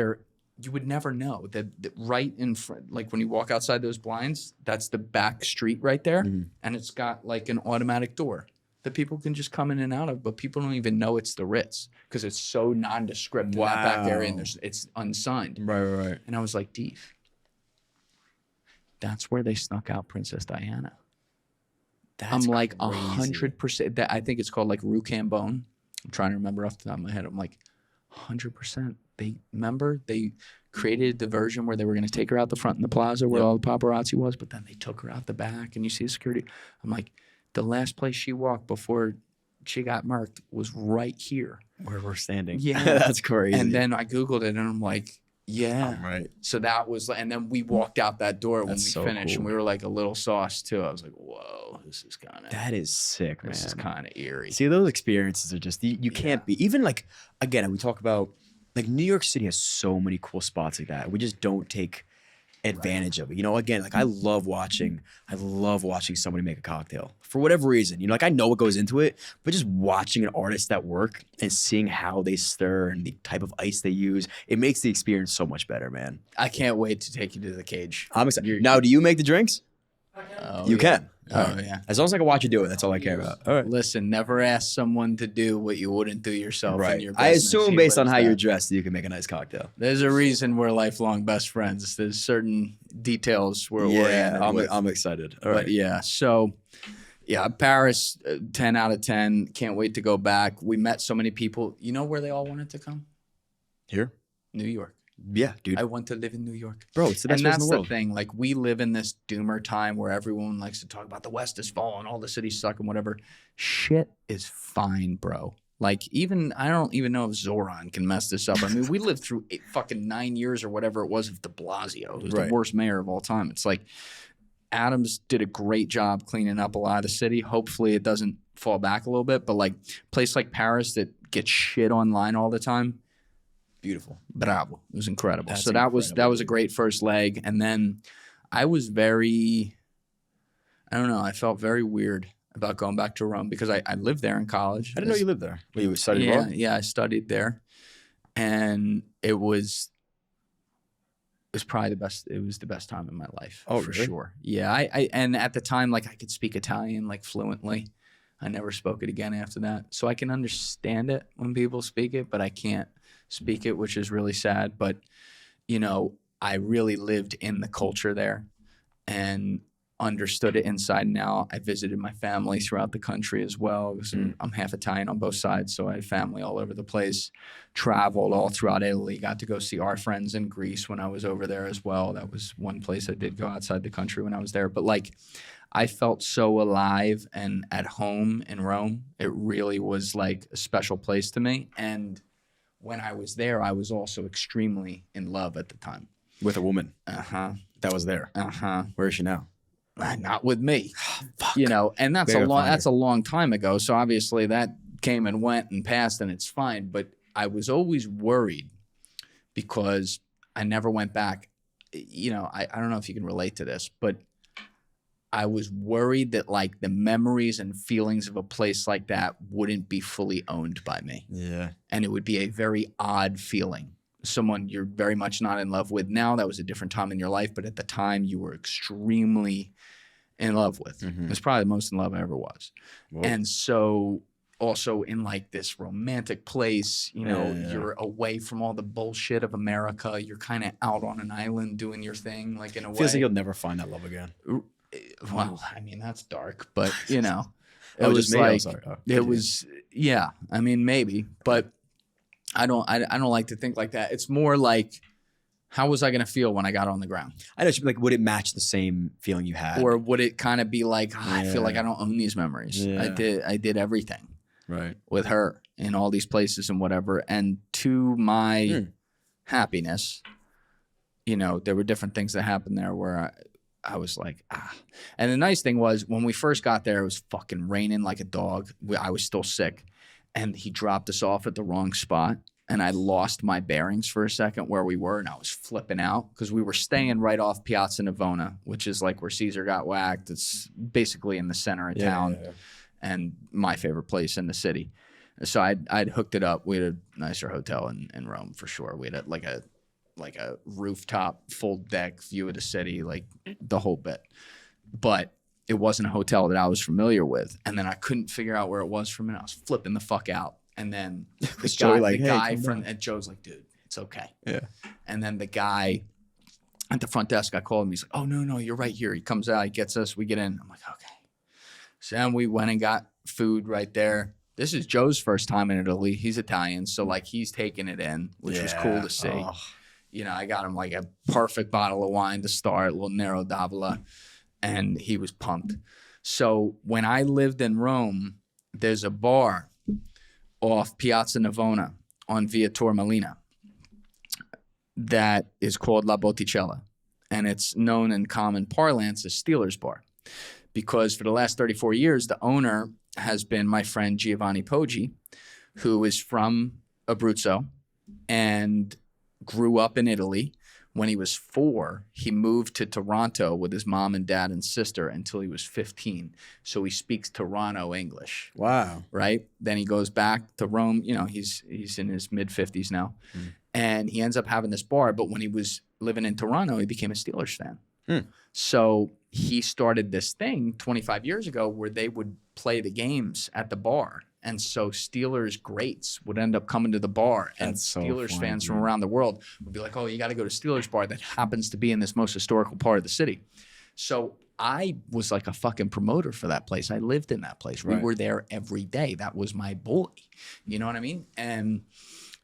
you would never know that right in front, like when you walk outside those blinds, that's the back street right there. Mm-hmm. And it's got like an automatic door that people can just come in and out of, but people don't even know it's the Ritz because it's so nondescript in that back area, and it's unsigned. Right. And I was like, Deef, that's where they snuck out Princess Diana. I'm like 100%. That I think it's called like Rue Cambon. I'm trying to remember off the top of my head. I'm like 100%. they created the version where they were going to take her out the front in the plaza where all the paparazzi was, but then they took her out the back and you see the security. I'm like, the last place she walked before she got murked was right here. Where we're standing. Yeah. That's crazy. And then I Googled it and I'm like, yeah. Right. So that was, and then we walked out that door when we That's so finished cool. and we were like a little sauce too. I was like, whoa, this is kind of, That is sick, man. this is kind of eerie. See, those experiences are just, you can't be, even like, again, we talk about, like New York City has so many cool spots like that. We just don't take advantage of it. You know, again, like I love watching somebody make a cocktail for whatever reason. You know, like I know what goes into it, but just watching an artist at work and seeing how they stir and the type of ice they use, it makes the experience so much better, man. I can't wait to take you to the cage. I'm excited. Now, do you make the drinks? Oh, You yeah. can. Oh, All right. yeah. As long as I can watch you do it, that's all I care about. All right. Listen, never ask someone to do what you wouldn't do yourself in Right. your I business. assume He based on lives how you're that. dressed, you can make a nice cocktail. There's a reason we're lifelong best friends. There's certain details we're oriented with. I'm excited. All right. But yeah, so yeah, Paris, 10 out of 10. Can't wait to go back. We met so many people. You know where they all wanted to come? Here? New York. Yeah, dude. I want to live in New York. Bro, it's the best And place in that's the world. thing. Like, we live in this doomer time where everyone likes to talk about the West is falling, all the cities suck and whatever. Shit is fine, bro. Like, I don't even know if Zoran can mess this up. I mean, we lived through fucking 9 years or whatever it was of de Blasio, who's Right. the worst mayor of all time. It's like, Adams did a great job cleaning up a lot of the city. Hopefully it doesn't fall back a little bit. But like, place like Paris that gets shit online all the time, beautiful. Bravo. It was incredible. That's So that was incredible, a great first leg. And then I was I don't know, I felt very weird about going back to Rome because I lived there in college. I didn't know you lived there. Well, you studied Yeah, abroad? yeah, I studied there. And it was probably the best time in my life. Oh, for really? sure. Yeah. And at the time, like I could speak Italian like fluently. I never spoke it again after that. So I can understand it when people speak it, but I can't speak it, which is really sad. But, you know, I really lived in the culture there and understood it inside and out. I visited my family throughout the country as well because I'm half Italian on both sides, so I had family all over the place. Traveled all throughout Italy. Got to go see our friends in Greece when I was over there as well. That was one place I did go outside the country when I was there. But like, I felt so alive and at home in Rome. It really was like a special place to me. And when I was there, I was also extremely in love at the time. With a woman Uh-huh. that was there. Uh-huh. Where is she now? Not with me. You know, and that's Maybe I'll find that's a long time ago. So obviously that came and went and passed and it's fine. But I was always worried because I never went back. You know, I don't know if you can relate to this, but I was worried that like the memories and feelings of a place like that wouldn't be fully owned by me. Yeah. And it would be a very odd feeling. Someone you're very much not in love with now. That was a different time in your life, but at the time you were extremely in love with. Mhm. It was probably the most in love I ever was. Whoa. And so also in like this romantic place, you know, Yeah. you're away from all the bullshit of America. You're kind of out on an island doing your thing, like in a Feels like way. you'll never find that love again. Well, I mean, that's dark, but you know, it Oh, was just me? Oh, like, sorry. Oh, it continue. was, yeah, I mean, maybe, but I don't like to think like that. It's more like, how was I going to feel when I got on the ground? I know. Like, would it match the same feeling you had? Or would it kind of be like, I feel like Yeah. I don't own these memories. Yeah. I did everything Right. with her in all these places and whatever. And to my Hmm. happiness, you know, there were different things that happened there where I was like, ah. And the nice thing was when we first got there, it was fucking raining like a dog. I was still sick. And he dropped us off at the wrong spot. And I lost my bearings for a second where we were. And I was flipping out because we were staying right off Piazza Navona, which is like where Caesar got whacked. It's basically in the center of town. Yeah. And my favorite place in the city. So I'd hooked it up. We had a nicer hotel in Rome for sure. We had like a rooftop, full deck view of the city, like the whole bit. But it wasn't a hotel that I was familiar with. And then I couldn't figure out where it was from, and I was flipping the fuck out. And then Was Joey like, the "Hey, guy come from down." and Joe's like, dude, it's okay. Yeah. And then the guy at the front desk, I called him. He's like, oh, no, you're right here. He comes out, he gets us, we get in. I'm like, okay. So then we went and got food right there. This is Joe's first time in Italy. He's Italian, so like he's taking it in, which was cool to see. Oh. You know, I got him like a perfect bottle of wine to start, a little Nero d'Avola, and he was pumped. So when I lived in Rome, there's a bar off Piazza Navona on Via Tormelina that is called La Botticella, and it's known in common parlance as Steelers Bar, because for the last 34 years, the owner has been my friend Giovanni Poggi, who is from Abruzzo and grew up in Italy. When he was 4, he moved to Toronto with his mom and dad and sister until he was 15. So he speaks Toronto English. Wow. Right? Then he goes back to Rome. You know, he's in his mid-50s now. And he ends up having this bar. But when he was living in Toronto, he became a Steelers fan. So he started this thing 25 years ago where they would play the games at the bar. And so Steelers greats would end up coming to the bar, and Steelers fans from around the world would be like, oh, you got to go to Steelers bar that happens to be in this most historical part of the city. So I was like a fucking promoter for that place. I lived in that place. We were there every day. That was my boy. You know what I mean? And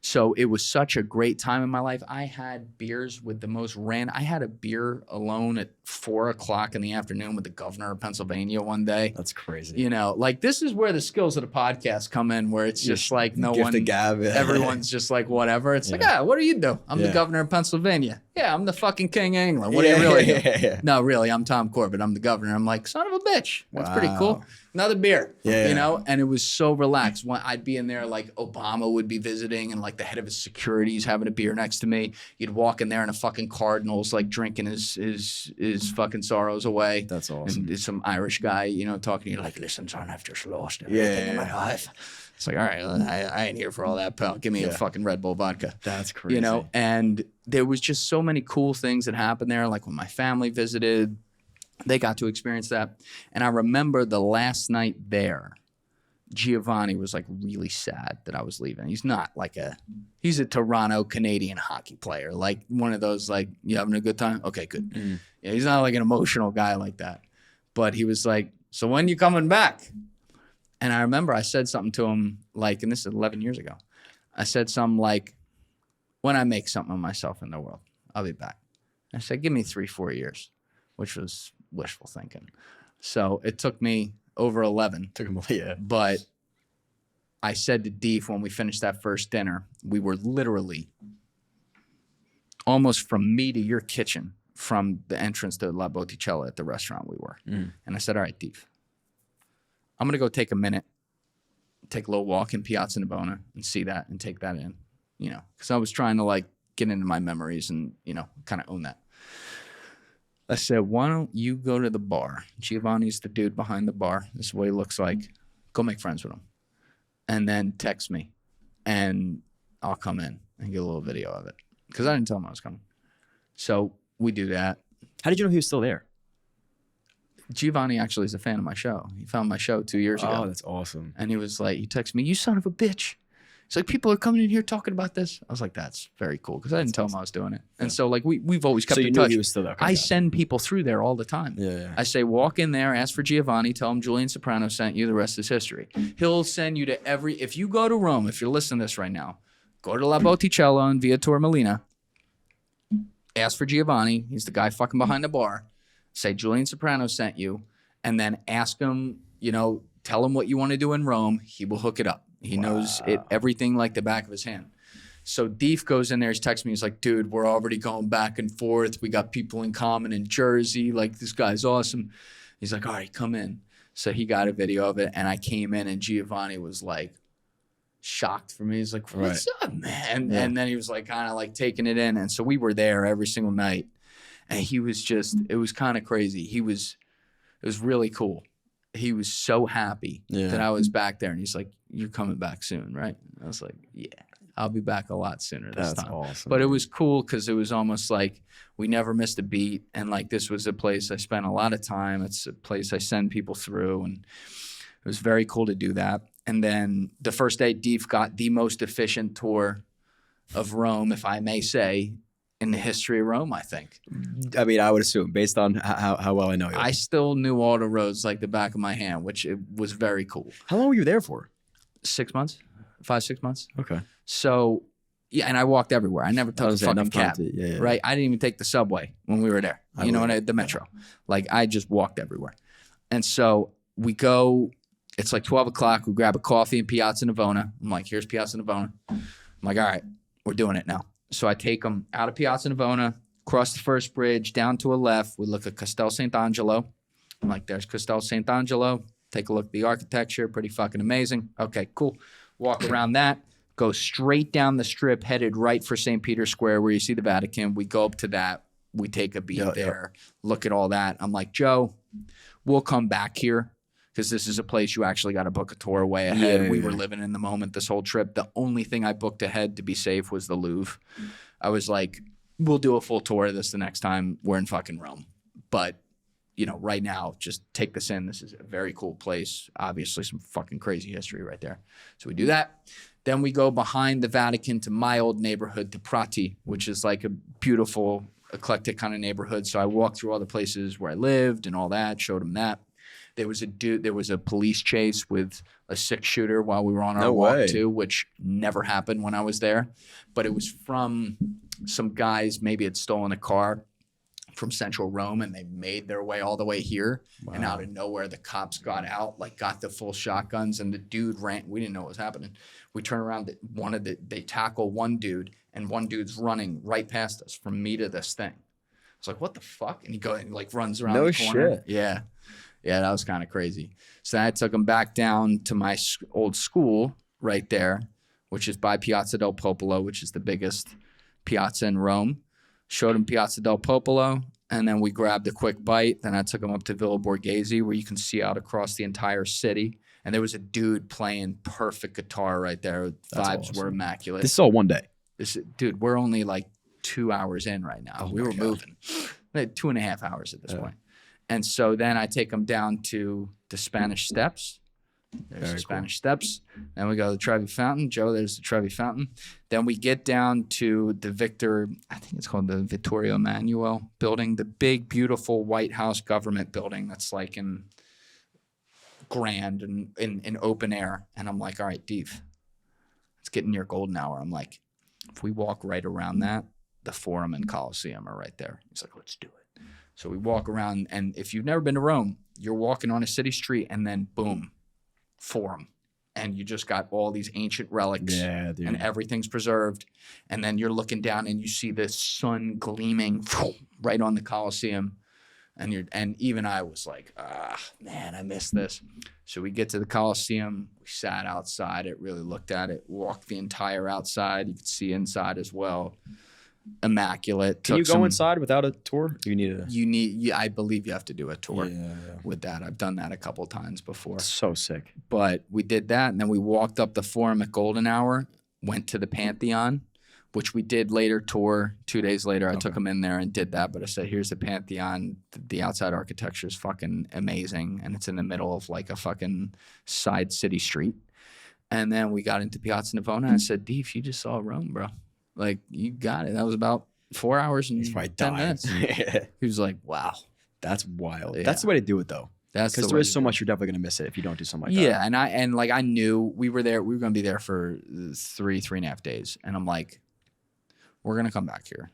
so it was such a great time in my life. I had beers with the most I had a beer alone at 4:00 in the afternoon with the governor of Pennsylvania one day. That's crazy. You know, like this is where the skills of the podcast come in, where it's just like no one, everyone's just like whatever. It's like, what do you do? I'm the governor of Pennsylvania. Yeah, I'm the fucking king of England. What do you really do? No, really, I'm Tom Corbett. I'm the governor. I'm like, son of a bitch. That's pretty cool. Another beer, you know? And it was so relaxed. When I'd be in there, like Obama would be visiting and like the head of his security's having a beer next to me. You'd walk in there and a fucking cardinal's like drinking his fucking sorrows away. That's awesome. And some Irish guy, you know, talking to you like, listen, son, I've just lost everything in my life. It's like, all right, I ain't here for all that, pal. Give me a fucking Red Bull vodka. That's crazy. You know, and there was just so many cool things that happened there. Like when my family visited, they got to experience that. And I remember the last night there, Giovanni was like really sad that I was leaving. He's not like he's a Toronto Canadian hockey player. Like one of those, like, you having a good time? Okay, good. Yeah, he's not like an emotional guy like that. But he was like, so when you coming back? And I remember I said something to him like, and this is 11 years ago. I said something like, when I make something of myself in the world, I'll be back. I said, give me 3-4 years, which was wishful thinking. So it took me over 11. Took him, But I said to Deef when we finished that first dinner, we were literally almost from me to your kitchen from the entrance to La Botticella at the restaurant we were. And I said, all right, Deef, I'm going to go take a minute, take a little walk in Piazza Navona and see that and take that in, you know, because I was trying to like get into my memories and, you know, kind of own that. I said, why don't you go to the bar? Giovanni's the dude behind the bar. This is what he looks like. Go make friends with him. And then text me and I'll come in and get a little video of it because I didn't tell him I was coming. So we do that. How did you know he was still there? Giovanni actually is a fan of my show. He found my show 2 years ago. Oh, that's awesome. And he was like, he texted me, you son of a bitch. It's like, people are coming in here talking about this. I was like, that's very cool because I didn't tell him I was doing it. And so like we've always kept in touch. So you knew he was still there. I send people through there all the time. I say, walk in there, ask for Giovanni, tell him Julian Soprano sent you, the rest is history. He'll send you to if you go to Rome, if you're listening to this right now, go to La Botticella on Via Tormelina, ask for Giovanni, he's the guy fucking behind the bar, say Julian Soprano sent you, and then ask him, you know, tell him what you want to do in Rome, he will hook it up. He knows it, everything like the back of his hand. So Deef goes in there, he's texting me, he's like, dude, we're already going back and forth. We got people in common in Jersey. Like, this guy's awesome. He's like, all right, come in. So he got a video of it, and I came in, and Giovanni was like shocked for me. He's like, what's up, man? And then he was like kind of like taking it in. And so we were there every single night. And he was just, it was kind of crazy. It was really cool. He was so happy that I was back there. And he's like, you're coming back soon, right? I was like, yeah, I'll be back a lot sooner this time. That's awesome. But it was cool because it was almost like we never missed a beat. And like, this was a place I spent a lot of time. It's a place I send people through. And it was very cool to do that. And then the first day, Deef got the most efficient tour of Rome, if I may say, in the history of Rome, I think. I mean, I would assume, based on how well I know you. I still knew all the roads like the back of my hand, which it was very cool. How long were you there for? 6 months, 5-6 months. Okay. So yeah, and I walked everywhere. I never took a fucking cab. Yeah. Right? I didn't even take the subway when we were there. You know what? The metro. Like I just walked everywhere. And so we go. It's like 12 o'clock. We grab a coffee in Piazza Navona. I'm like, here's Piazza Navona. I'm like, all right, we're doing it now. So I take them out of Piazza Navona, cross the first bridge, down to a left. We look at Castel Sant'Angelo. I'm like, there's Castel Sant'Angelo. Take a look at the architecture. Pretty fucking amazing. Okay, cool. Walk around that. Go straight down the strip, headed right for St. Peter's Square where you see the Vatican. We go up to that. We take a beat there. Look at all that. I'm like, Joe, we'll come back here because this is a place you actually got to book a tour way ahead. We were living in the moment this whole trip. The only thing I booked ahead to be safe was the Louvre. I was like, we'll do a full tour of this the next time we're in fucking Rome. But, you know, right now, just take this in. This is a very cool place. Obviously, some fucking crazy history right there. So we do that. Then we go behind the Vatican to my old neighborhood, to Prati, which is like a beautiful, eclectic kind of neighborhood. So I walked through all the places where I lived and all that, showed him that. There was a police chase with a 6-shooter while we were on our walk too, which never happened when I was there. But it was from some guys maybe had stolen a car from central Rome and they made their way all the way here. Wow. And out of nowhere, the cops got out, like got the full shotguns and the dude ran. We didn't know what was happening. We turn around, they tackle one dude and one dude's running right past us from me to this thing. It's like, what the fuck? And he runs around the corner. No shit. Yeah. Yeah, that was kind of crazy. So I took him back down to my old school right there, which is by Piazza del Popolo, which is the biggest piazza in Rome. Showed him Piazza del Popolo, and then we grabbed a quick bite. Then I took him up to Villa Borghese, where you can see out across the entire city. And there was a dude playing perfect guitar right there. Vibes were immaculate. This is all one day. Dude, we're only like 2 hours in right now. We were moving. Like 2.5 hours at this point. And so then I take them down to the Spanish Steps. There's the Spanish Steps. Then we go to the Trevi Fountain. Joe, there's the Trevi Fountain. Then we get down to the I think it's called the Vittorio Emanuele building, the big, beautiful White House government building that's like in grand and in open air. And I'm like, all right, Dave, it's getting near golden hour. I'm like, if we walk right around that, the Forum and Colosseum are right there. He's like, let's do it. So we walk around, and if you've never been to Rome, you're walking on a city street, and then boom, Forum. And you just got all these ancient relics, and everything's preserved. And then you're looking down, and you see the sun gleaming right on the Colosseum. And even I was like, man, I missed this. So we get to the Colosseum. We sat outside it, really looked at it, walked the entire outside. You could see inside as well. Immaculate. Can you go inside without a tour? I believe you have to do a tour with that. I've done that a couple of times before. So sick. But we did that, and then we walked up the Forum at golden hour, went to the Pantheon, which we did later tour. 2 days later, I took him in there and did that. But I said, here's the Pantheon. The outside architecture is fucking amazing, and it's in the middle of like a fucking side city street. And then we got into Piazza Navona. I said, Deef, you just saw Rome, bro. Like, you got it. That was about 4 hours and 10 minutes. He was like, wow. That's wild. Yeah. That's the way to do it, though. Because there is so much you're definitely going to miss it if you don't do something like that. Yeah, and I knew we were there. We were going to be there for 3.5 days. And I'm like, we're going to come back here.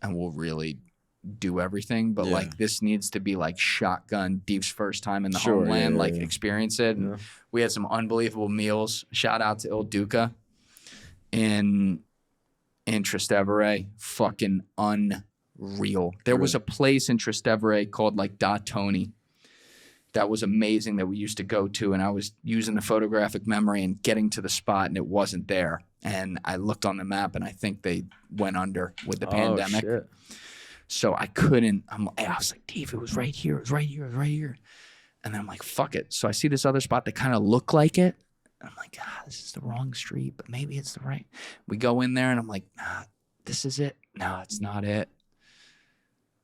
And we'll really do everything. But, like, this needs to be, like, shotgun Deep's first time in the homeland. Experience it. And we had some unbelievable meals. Shout out to Il Duca in Trastevere, fucking unreal. There was a place in Trastevere called like Da Tony that was amazing that we used to go to, and I was using the photographic memory and getting to the spot, and it wasn't there. And I looked on the map, and I think they went under with the pandemic. Shit. So I couldn't. I was like, Dave, it was right here. It was right here. It was right here. And then I'm like, fuck it. So I see this other spot that kind of looked like it. I'm like, this is the wrong street, but maybe it's the right. We go in there, and I'm like, nah, this is it. No, it's not it.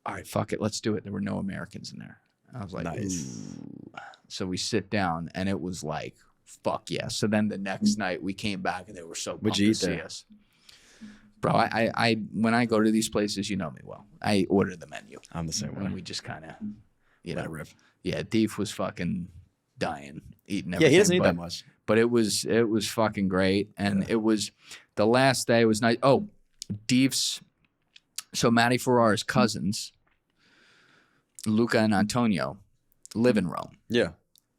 All right, fuck it. Let's do it. There were no Americans in there. I was like, nice. Ooh. So we sit down, and it was like, fuck yeah. So then the next night, we came back, and they were so pumped to see us. Bro, I when I go to these places, you know me well. I order the menu. I'm the same way. And we just kind of, you know. Yeah, Deef was fucking dying, eating Yeah, everything. he doesn't eat that much. But it was fucking great. And it was, the last day was nice. Oh, Deef's, so Matty Ferrara's cousins, Luca and Antonio, live in Rome. Yeah.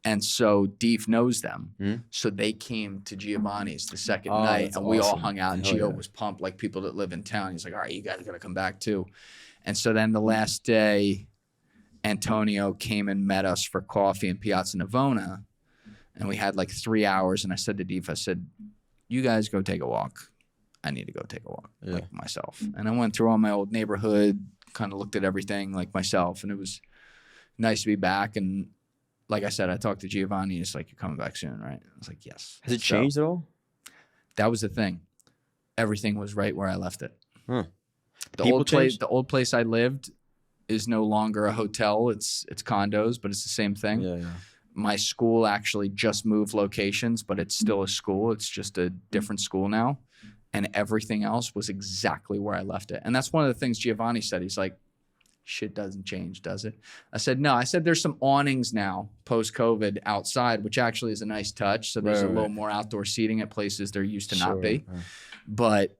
And so Deef knows them. Mhm. So they came to Giovanni's the second Oh, night, that's and we all awesome. hung out, and Hell Gio yeah. was pumped, like people that live in town. He's like, all right, you guys got to come back too. And so then the last day, Antonio came and met us for coffee in Piazza Navona, and we had like 3 hours, and I said to Deef, I said, you guys go take a walk. I need to go take a walk, like myself. And I went through all my old neighborhood, kind of looked at everything like myself, and it was nice to be back. And like I said, I talked to Giovanni. He's like, you're coming back soon, right? I was like, yes. Has it So changed at all? that was the thing. Everything was right where I left it. Huh. The People old place, changed? the old place I lived is no longer a hotel. It's condos, but it's the same thing. Yeah. My school actually just moved locations, but it's still a school. It's just a different school now. And everything else was exactly where I left it. And that's one of the things Giovanni said. He's like, shit doesn't change, does it? I said, no. I said, there's some awnings now post-COVID outside, which actually is a nice touch. So there's a little more outdoor seating at places there used to not be. But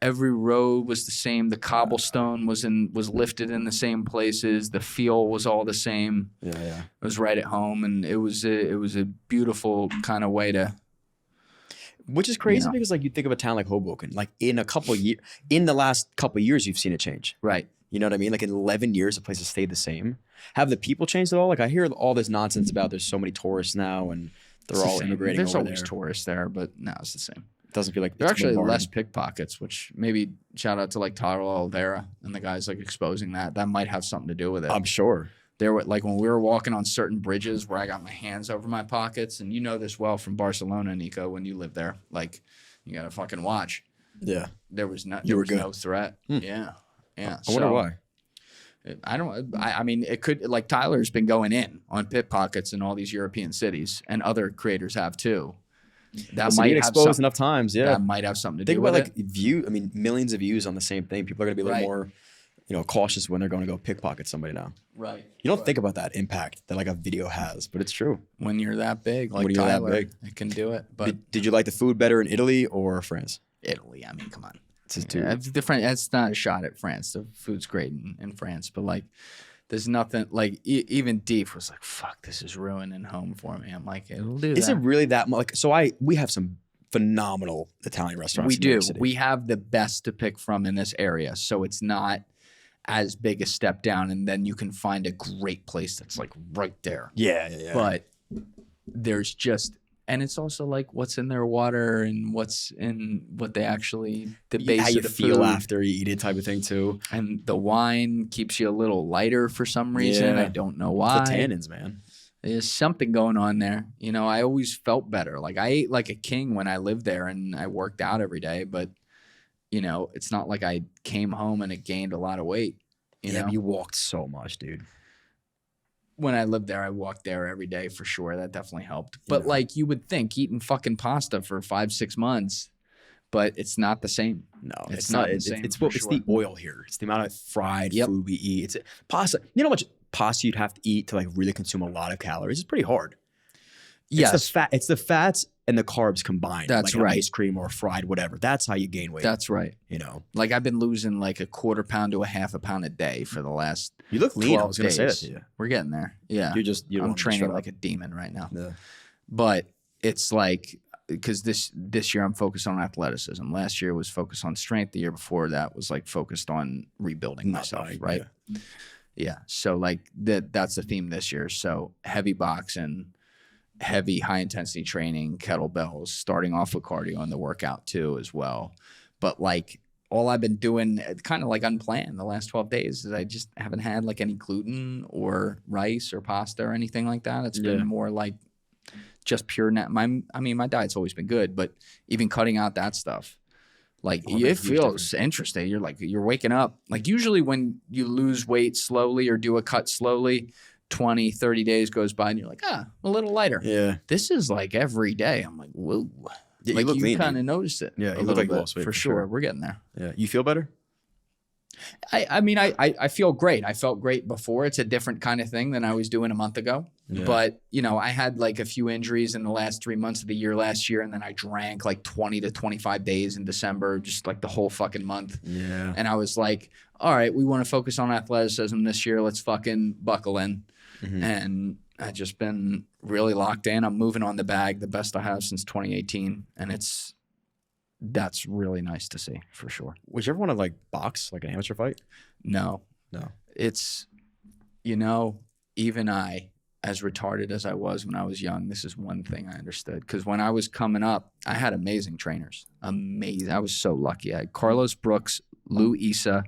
every road was the same. The cobblestone was lifted in the same places. The feel was all the same. Yeah. It was right at home, and it was a beautiful kind of way to. Which is crazy Yeah. because like you think of a town like Hoboken, like in the last couple of years, you've seen it change. Right. You know what I mean? Like in 11 years, the place has stayed the same. Have the people changed at all? Like I hear all this nonsense about there's so many tourists now and they're It's the all same. immigrating There's over always there. tourists there, but no, it's the same. It doesn't feel like There are it's actually bombarded. less pickpockets, which maybe shout out to like Tyler Oliveira and the guys like exposing that. That might have something to do with it. I'm sure. There were like when we were walking on certain bridges where I got my hands over my pockets, and you know this well from Barcelona, Nico, when you lived there. Like you gotta fucking watch. Yeah. There was no, You there were was good. no threat. Yeah. I wonder why. I mean, it could, like Tyler's been going in on pickpockets in all these European cities, and other creators have too. That Listen, might you get have exposed some, enough times. Yeah. That might have something to Think do about with like it. I mean, millions of views on the same thing. People are going to be a little Right. more, cautious when they're going to go pickpocket somebody now. Right. You don't think about that impact that like a video has, but it's true. When you're that big, like When you're that Tyler, big. it can do it. But Did you like the food better in Italy or France? Italy, I mean, come on. It's just too. It's different. It's not a shot at France. The food's great in France, but like, there's nothing like even Deef was like, "Fuck, this is ruining home for me." I'm like, "It'll do Is that." it really that much? Like, so we have some phenomenal Italian restaurants. We in New York do. City. We have the best to pick from in this area, so it's not as big a step down, and then you can find a great place that's like right there. Yeah. But there's just, and it's also like what's in their water and what's in what they actually, the base how of you the feel food. after you eat it, type of thing too. And the wine keeps you a little lighter for some reason. Yeah. I don't know why. The tannins, man. There's something going on there. I always felt better. Like I ate like a king when I lived there and I worked out every day, but it's not like I came home and it gained a lot of weight. You know, You walked so much, dude. when I lived there, I walked there every day for sure. That definitely helped. But Yeah. like you would think eating fucking pasta for 5-6 months, but it's not the same. No, It's it's not not. the It's same it's for it's the oil here. It's the amount of fried Yep. food we eat. It's pasta. You know how much pasta you'd have to eat to like really consume a lot of calories? It's pretty hard. Yes, It's the fats and the carbs combined. That's like an right. ice cream or fried whatever. That's how you gain weight. that's right. Like I've been losing like a quarter pound to a half a pound a day for the last You look lean. I 12 was gonna say that days. to you. We're getting there. Yeah. You don't I'm want to training shut like up. a demon right now. Yeah. But it's like, because this year I'm focused on athleticism. Last year was focused on strength. The year before that was like focused on rebuilding myself, dying, right? Yeah. So like that's the theme this year. So heavy boxing, heavy high intensity training, kettlebells, starting off with cardio in the workout too as well. But like all I've been doing kind of like unplanned the last 12 days is I just haven't had like any gluten or rice or pasta or anything like that. It's been more like just pure my diet's always been good, but even cutting out that stuff, like it feels interesting. You're waking up. Like usually when you lose weight slowly or do a cut slowly, 20, 30 days goes by and you're like, a little lighter. Yeah. This is like every day. I'm like, whoa. Yeah, Like you look lean, kind of dude. noticed it. Yeah, a you look little like you bit, lost weight for for sure. sure. We're getting there. Yeah. You feel better? I mean, I feel great. I felt great before. It's a different kind of thing than I was doing a month ago. Yeah. But, you know, I had like a few injuries in the last 3 months of the year last year. And then I drank like 20 to 25 days in December, just like the whole fucking month. Yeah. And I was like, all right, we want to focus on athleticism this year. Let's fucking buckle in. Mm-hmm. And I've just been really locked in. I'm moving on the bag, the best I have since 2018. And that's really nice to see, for sure. Would you ever want to like box, like an amateur fight? No. It's, you know, even I, as retarded as I was when I was young, this is one thing I understood. Because when I was coming up, I had amazing trainers. Amazing. I was so lucky. I had Carlos Brooks, Lou Issa,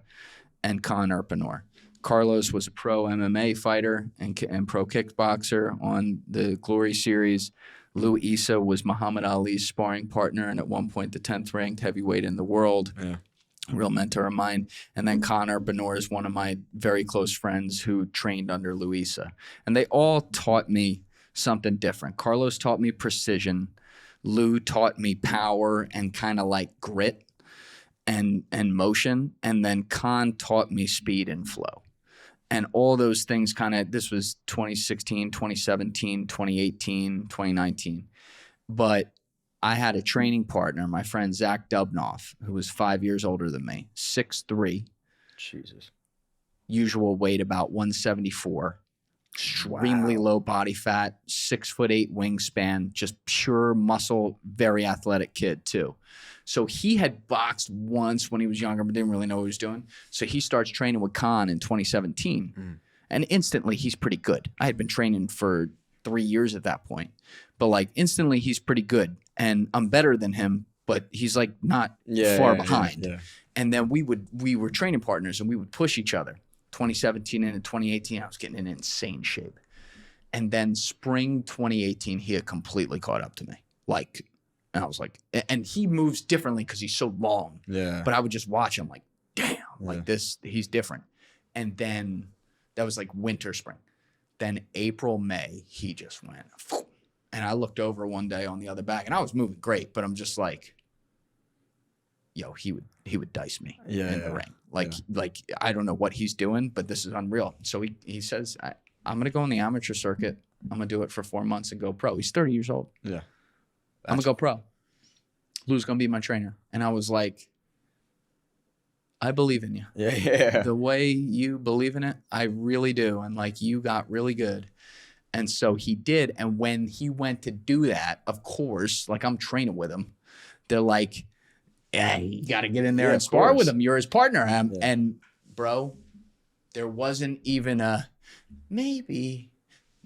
and Con Erpenor. Carlos was a pro MMA fighter and pro kickboxer on the Glory Series. Lou Issa was Muhammad Ali's sparring partner and at one point the 10th ranked heavyweight in the world. Yeah. Real mentor of mine. And then Connor Benor is one of my very close friends who trained under Lou Issa. And they all taught me something different. Carlos taught me precision. Lou taught me power and kind of like grit and motion. And then Con taught me speed and flow. And all those things this was 2016, 2017, 2018, 2019. But I had a training partner, my friend Zach Dubnoff, who was 5 years older than me, 6'3". Jesus. Usual weight about 174. Extremely low body fat, 6'8" wingspan, just pure muscle, very athletic kid too. So he had boxed once when he was younger, but didn't really know what he was doing. So he starts training with Khan in 2017. And instantly he's pretty good. I had been training for 3 years at that point. But like instantly he's pretty good. And I'm better than him, but he's like not far behind. Yeah. And then we were training partners and we would push each other. 2017 into 2018, I was getting in insane shape. And then spring 2018, he had completely caught up to me. And I was like, and he moves differently because he's so long. Yeah. But I would just watch him like, damn, like this, he's different. And then that was like winter, spring. Then April, May, he just went. And I looked over one day on the other back and I was moving great, but I'm just like, yo, he would dice me in the ring. Like I don't know what he's doing, but this is unreal. So he says, I'm going to go on the amateur circuit. I'm going to do it for 4 months and go pro. He's 30 years old. Yeah. I'm going to go pro. Lou's going to be my trainer. And I was like, I believe in you. Yeah. The way you believe in it, I really do. And like, you got really good. And so he did. And when he went to do that, of course, like I'm training with him, they're like, yeah, you got to get in there and spar with him. You're his partner. And bro, there wasn't even maybe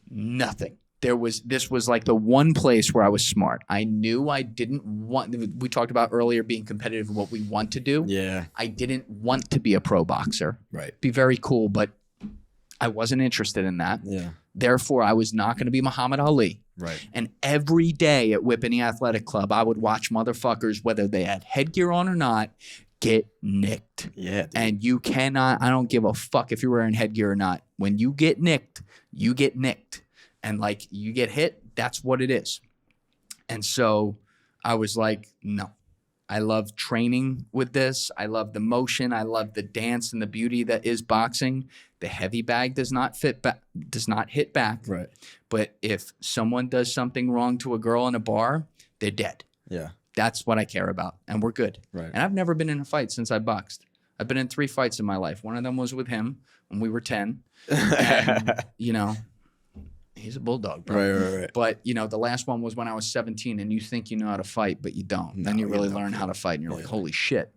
nothing. This was like the one place where I was smart. I knew I didn't want, we talked about earlier being competitive in what we want to do. Yeah. I didn't want to be a pro boxer. Right. Be very cool, but I wasn't interested in that. Yeah. Therefore, I was not going to be Muhammad Ali. Right. And every day at Whippany Athletic Club, I would watch motherfuckers, whether they had headgear on or not, get nicked. Yeah. Dude. And you cannot, I don't give a fuck if you're wearing headgear or not. When you get nicked, you get nicked. And like you get hit, that's what it is. And so I was like, no. I love training with this. I love the motion. I love the dance and the beauty that is boxing. The heavy bag does not hit back. Right. But if someone does something wrong to a girl in a bar, they're dead. Yeah. That's what I care about. And we're good. Right. And I've never been in a fight since I boxed. I've been in 3 fights in my life. One of them was with him when we were 10. And, you know, he's a bulldog, bro. Right. But, you know, the last one was when I was 17 and you think you know how to fight, but you don't. No, then you really learn how to fight and you're like, holy shit.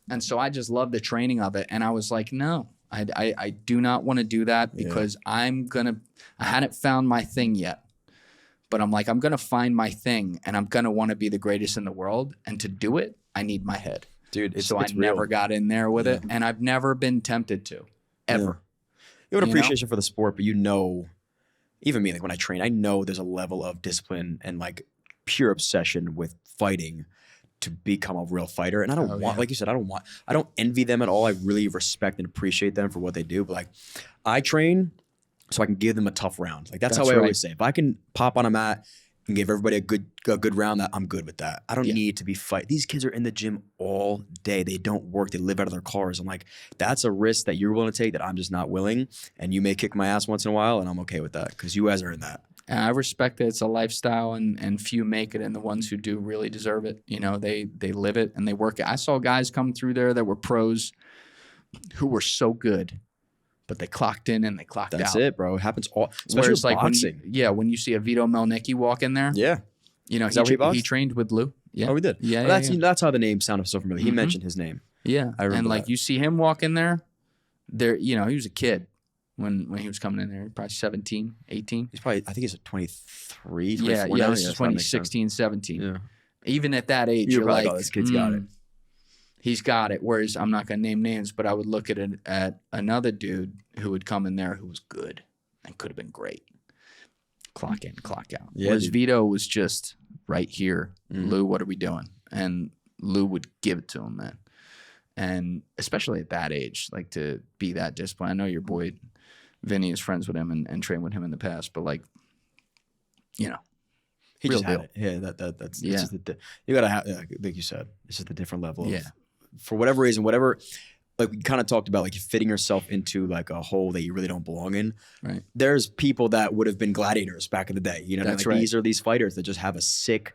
And so I just love the training of it. And I was like, no, I do not want to do that because I hadn't found my thing yet. But I'm like, I'm going to find my thing and I'm going to want to be the greatest in the world. And to do it, I need my head. Dude, it's I never got in there with it. And I've never been tempted to, ever. You have an appreciation for the sport, but you know, even me, like when I train, I know there's a level of discipline and like pure obsession with fighting to become a real fighter. And I don't like you said, I don't envy them at all. I really respect and appreciate them for what they do. But like I train so I can give them a tough round. Like that's how I always say, if I can pop on a mat and gave everybody a good round, that I'm good with that. I don't Yeah. need to be fight. These kids are in the gym all day. They don't work. They live out of their cars. I'm like, that's a risk that you're willing to take that I'm just not willing. And you may kick my ass once in a while, and I'm okay with that because you guys are in that. And I respect that it's a lifestyle, and few make it, and the ones who do really deserve it. You know, they live it and they work it. I saw guys come through there that were pros who were so good, but they clocked in and they clocked out. That's it, bro. It happens all, especially Whereas, with like boxing. when you see a Vito Melnicki walk in there, Yeah. you know, Is that where he he boxed? trained with Lou. Yeah. Oh, we did. Yeah, Well, yeah. that's how the name sounded so familiar. He Mhm. mentioned his name. Yeah. I remember And like that. you see him walk in there, you know, he was a kid when he was coming in there, probably 17, 18. He's probably, I think he's 23, 24 Yeah, now. yeah, this so is that when makes he's sense. 16, 17. Yeah. Even at that age, You're you're like, like, oh, this kid's got it. He's got it. Whereas I'm not going to name names, but I would look at another dude who would come in there who was good and could have been great. Clock in, clock out. Yeah, Whereas dude. Vito was just right here. Mhm. Lou, what are we doing? And Lou would give it to him, man. And especially at that age, like to be that disciplined. I know your boy Vinny is friends with him and trained with him in the past, but like, you know, He Real just had deal. it. Yeah, that's Yeah. it's just you gotta have, like you said, it's just a different level. Yeah. For whatever reason, like we kind of talked about, like you fitting yourself into like a hole that you really don't belong in. Right. There's people that would have been gladiators back in the day. You know, That's like right. These are these fighters that just have a sick,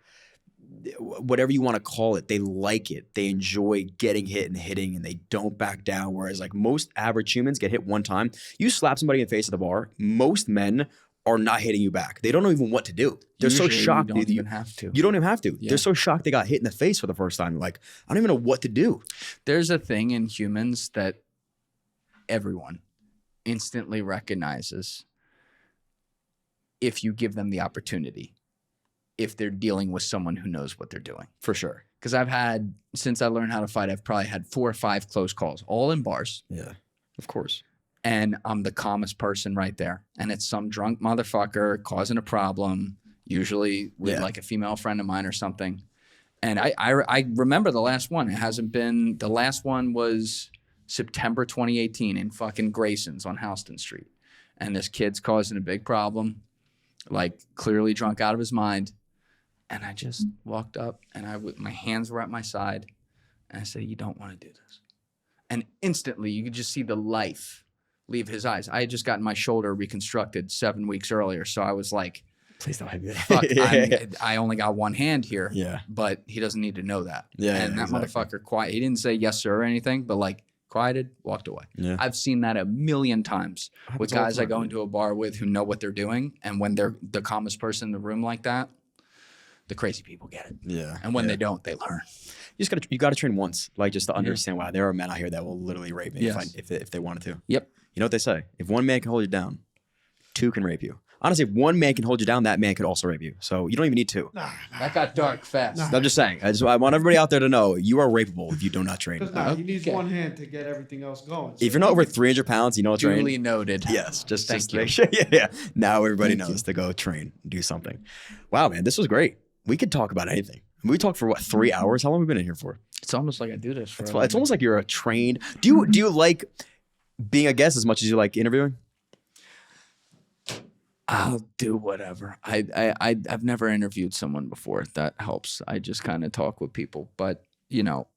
whatever you want to call it. They like it. They enjoy getting hit and hitting, and they don't back down. Whereas like most average humans get hit one time. You slap somebody in the face at the bar. Most men are not hitting you back. They don't know even what to do. They're so usually shocked. You don't that even have to. You don't even have to. Yeah. They're so shocked they got hit in the face for the first time. Like, I don't even know what to do. There's a thing in humans that everyone instantly recognizes if you give them the opportunity, if they're dealing with someone who knows what they're doing. For sure. Because I've had, since I learned how to fight, I've probably had 4 or 5 close calls, all in bars. Yeah. Of course. And I'm the calmest person right there. And it's some drunk motherfucker causing a problem, usually with Yeah. like a female friend of mine or something. And I remember the last one. It hasn't been, the last one was September 2018 in fucking Grayson's on Houston Street. And this kid's causing a big problem, like clearly drunk out of his mind. And I just walked up and my hands were at my side. And I said, you don't want to do this. And instantly you could just see the life leave his eyes. I had just gotten my shoulder reconstructed 7 weeks earlier. So I was like, Please don't have me. fuck, I only got one hand here, Yeah. but he doesn't need to know that. Yeah, And that exactly. motherfucker quiet. He didn't say yes, sir, or anything, but like quieted, walked away. Yeah. I've seen that a million times with Happens all the guys I time, go man. into a bar with who know what they're doing. And when they're the calmest person in the room like that, the crazy people get it. Yeah. And when yeah. they don't, they learn. You gotta train once, like just to understand why there are men out here that will literally rape me Yes. if they wanted to. Yep. You know what they say? If one man can hold you down, 2 can rape you. Honestly, if one man can hold you down, that man could also rape you. So you don't even need 2. That got dark fast. I'm just saying. I want everybody out there to know you are rapeable if you do not train. Because he needs Okay. one hand to get everything else going. If you're not over 300 pounds, you know train. Duly noted. Yes, just Thank you. make sure. Yeah. Now everybody Thank knows to go train, do something. Wow, man, this was great. We could talk about anything. We talked for what, 3 hours? How long have we been in here for? It's almost like I do this for It's almost like you're a trained. Do you like being a guest as much as you like interviewing? I'll do whatever. I've never interviewed someone before. That helps. I just kind of talk with people, but you know,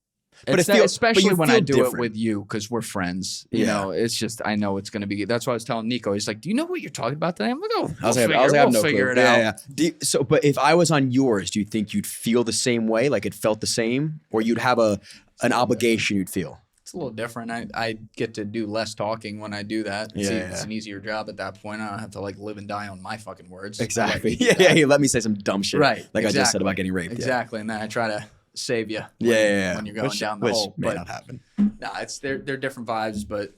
But it's it feels- especially but you when I feel do different. it with you because we're friends. You Yeah. know, it's just I know it's going to be. That's why I was telling Nico. He's like, "Do you know what you're talking about today?" I'm like, "Oh, I was we'll like, I have no figure clue. it out." Yeah. So, but if I was on yours, do you think you'd feel the same way? Like it felt the same, or you'd have an obligation you'd feel? It's a little different. I get to do less talking when I do that. It's an easier job at that point. I don't have to like live and die on my fucking words. Exactly. I like Yeah. Let me say some dumb shit. Right, Like I just said exactly. about getting raped. Exactly, and then I try to save you. Yeah. When you're going down the which hole, may but not happen. nah, they're different vibes, but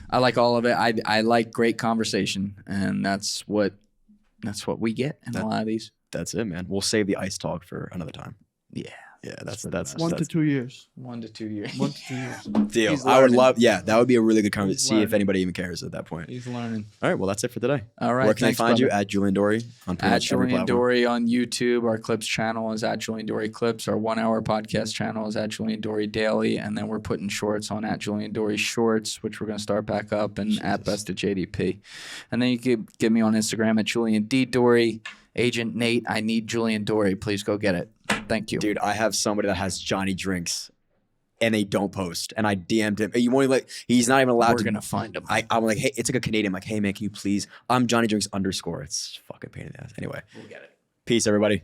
I like all of it. I like great conversation, and that's what we get in a lot of these. That's it, man. We'll save the ice talk for another time. Yeah, Yeah, that's 1 to 2 years. 1 to 2 years. 1 to 2 years. deal. He's I would learning. love. Yeah, that would be a really good conversation. See if learning. anybody even cares at that point. He's learning. All right. Well, that's it for today. All right. Where can thanks, they find you? brother. At Julian Dorey on pretty At much every Julian platform. Dorey on YouTube. Our Clips channel is at Julian Dorey Clips. Our 1 hour podcast channel is at Julian Dorey Daily. And then we're putting shorts on at Julian Dorey Shorts, which we're going to start back up, and at Best of JDP. And then you can get me on Instagram at Julian D. Dorey, Agent Nate, I need Julian Dorey. Please go get it. Thank you. Dude, I have somebody that has Johnny drinks and they don't post. And I DM'd him. You won't like, he's not even allowed We're to. going to find him. I'm like, hey, it's like a Canadian. I'm like, hey man, can you please? I'm Johnny drinks _. It's fucking pain in the ass. Anyway, We'll get it. peace, everybody.